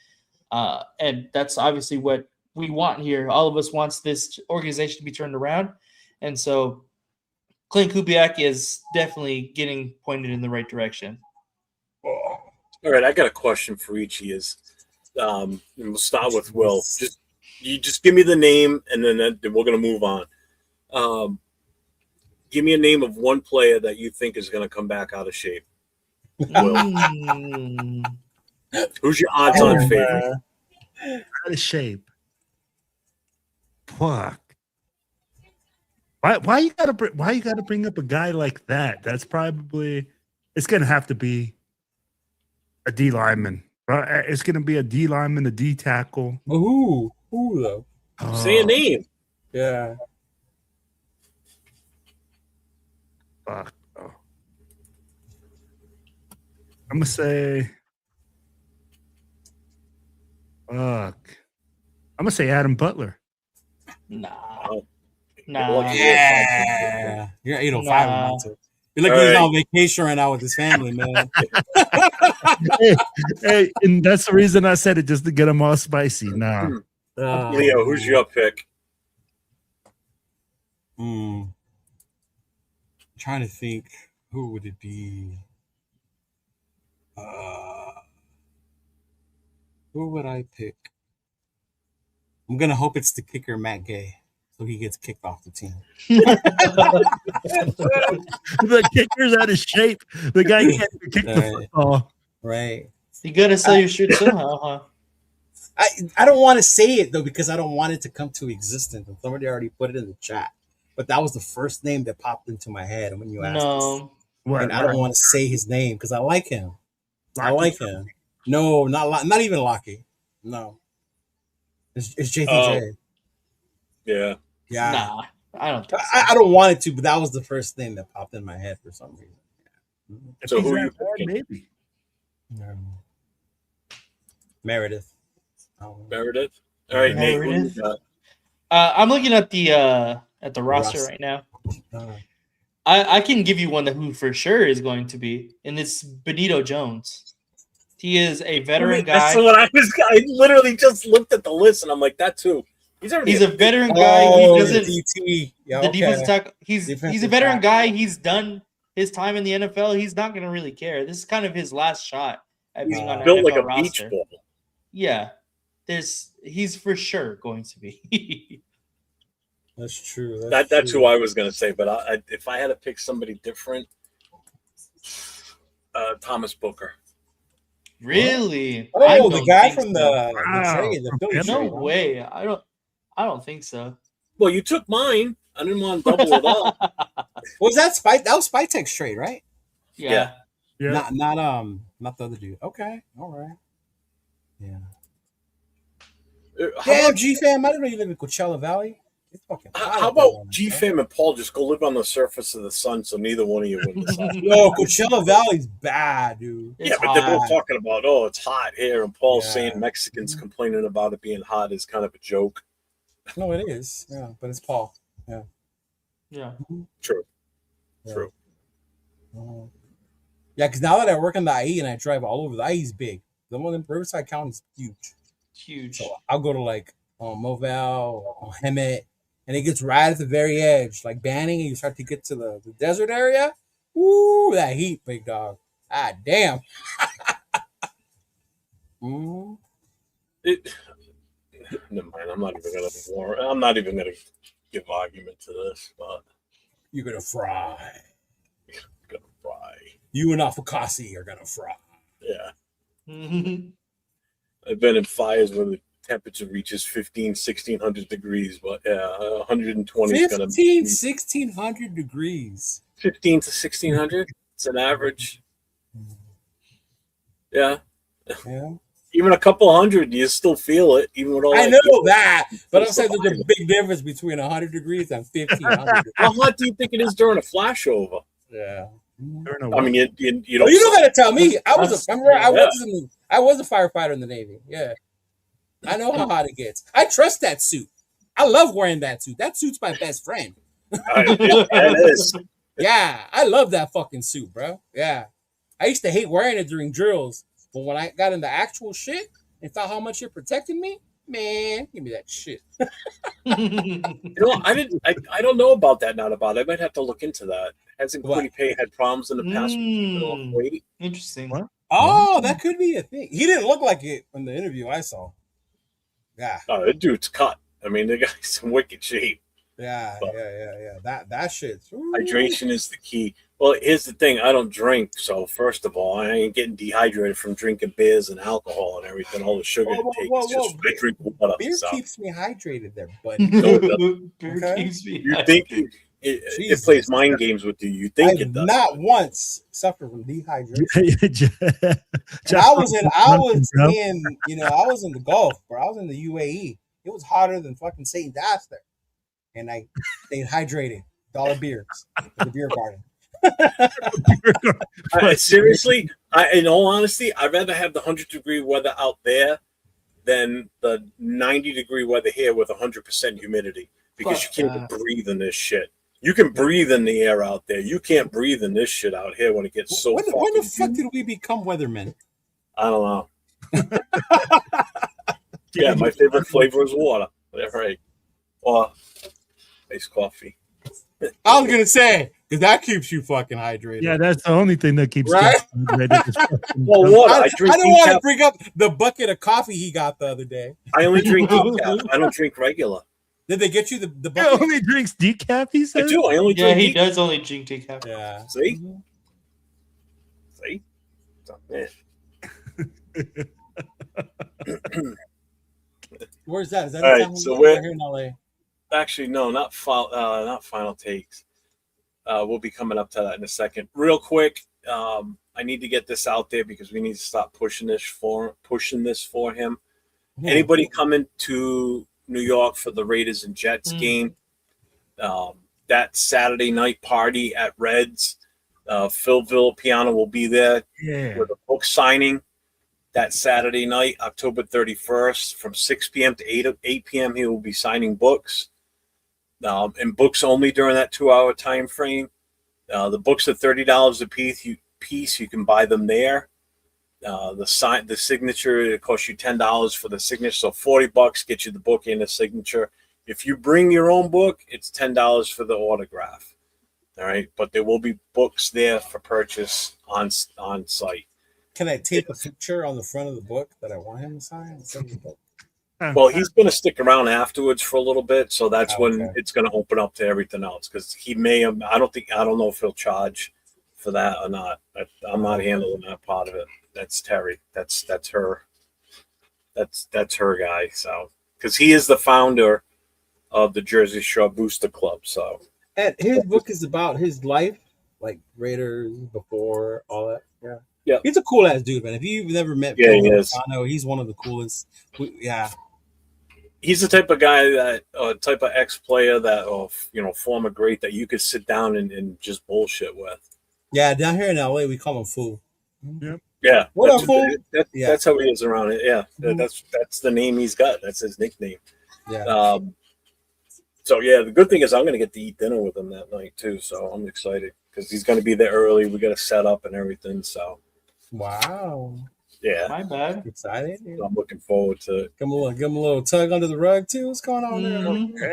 And that's obviously what we want here. All of us wants this organization to be turned around. And so Clint Kubiak is definitely getting pointed in the right direction. All right, I got a question for each of you. And we'll start with Will. Just give me the name, and then we're going to move on. Give me a name of one player that you think is going to come back out of shape. Who's your odds-on favorite? Out of shape. Fuck. Why you gotta bring up a guy like that? That's probably it's gonna have to be a D lineman. It's gonna be a D lineman, a D tackle. Who though? Say a name. Yeah. Fuck. Oh. I'm gonna say. Fuck. I'm gonna say Adam Butler. Nah. Yeah. You're 805. You're like he's on vacation right now with his family, man. hey, and that's the reason I said it, just to get him all spicy. Nah. Leo, who's your pick? I'm trying to think. Who would it be? Who would I pick? I'm gonna hope it's the kicker, Matt Gay, so he gets kicked off the team. The kicker's out of shape. The guy can't kick the football. Right. You gotta sell your shirt somehow, huh? I don't want to say it though because I don't want it to come to existence. And somebody already put it in the chat, but that was the first name that popped into my head. And when you asked, and I don't want to say his name because I like him. I like him. No, not even Lockie. No, it's JTJ. Yeah. Nah, I don't think so. I don't want it to, but that was the first thing that popped in my head for some reason. Yeah. So who are you picking? Maybe. Meredith. Meredith. All right, Nate. I'm looking at the roster right now. I can give you one who for sure is going to be, and it's Benito Jones. He is a veteran guy. That's what I literally just looked at the list, and I'm like, that too. He's a veteran guy. He doesn't DT. Yeah, the defensive tackle. He's a veteran guy. He's done his time in the NFL. He's not going to really care. This is kind of his last shot at being on an built NFL like a roster. beach ball. Yeah, he's for sure going to be. That's true. That's who I was going to say. But if I had to pick somebody different, Thomas Booker. Really? Oh, the guy from the trade. No way. I don't think so. Well, you took mine. I didn't want to double it up. Was that Spike? That was Spytek's trade, right? Yeah. Not the other dude. Okay. All right. Yeah. Damn, G-Fam. I didn't know you live in Coachella Valley. How about G-Fam and Paul just go live on the surface of the sun so neither one of you win this? No, Coachella Valley's bad, dude. It's hot. They're both talking about, it's hot here, and Paul's saying Mexicans complaining about it being hot is kind of a joke. No, it is. Yeah, but it's Paul. Yeah. Yeah. True. Yeah. True. Yeah, because now that I work on the IE and I drive all over, the IE is big. The one in Riverside County is huge. So I'll go to Movell, Hemet, and it gets right at the very edge, like Banning, and you start to get to the desert area. Woo, that heat, big dog. Ah, damn. Never mind. I'm not even gonna give argument to this, but you're gonna fry. Fry. You and Afukasi are gonna fry. Yeah. I've been in fires where the temperature reaches 1600 degrees, but 120 is going to be 1600 degrees. 15 to 1600. It's an average. Yeah. Yeah. Even a couple hundred, you still feel it. Even with all I that know heat. that, but I'm saying there's a big difference between 100 degrees and 1500. How hot do you think it is during a flashover? Yeah. I mean, you Oh, don't. you don't gotta tell me. I was That's- I was a firefighter in the Navy. Yeah, I know how hot it gets. I trust that suit. I love wearing that suit. That suit's my best friend. It is. Yeah, I love that fucking suit, bro. Yeah, I used to hate wearing it during drills, but when I got into actual shit and saw how much it protected me, man, give me that shit. You know, I don't know about that. Not about it. I might have to look into that. Hasn't What? Quinnipiac had problems in the past? Wait. Interesting. What? Oh, that could be a thing. He didn't look like it in the interview I saw. Yeah. Oh, the dude's cut. I mean, the guy's in wicked shape. Yeah. That shit's Hydration is the key. Well, here's the thing. I don't drink, so first of all, I ain't getting dehydrated from drinking beers and alcohol and everything. All the sugar it takes. It's just I drink water. Beer So. keeps me hydrated there, buddy. Beer keeps me You think it plays mind games with you? You think it does? Not once suffered from dehydration. I I was in the Gulf, bro. I was in the UAE. It was hotter than fucking Satan's ass there, and I stayed hydrated. $1 beers at the beer garden. Seriously, in all honesty, I'd rather have the 100-degree weather out there than the 90-degree weather here with 100% humidity, because you can't even breathe in this shit. You can breathe in the air out there. You can't breathe in this shit out here when it gets so. When the fuck did we become weathermen? I don't know. Yeah, my favorite flavor is water. That's right. Or iced coffee. I was gonna say, because that keeps you fucking hydrated. Yeah, that's the only thing that keeps right? Well, water. I don't want to bring up the bucket of coffee he got the other day. I only drink decaf. I don't drink regular. Did they get you the He bucket? only drinks decaf, he says? I do. I only drink decaf. Does only drink decaf. Yeah. See? See? Where's that? Is that all right? So we're here in LA? Actually, no, not final takes. We'll be coming up to that in a second. Real quick, I need to get this out there because we need to stop pushing this for him. Yeah. Anybody coming to New York for the Raiders and Jets game? That Saturday night party at Reds. Phil Villapiano will be there with a book signing that Saturday night, October 31st, from 6 p.m. to 8 p.m. He will be signing books. And books only during that 2-hour time frame. The books are $30 a piece. You can buy them there. The signature, it costs you $10 for the signature, so $40 gets you the book and the signature. If you bring your own book, it's $10 for the autograph. All right, but there will be books there for purchase on site. Can I take a picture on the front of the book that I want him to sign? Well, he's going to stick around afterwards for a little bit, so that's when it's going to open up to everything else. Because he may, I don't know if he'll charge for that or not. I'm not handling that part of it. That's Terry. That's her. That's her guy. So, because he is the founder of the Jersey Shore Booster Club. So, and his book is about his life, like Raiders before all that. Yeah. Yeah, he's a cool ass dude, man. If you've never met, he is. I know he's one of the coolest. Yeah, he's the type of guy that, type of ex-player that, former great that you could sit down and just bullshit with. Yeah, down here in LA, we call him Fool. Yep. Yeah, what up, Fool? That's how he is around it. Yeah, that's the name he's got. That's his nickname. Yeah. So yeah, the good thing is I'm going to get to eat dinner with him that night too. So I'm excited because he's going to be there early. We got to set up and everything. So. Wow. Yeah. My bad. Excited. So I'm looking forward to it. Give him a little tug under the rug too. What's going on there?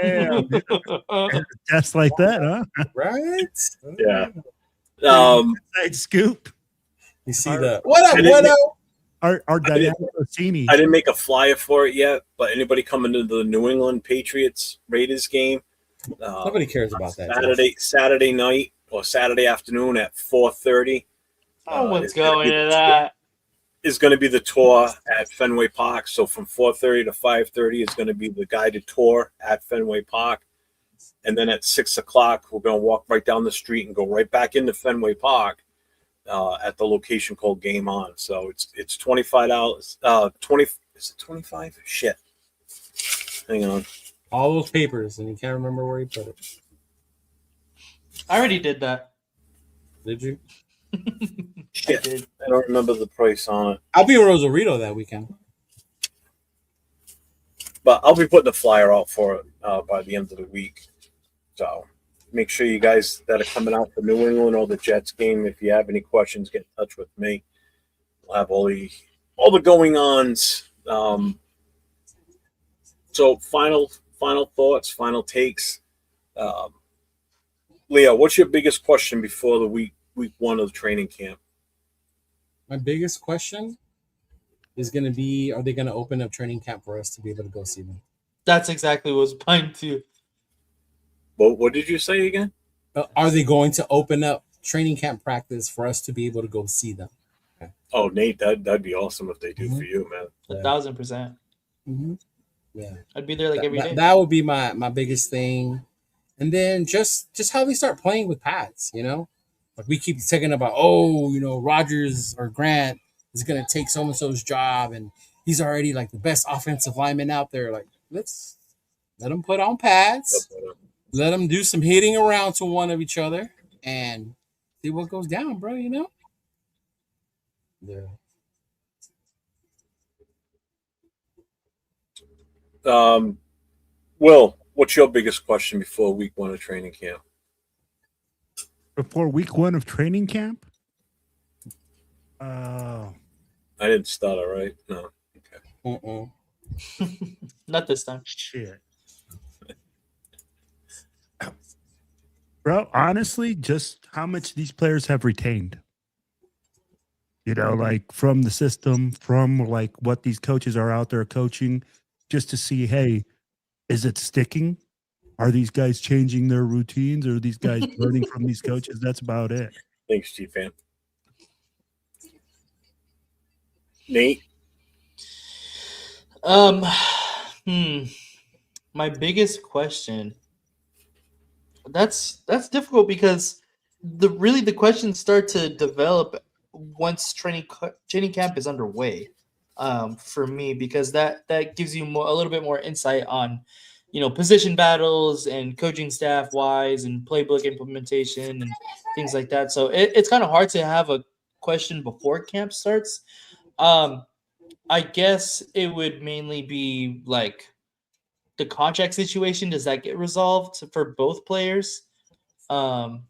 Yeah. Just like that, huh? Right? Yeah. Inside scoop. You see that? What up, Widow? Our Diana Rossini. I didn't make a flyer for it yet, but anybody coming to the New England Patriots Raiders game? Nobody cares about that. Saturday night or Saturday afternoon at 4:30. What's going to that? Is going to be the tour at Fenway Park. So from 4:30 to 5:30 is going to be the guided tour at Fenway Park. And then at 6 o'clock, we're going to walk right down the street and go right back into Fenway Park at the location called Game On. So it's $25. 20 is it 25? Shit. Hang on. All those papers, and you can't remember where you put it. I already did that. Did you? Shit. I don't remember the price on it. I'll be in Rosarito that weekend. But I'll be putting a flyer out for it by the end of the week. So make sure you guys that are coming out for New England or the Jets game, if you have any questions, get in touch with me. We'll have all the going ons. So final thoughts, final takes. Leo, what's your biggest question before the week one of the training camp? My biggest question is going to be, are they going to open up training camp for us to be able to go see them? That's exactly what was mine too. Well, what did you say again? Are they going to open up training camp practice for us to be able to go see them? Okay. Oh, Nate, that'd be awesome if they do for you, man. 1,000%. Mm-hmm. Yeah, I'd be there like every day. That would be my biggest thing. And then just how they start playing with pads, you know? Like we keep talking about, Rodgers or Grant is going to take so-and-so's job, and he's already like the best offensive lineman out there. Like, let's let them put on pads, let them do some hitting around to one of each other, and see what goes down, bro, you know? Yeah. Will, what's your biggest question before week one of training camp? Before week one of training camp? I didn't stutter, right? No. Okay. Not this time. Shit. Bro, honestly, just how much these players have retained. You know, like from the system, from like what these coaches are out there coaching, just to see, hey, is it sticking? Are these guys changing their routines? Or are these guys learning from these coaches? That's about it. Thanks, Chief Fan. Nate? My biggest question. That's difficult because the questions start to develop once training camp is underway. For me, because that gives you a little bit more insight on, position battles and coaching staff wise and playbook implementation and things like that. So it's kind of hard to have a question before camp starts. I guess it would mainly be like the contract situation. Does that get resolved for both players? I'm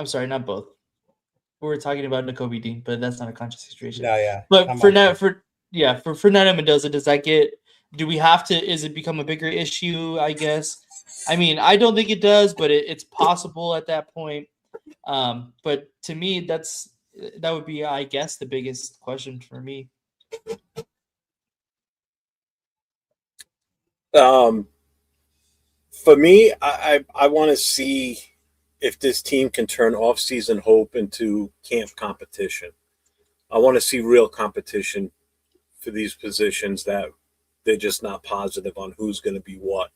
sorry, not both. We were talking about Nakobe Dean, but that's not a contract situation. Yeah. But for Fernando Mendoza, do we have to, is it become a bigger issue, I guess? I mean, I don't think it does, but it's possible at that point. But to me, that would be, I guess, the biggest question for me. For me, I want to see if this team can turn off-season hope into camp competition. I want to see real competition for these positions that they're just not positive on who's going to be what.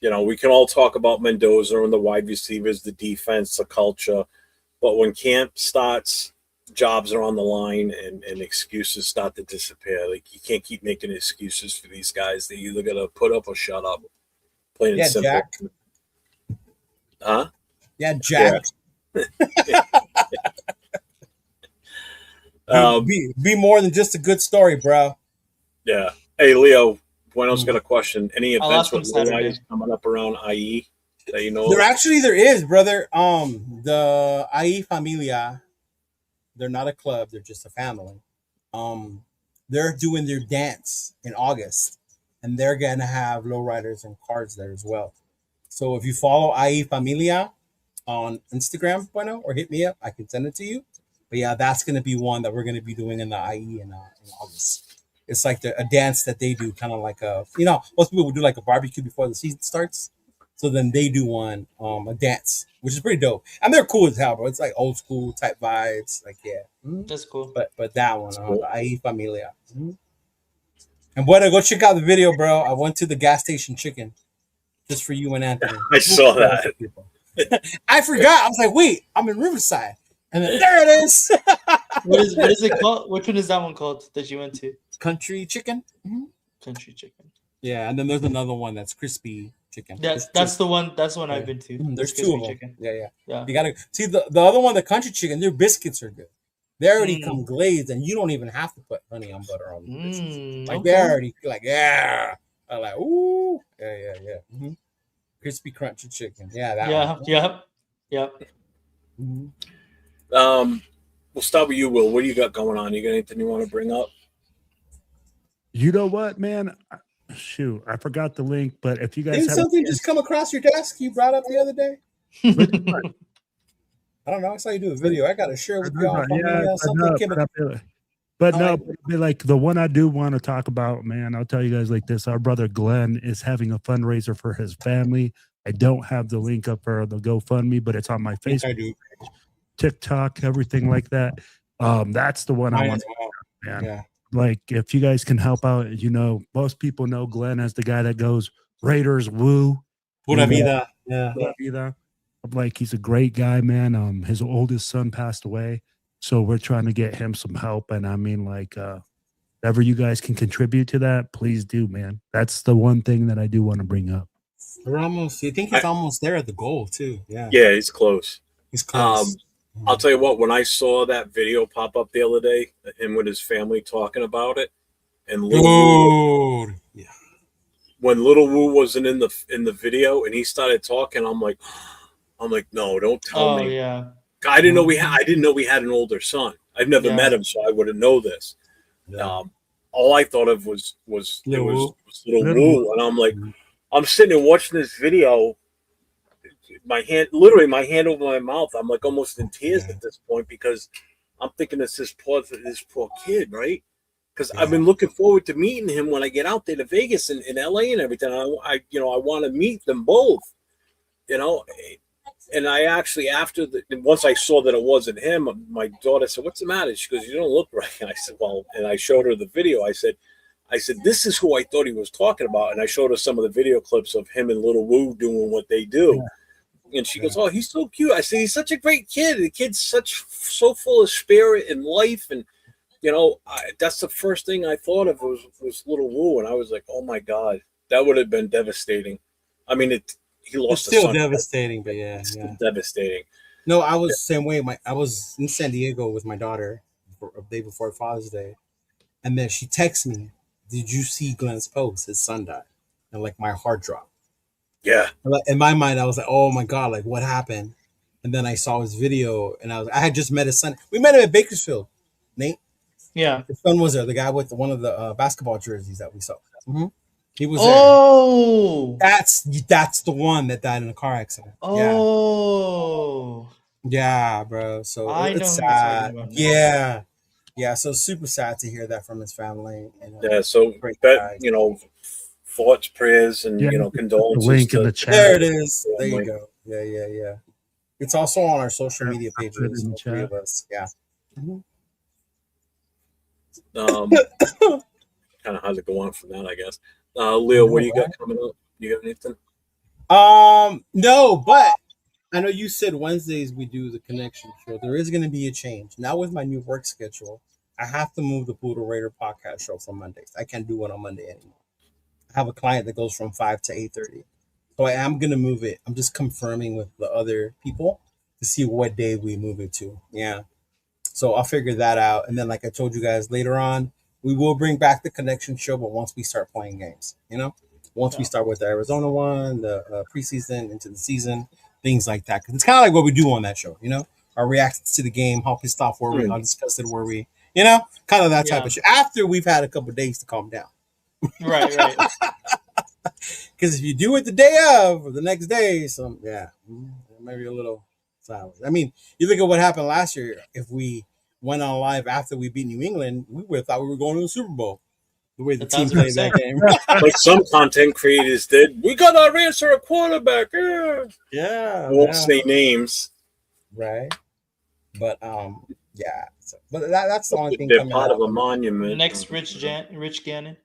We can all talk about Mendoza and the wide receivers, the defense, the culture, but when camp starts, jobs are on the line and excuses start to disappear. Like, you can't keep making excuses for these guys. They either got to put up or shut up. Plain and simple. Jack. Huh? Yeah, Jack. Yeah. Be more than just a good story, bro. Yeah. Hey, Leo, Bueno's got a question. Any I'll events ask him with Saturday. lowriders coming up around IE that you know? There is, brother. The IE Familia, they're not a club, they're just a family. They're doing their dance in August, and they're gonna have lowriders and cards there as well. So if you follow IE Familia on Instagram, Bueno, or hit me up, I can send it to you. But yeah, that's gonna be one that we're gonna be doing in the IE in August. It's like a dance that they do, kind of like most people would do like a barbecue before the season starts. So then they do one, a dance, which is pretty dope. And they're cool as hell, bro. It's like old school type vibes. Like, yeah. That's cool. But that one, the IE Familia. And Bueno, go check out the video, bro. I went to the gas station chicken just for you and Anthony. I saw that. I forgot. I was like, wait, I'm in Riverside. And then there it is. What is it called? Which one is that one called that you went to? Country chicken. Mm-hmm. Country chicken. Yeah, and then there's another one that's crispy chicken. That's the one. That's the one I've been to. There's two of them. Chicken. Yeah. Yeah. You gotta see the other one, the country chicken. Their biscuits are good. They already come glazed, and you don't even have to put honey on butter on the biscuits. Like they're already like, yeah. I'm like, ooh, yeah. Mm-hmm. Crispy crunchy chicken. Yeah, that one. Yep. Mm-hmm. We'll start with you, Will. What do you got going on? You got anything you want to bring up? You know what, man? Shoot, I forgot the link, but if you guys didn't something just come across your desk you brought up the other day? I don't know. I saw you do a video. I got to share with y'all. Like the one I do want to talk about, man, I'll tell you guys like this. Our brother Glenn is having a fundraiser for his family. I don't have the link up for the GoFundMe, but it's on my Facebook page, TikTok, everything like that. That's the one I want to man. Yeah. Like if you guys can help out, most people know Glenn as the guy that goes Raiders woo. Pura vida. Yeah. Pura vida. Like he's a great guy, man. His oldest son passed away, so we're trying to get him some help. And I mean, like, whatever you guys can contribute to that, please do, man. That's the one thing that I do want to bring up. We're almost. You think he's almost there at the goal too? Yeah. Yeah, he's close. He's close. I'll tell you what. When I saw that video pop up the other day, him with his family talking about it, and when Little Woo wasn't in the video and he started talking, I'm like, no, don't tell me. Yeah. I didn't know we had an older son. I've never met him, so I wouldn't know this. Yeah. All I thought of was Little Woo, and I'm like, I'm sitting and watching this video. My hand over my mouth. I'm like almost in tears at this point because I'm thinking it's this poor kid, right? Because I've been looking forward to meeting him when I get out there to Vegas and in LA and everything. I want to meet them both, And I actually, once I saw that it wasn't him, my daughter said, "What's the matter?" She goes, "You don't look right." And I said, "Well," and I showed her the video. I said, "This is who I thought he was talking about." And I showed her some of the video clips of him and Little Woo doing what they do. Yeah. And she goes, "Oh, he's so cute." I said, "He's such a great kid. The kid's so full of spirit and life." And, that's the first thing I thought of was Little Woo. And I was like, oh, my God, that would have been devastating. I mean, he lost. It's still devastating, but still devastating. No, I was the same way. I was in San Diego with my daughter a day before Father's Day, and then she texted me, "Did you see Glenn's post? His son died," and like my heart dropped. Yeah. In my mind, I was like, "Oh my God, like what happened?" And then I saw his video, and I had just met his son. We met him at Bakersfield, Nate. Yeah, his son was there. The guy with one of the basketball jerseys that we saw. Mm-hmm. He was there. That's the one that died in a car accident. Yeah, bro. So it's sad. Yeah. So super sad to hear that from his family. So thoughts, prayers, and condolences. Link in the chat. There it is. There you go. Yeah. It's also on our social media pages. The 3 of us. Yeah. Mm-hmm. Kind of how's it go on from that, I guess. Leo, what do you got coming up? You got anything? No, but I know you said Wednesdays we do the connection show. There is going to be a change. Now with my new work schedule, I have to move the Poodle Raider podcast show from Mondays. I can't do it on Monday anymore. I have a client that goes from 5 to 8:30. So I am going to move it. I'm just confirming with the other people to see what day we move it to. Yeah. So I'll figure that out. And then, like I told you guys later on, we will bring back the connection show, but once we start playing games, once we start with the Arizona one, the preseason into the season, things like that. Because it's kind of like what we do on that show, our reactions to the game, how pissed off were we, how disgusted were we, kind of that type of shit. After we've had a couple of days to calm down. Right. Because if you do it the day of or the next day, maybe a little sour. I mean, you look at what happened last year. If we went on live after we beat New England, we would have thought we were going to the Super Bowl. The way the team played that game. Like some content creators did. We got our answer a quarterback. Yeah. Won't say names. Right. But but that's the only thing. They're part of a monument. Next, Rich Gannon.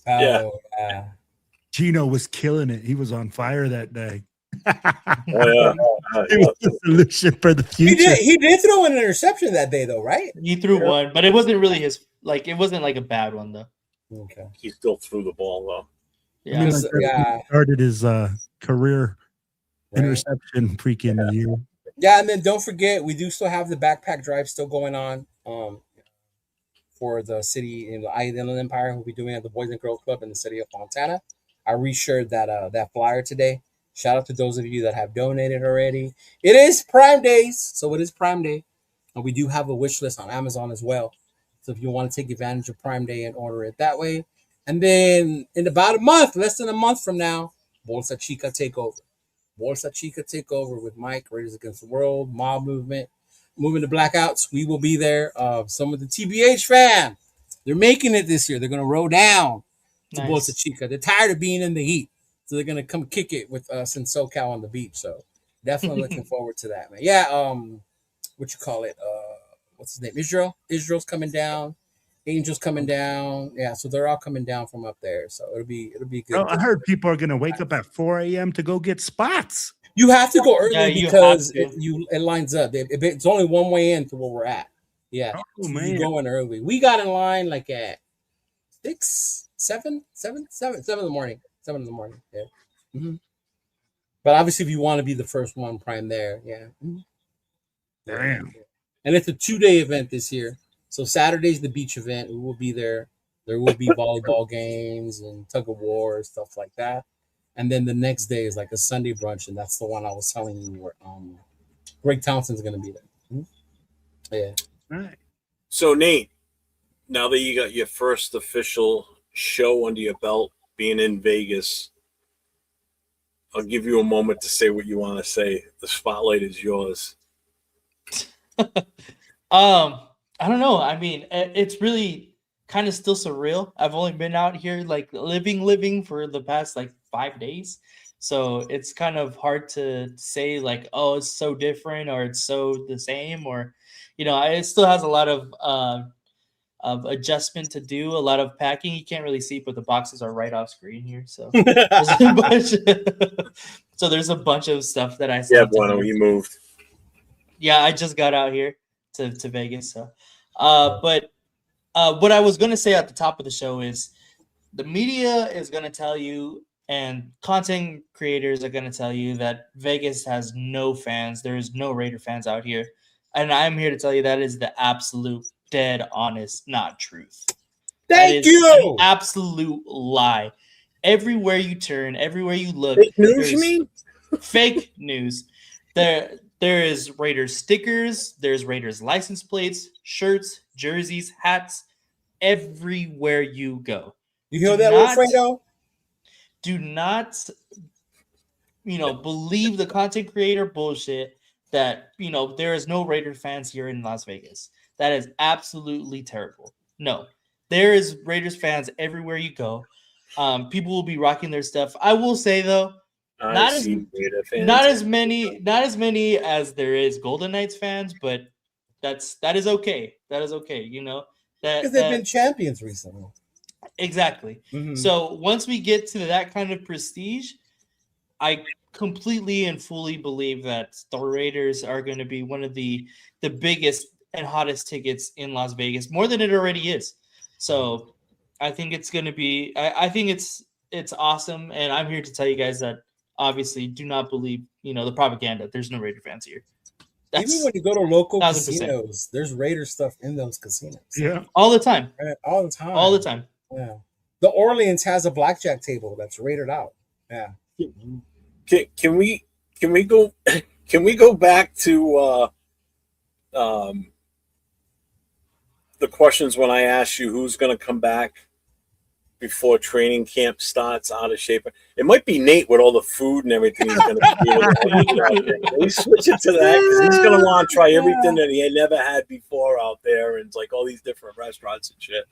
Yeah. Gino was killing it. He was on fire that day. It was the solution for the future. He did throw an interception that day, though, right? He threw one, but it wasn't really his. Like, it wasn't like a bad one though. Okay. He still threw the ball though. Yeah. I mean, he started his career interception freaking year. Yeah, and then don't forget, we do still have the backpack drive still going on. For the city in the Inland Empire, we'll be doing at the Boys and Girls Club in the city of Fontana. I reshared that flyer today. Shout out to those of you that have donated already. It is Prime Days, so it is Prime Day, and we do have a wish list on Amazon as well. So if you want to take advantage of Prime Day and order it that way, and then in about a month, less than a month from now, Bolsa Chica takeover. Bolsa Chica takeover with Mike, Raiders Against the World, Mob Movement, moving to Blackouts. We will be there. Some of the TBH fan, they're making it this year. They're going to roll down to Bolsa Chica. They're tired of being in the heat, so they're going to come kick it with us in SoCal on the beach. So definitely looking forward to that, man. Yeah, what you call it? What's his name? Israel's coming down. Angel's coming down. Yeah, so they're all coming down from up there. So it'll be good. I heard people are going to wake up at 4 a.m. to go get spots. You have to go early because it lines up. It's only one way in to where we're at. Yeah, so man. You're going early. We got in line like at 7 in the morning. 7 in the morning. Yeah. Mm-hmm. But obviously, if you want to be the first one, prime there. Yeah. Mm-hmm. Damn. And it's a 2-day event this year. So Saturday's the beach event. We will be there. There will be volleyball games and tug of war and stuff like that. And then the next day is like a Sunday brunch, and that's the one I was telling you where Greg Townsend's going to be there. Mm-hmm. Yeah. All right. So Nate, now that you got your first official show under your belt, being in Vegas, I'll give you a moment to say what you want to say. The spotlight is yours. I don't know. I mean, it's really kind of still surreal. I've only been out here like living for the past like 5 days. So it's kind of hard to say like, oh, it's so different or it's so the same, or, it still has a lot of adjustment to do, a lot of packing. You can't really see, but the boxes are right off screen here. So there's a bunch of stuff that I still Bueno, you moved. Yeah, I just got out here to Vegas. So but what I was going to say at the top of the show is the media is going to tell you, and content creators are going to tell you that Vegas has no fans. There is no Raider fans out here. And I'm here to tell you that is the absolute dead honest, not truth. Thank you. An absolute lie. Everywhere you turn, everywhere you look. Fake news, you mean? Fake news. There is Raiders stickers. There's Raiders license plates, shirts, jerseys, hats. Everywhere you go. You hear that, Wilfredo? Do not, believe the content creator bullshit that, there is no Raider fans here in Las Vegas. That is absolutely terrible. No, there is Raiders fans everywhere you go. People will be rocking their stuff. I will say though, not as many as there is Golden Knights fans, but that is okay. That is okay. Because they've been champions recently. Exactly. Mm-hmm. So once we get to that kind of prestige, I completely and fully believe that the Raiders are going to be one of the biggest and hottest tickets in Las Vegas, more than it already is. So I think it's going to be, I think it's awesome. And I'm here to tell you guys that obviously do not believe, the propaganda. There's no Raider fans here. Even when you go to local 1,000%. Casinos, there's Raider stuff in those casinos. Yeah. All the time. Right? All the time. All the time. Yeah. The Orleans has a blackjack table that's rated out. Yeah. Can we go back to the questions when I asked you who's going to come back before training camp starts out of shape? It might be Nate with all the food and everything he's going to be able to. Can we switch it to that? Because he's going to want to try everything that he had never had before out there, and it's like all these different restaurants and shit.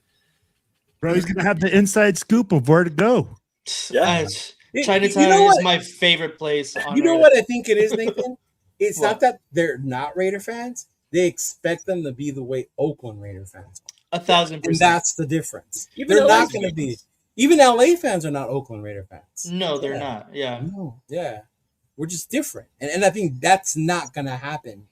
Bro, he's going to have the inside scoop of where to go. Yeah. Chinatown is my favorite place. You know what I think it is, Nathan? It's not that they're not Raider fans. They expect them to be the way Oakland Raider fans are. 1,000%. And that's the difference. They're not going to be. Even LA fans are not Oakland Raider fans. No, they're not. Yeah. No. Yeah. We're just different, and I think that's not gonna happen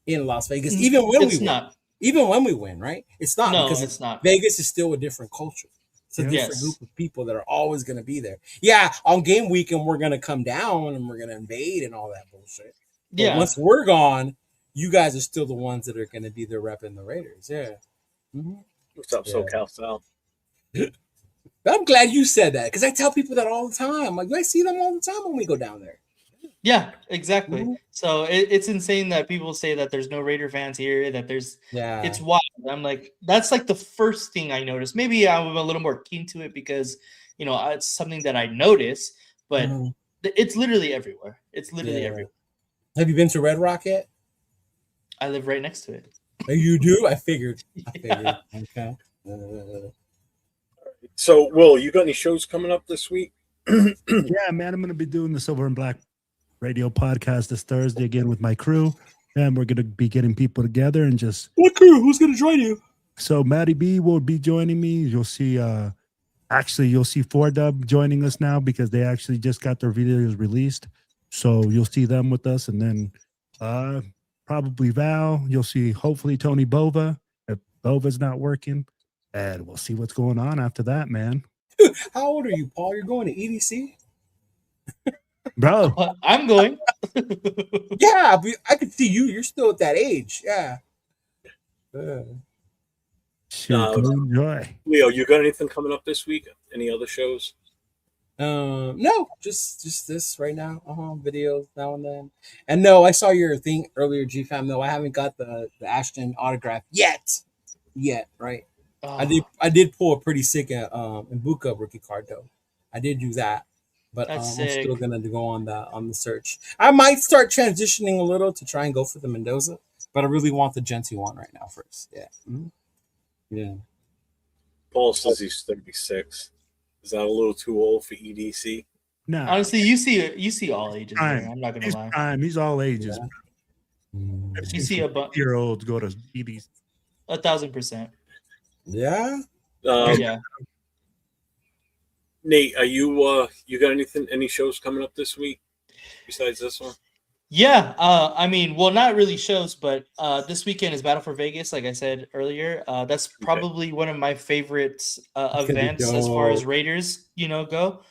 in Las Vegas, even when we win. Even when we win, right? It's not because it's not. Vegas is still a different culture. It's a different group of people that are always going to be there. Yeah, on game weekend we're going to come down and we're going to invade and all that bullshit. But once we're gone, you guys are still the ones that are going to be there repping the Raiders. Yeah. Mm-hmm. What's up, SoCal South? I'm glad you said that because I tell people that all the time. Like I see them all the time when we go down there. Yeah, exactly. Mm-hmm. So it's insane that people say that there's no Raider fans here, that there's it's wild. I'm like, that's like the first thing I noticed. Maybe I'm a little more keen to it because, you know, it's something that I notice, but it's literally everywhere. It's literally everywhere. Have you been to Red Rock yet? I live right next to it. Oh, you do? I figured. Okay. So, Will, you got any shows coming up this week? Yeah, man, I'm going to be doing the Silver and Black radio podcast this Thursday again with my crew, and we're going to be getting people together and just what crew? Who's going to join you? So Matty B will be joining me. You'll see you'll see 4Dub joining us now because they actually just got their videos released, so you'll see them with us. And then probably Val. You'll see hopefully Tony Bova if Bova's not working, and we'll see what's going on after that, man. Dude, how old are you, Paul? You're going to EDC? Bro, I'm going. Yeah, I could see you. You're still at that age. Yeah. Enjoy. Leo, you got anything coming up this week? Any other shows? No, just this right now. Videos now and then. And no, I saw your thing earlier, GFam. No, I haven't got the Ashton autograph yet. Right? Oh. I did pull a pretty sick Mbuka rookie card though. I did do that. But I'm still gonna go on the search. I might start transitioning a little to try and go for the Mendoza, but I really want the Gentry one right now first. Yeah, yeah. Paul says he's 36. Is that a little too old for EDC? No, honestly, you see all ages. I'm not gonna lie. He's all ages. Yeah. You see a year-olds go to EDC. 1,000%. Yeah. Yeah. Nate, are you got any shows coming up this week besides this one? Yeah, I mean, well, not really shows, but this weekend is Battle for Vegas, like I said earlier. That's probably one of my favorite events as far as Raiders, go.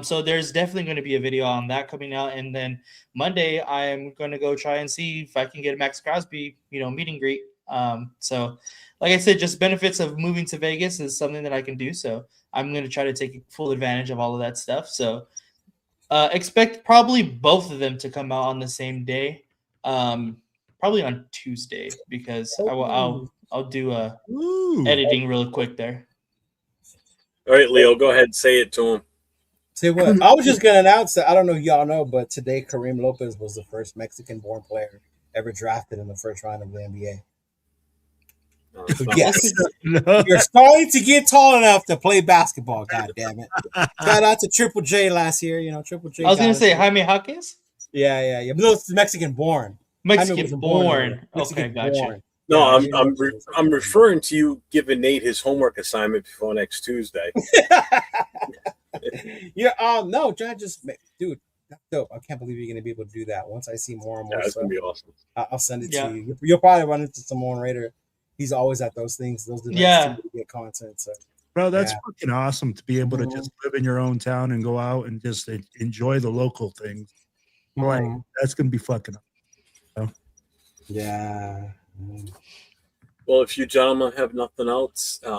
So there's definitely going to be a video on that coming out, and then Monday I'm going to go try and see if I can get a Max Crosby, meet and greet. So, like I said, just benefits of moving to Vegas is something that I can do. So I'm going to try to take full advantage of all of that stuff. So expect probably both of them to come out on the same day, probably on Tuesday, because I'll do editing real quick there. All right, Leo, go ahead and say it to him. Say what? I was just going to announce that. I don't know if y'all know, but today Kareem Lopez was the first Mexican-born player ever drafted in the first round of the NBA. Yes, you're starting to get tall enough to play basketball. God damn it! Shout out to Triple J last year. Triple J. I was gonna say Jaime Jaquez. Yeah. But no, it's Mexican born. Mexican born. Okay, gotcha. No, I'm referring to you giving Nate his homework assignment before next Tuesday. Yeah. No, just dude. That's dope. I can't believe you're gonna be able to do that. Once I see more and more, that's gonna be awesome. I'll send it to you. You'll probably run into someone Raider. He's always at those things. Those events to get content. So, bro, that's fucking awesome to be able to just live in your own town and go out and just enjoy the local things. Like that's gonna be fucking awesome. Yeah. Well, if you gentlemen have nothing else, the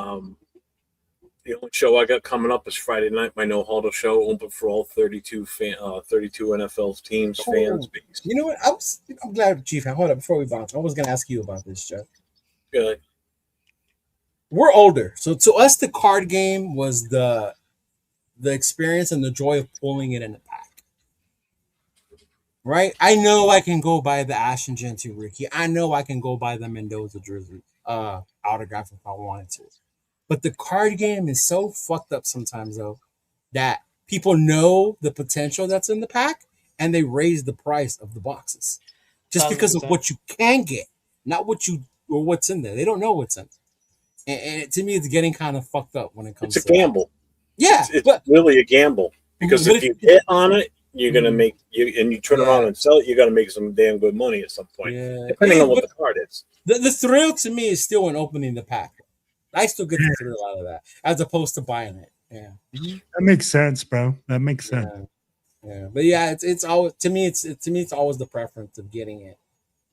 only show I got coming up is Friday night, my No Huddle show, open for all 32 NFL teams, fans. You know what? I'm glad, Chief. Hold up before we bounce. I was gonna ask you about this, Jeff. Good. We're older, so to us, the card game was the experience and the joy of pulling it in the pack. Right? I know I can go buy the Ashton Gentry rookie. I know I can go buy the Mendoza jersey autograph if I wanted to. But the card game is so fucked up sometimes, though, that people know the potential that's in the pack and they raise the price of the boxes just because of what you can get, not what you or what's in there. They don't know what's in there. And to me, it's getting kind of fucked up when it comes to It's a gamble. Yeah. It's really a gamble because if you hit on it, you're gonna make you turn around and sell it, you're gonna make some damn good money at some point. Yeah. Depending on what the card is. The thrill to me is still in opening the pack. I still get the thrill out of that, as opposed to buying it. Yeah, that makes sense, bro. That makes sense. Yeah. But yeah, it's always to me. It's always the preference of getting it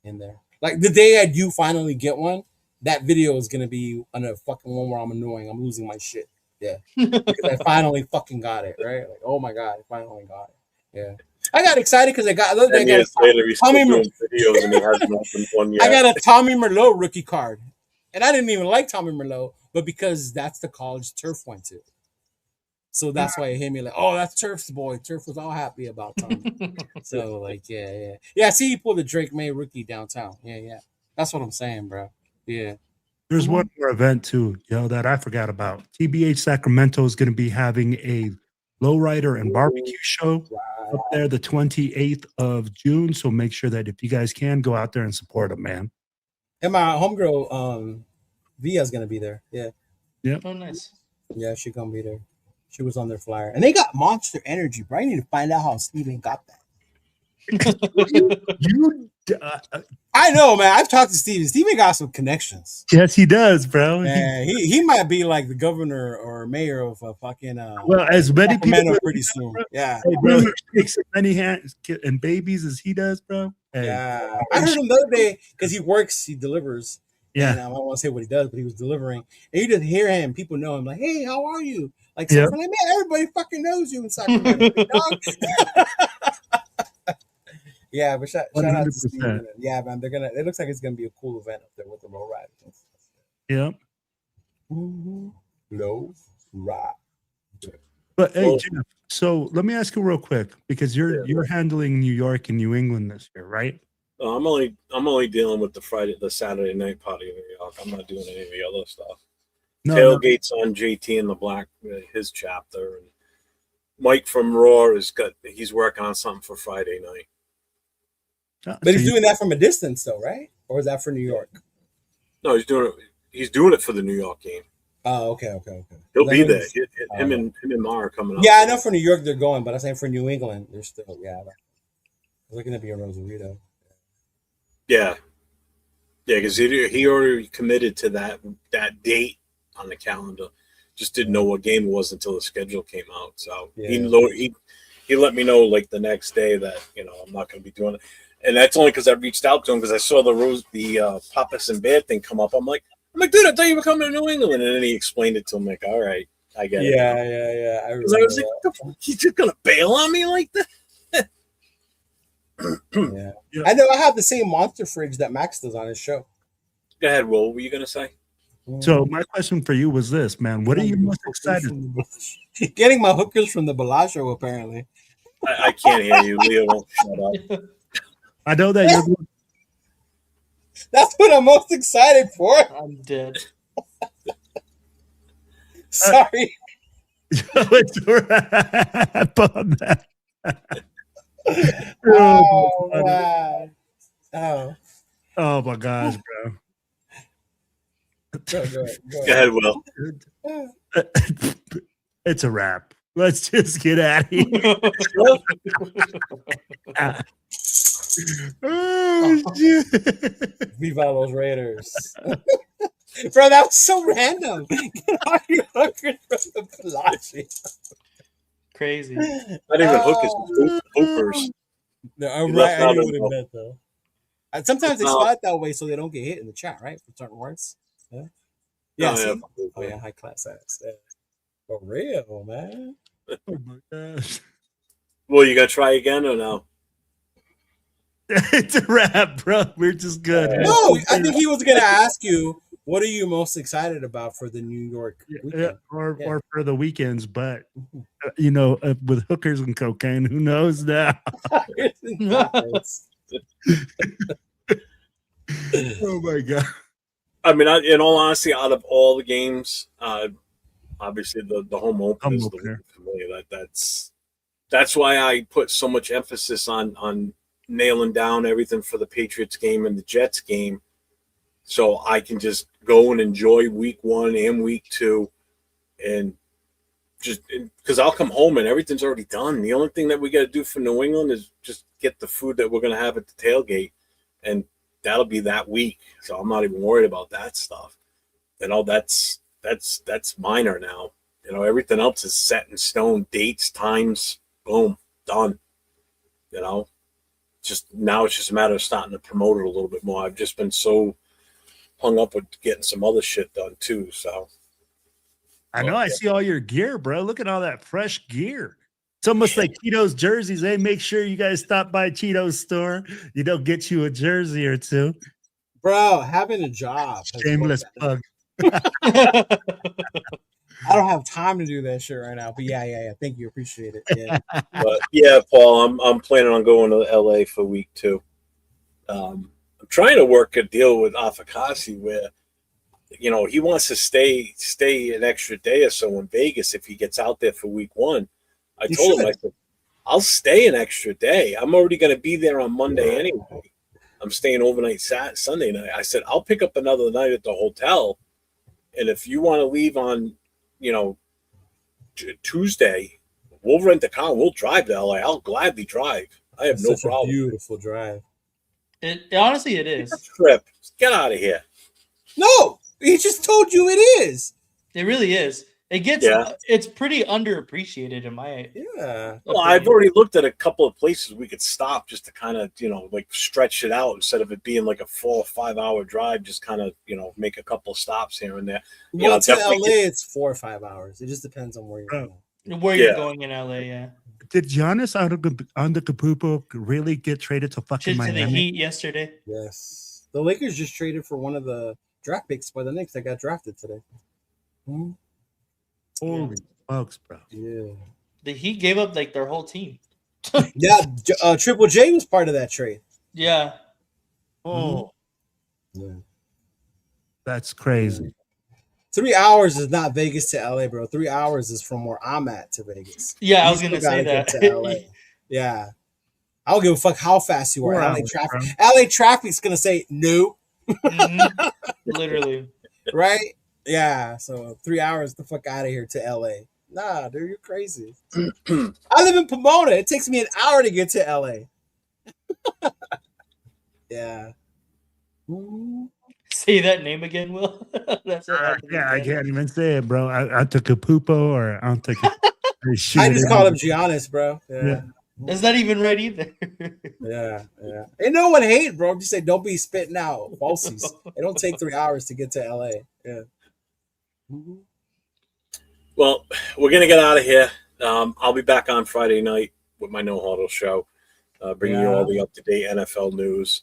in there. Like the day I do finally get one, that video is gonna be on a fucking one where I'm annoying. I'm losing my shit. Yeah, because I finally fucking got it. Right? Like, oh my god, I finally got it. Yeah, I got excited because I got. Later, he's still doing videos and he hasn't opened one yet. I got a Tommy Merlot rookie card, and I didn't even like Tommy Merlot, but because that's the college Turf went to, so that's why it hit me like, oh, that's Turf's boy. Turf was all happy about Tommy. So like, yeah. I see you pulled the Drake May rookie downtown. Yeah. That's what I'm saying, bro. Yeah. There's one more event too, that I forgot about. TBH Sacramento is going to be having a lowrider and barbecue show up there the 28th of June. So make sure that if you guys can, go out there and support them, man. And my homegirl, Via's going to be there. Yeah. Oh, nice. Yeah, she's going to be there. She was on their flyer. And they got Monster Energy, bro. I need to find out how Steven got that. I know, man. I've talked to Steven. Steven got some connections. Yes, he does, bro. Yeah, he might be like the governor or mayor of a fucking well, as many people pretty soon. Yeah, hey, bro, he takes as many hands and babies as he does, bro. Hey. Yeah, I heard him the other day because he delivers. Yeah, and, I don't want to say what he does, but he was delivering, and you just hear him. People know him, like, "Hey, how are you?" Like, so like, man, everybody fucking knows you in Sacramento. Yeah, but shout out to Steven. Yeah, man, it looks like it's gonna be a cool event up there with the low riders. Yep. Low ride. But hey, Jeff, so let me ask you real quick because you're handling New York and New England this year, right? I'm only dealing with the Saturday night party in New York. I'm not doing any of the other stuff. Tailgates on JT and the Black, his chapter, and Mike from Raw he's working on something for Friday night. But he's doing that from a distance, though, right? Or is that for New York? No, he's doing it for the New York game. Oh, okay. He'll be there. Him and Ma are coming up. Yeah, I know for New York they're going, but I'm saying for New England they're still they're looking to be a Rosarito. Yeah, because he already committed to that date on the calendar. Just didn't know what game it was until the schedule came out. So he let me know like the next day that I'm not going to be doing it. And that's only because I reached out to him because I saw the Papas and Bear thing come up. I'm like, dude, I thought you were coming to New England. And then he explained it to him. Like, all right, I get it. Yeah. I was like, he's just gonna bail on me like that. Yeah. I know. I have the same monster fridge that Max does on his show. Go ahead, Will. What were you gonna say? So my question for you was this, man. What are you most excited about? Getting my hookers from the Bellagio, apparently. I can't hear you, Leo. Shut up. I know that you're. That's what I'm most excited for. I'm dead. Sorry. It's a wrap on that. Oh, man. Oh my gosh, bro. Go ahead, Will. It's a wrap. Let's just get out of here. Oh, shit. Viva los Raiders. Bro, that was so random. Get all your hookers from the Bellagio. Crazy. Not even hookers. No, right. I knew what it meant, though. Sometimes they spot it that way so they don't get hit in the chat, right? For certain words. Yeah. High class ass. Yeah. For real, man. Oh my gosh. Well, you gonna try again or no? It's a wrap, bro. We're just good. No, I think he was gonna ask you, what are you most excited about for the New York weekend? Or for the weekends, but with hookers and cocaine, who knows now? Oh my god. I mean, in all honesty, out of all the games, obviously the home opener is the one for me. That's why I put so much emphasis on nailing down everything for the Patriots game and the Jets game, so I can just go and enjoy week 1 and week 2, and just because I'll come home and everything's already done. The only thing that we got to do for New England is just get the food that we're going to have at the tailgate, and that'll be that week. So I'm not even worried about that stuff. You know, that's minor now. You know, everything else is set in stone, dates, times, boom, done. You know, now it's just a matter of starting to promote it a little bit more. I've just been so hung up with getting some other shit done too. So I know I see all your gear, bro. Look at all that fresh gear. It's almost like Cheetos jerseys. Hey, make sure you guys stop by Cheetos store. You know, get you a jersey or two. Bro, having a job. Shameless plug. I don't have time to do that shit right now, but yeah. Thank you, appreciate it. Yeah, but yeah, Paul, I'm planning on going to LA for week 2. I'm trying to work a deal with Afakasi where, you know, he wants to stay an extra day or so in Vegas if he gets out there for week 1. I told him, I said, I'll stay an extra day. I'm already going to be there on Monday anyway. I'm staying overnight Sunday night. I said, I'll pick up another night at the hotel, and if you want to leave on, you know, Tuesday, we'll rent a car. We'll drive to LA. I'll gladly drive. I have no problem. Beautiful drive. It honestly, it is. Trip. Get out of here. No, he just told you it is. It really is. It gets. Yeah. It's pretty underappreciated in my. Yeah. Well, I've already looked at a couple of places we could stop just to kind of, you know, like stretch it out instead of it being like a 4 or 5 hour drive. Just kind of, you know, make a couple of stops here and there. Well, to LA, it's 4 or 5 hours. It just depends on where you're going. Where you're going in LA, yeah. Did Giannis Antetokounmpo really get traded to fucking Miami? To the Heat yesterday. Yes. The Lakers just traded for one of the draft picks by the Knicks that got drafted today. Mm-hmm. Holy smokes, bro. Yeah. The Heat gave up like their whole team. Yeah, Triple J was part of that trade. Yeah. Oh. Yeah. That's crazy. 3 hours is not Vegas to LA, bro. 3 hours is from where I'm at to Vegas. Yeah, I was going to say that. To LA. Yeah. I don't give a fuck how fast you are. LA traffic's going to say no. Mm-hmm. Literally. Right? Yeah, so 3 hours the fuck out of here to LA. Nah, dude, you're crazy. I live in Pomona. It takes me an hour to get to LA. Yeah. Say that name again, Will. That's I can't even say it, bro. Antetokounmpo or Antetokounmpo. I just call him Giannis, bro. Yeah. That's not even right either. Yeah. Ain't no one hate, bro. Just say don't be spitting out falsies. It don't take 3 hours to get to LA. Yeah. Well, we're going to get out of here. I'll be back on Friday night with my No Huddle show, bringing you all the up-to-date NFL news.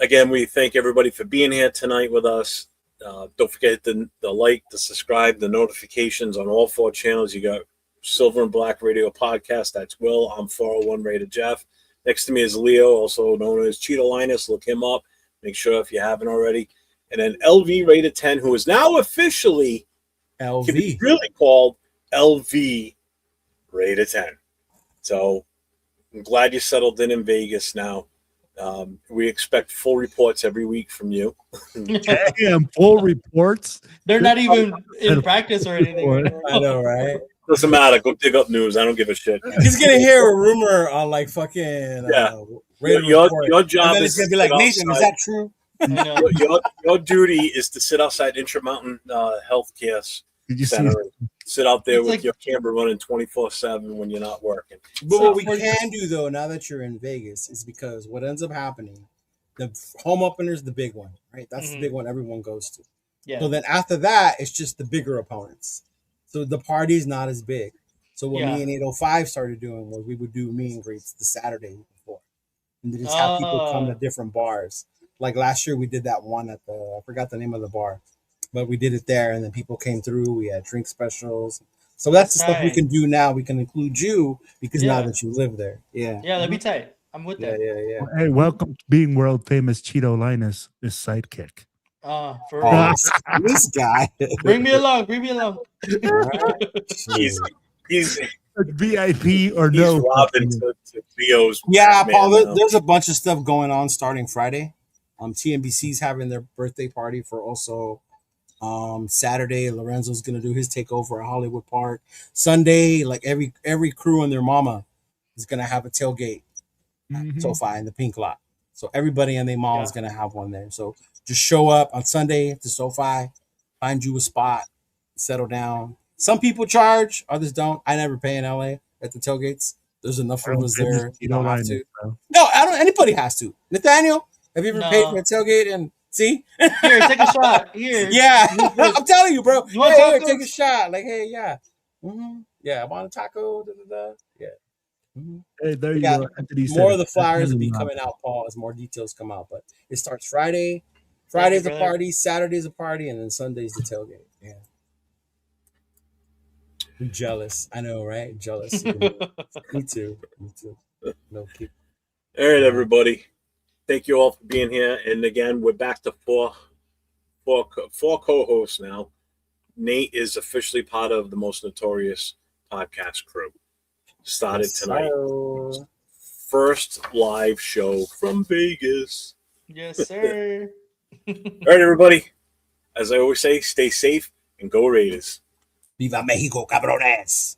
Again, we thank everybody for being here tonight with us. Don't forget the like, the subscribe, the notifications on all 4 channels. You got Silver and Black Radio Podcast. That's Will. I'm 401 Rated Jeff. Next to me is Leo, also known as Chidolinus. Look him up. Make sure if you haven't already. And then LV Rated 10, who is now officially really called LV Rated 10. So I'm glad you settled in Vegas now. We expect full reports every week from you. Damn, full reports? They're not even in practice or anything. I know, right? Doesn't matter. Go dig up news. I don't give a shit. He's going to hear a rumor on like fucking your job is going to be like, Nathan, is that true? Your duty is to sit outside Intermountain Healthcare Center and sit out there with your camera running 24/7 when you're not working. But what we can do, though, now that you're in Vegas, is because what ends up happening, the home opener is the big one, right? That's the big one everyone goes to. Yeah. So then after that, it's just the bigger opponents. So the party's not as big. So what me and 805 started doing was we would do meet and greets the Saturday before. And just have people come to different bars. Like last year, we did that one at I forgot the name of the bar, but we did it there, and then people came through. We had drink specials. So that's the stuff we can do now. We can include you because now that you live there. Yeah. Yeah, that'd be tight. I'm with that. Yeah. Hey, welcome to being world famous Chidolinus, his sidekick. For real. This guy. Bring me along. He's VIP or no. Robin to Leo's. Yeah, Paul, there's a bunch of stuff going on starting Friday. TNBC's having their birthday party for also Saturday, Lorenzo's gonna do his takeover at Hollywood Park. Sunday, like every crew and their mama is gonna have a tailgate at SoFi in the pink lot. So everybody and their mom is gonna have one there. So just show up on Sunday to SoFi, find you a spot, settle down. Some people charge, others don't. I never pay in LA at the tailgates. There's enough of us there. You don't have to. No, I don't. Anybody has to. Nathaniel, have you ever paid for a tailgate? And see, here, take a shot. Here, yeah, I'm telling you, bro. You want here, take a shot. Like, hey, yeah, yeah. I want a taco. Yeah. Hey, there you go. More of the flyers will be coming out, Paul, as more details come out. But it starts Friday. Friday's a party, Saturday's a party, and then Sunday's the tailgate. Yeah. I'm jealous. I know, right? Jealous. Me too. No keep. All right, everybody. Thank you all for being here. And again, we're back to four co-hosts now. Nate is officially part of the Most Notorious podcast crew. Started tonight. First live show from Vegas. Yes, sir. All right, everybody. As I always say, stay safe and go Raiders. Viva Mexico, cabrones.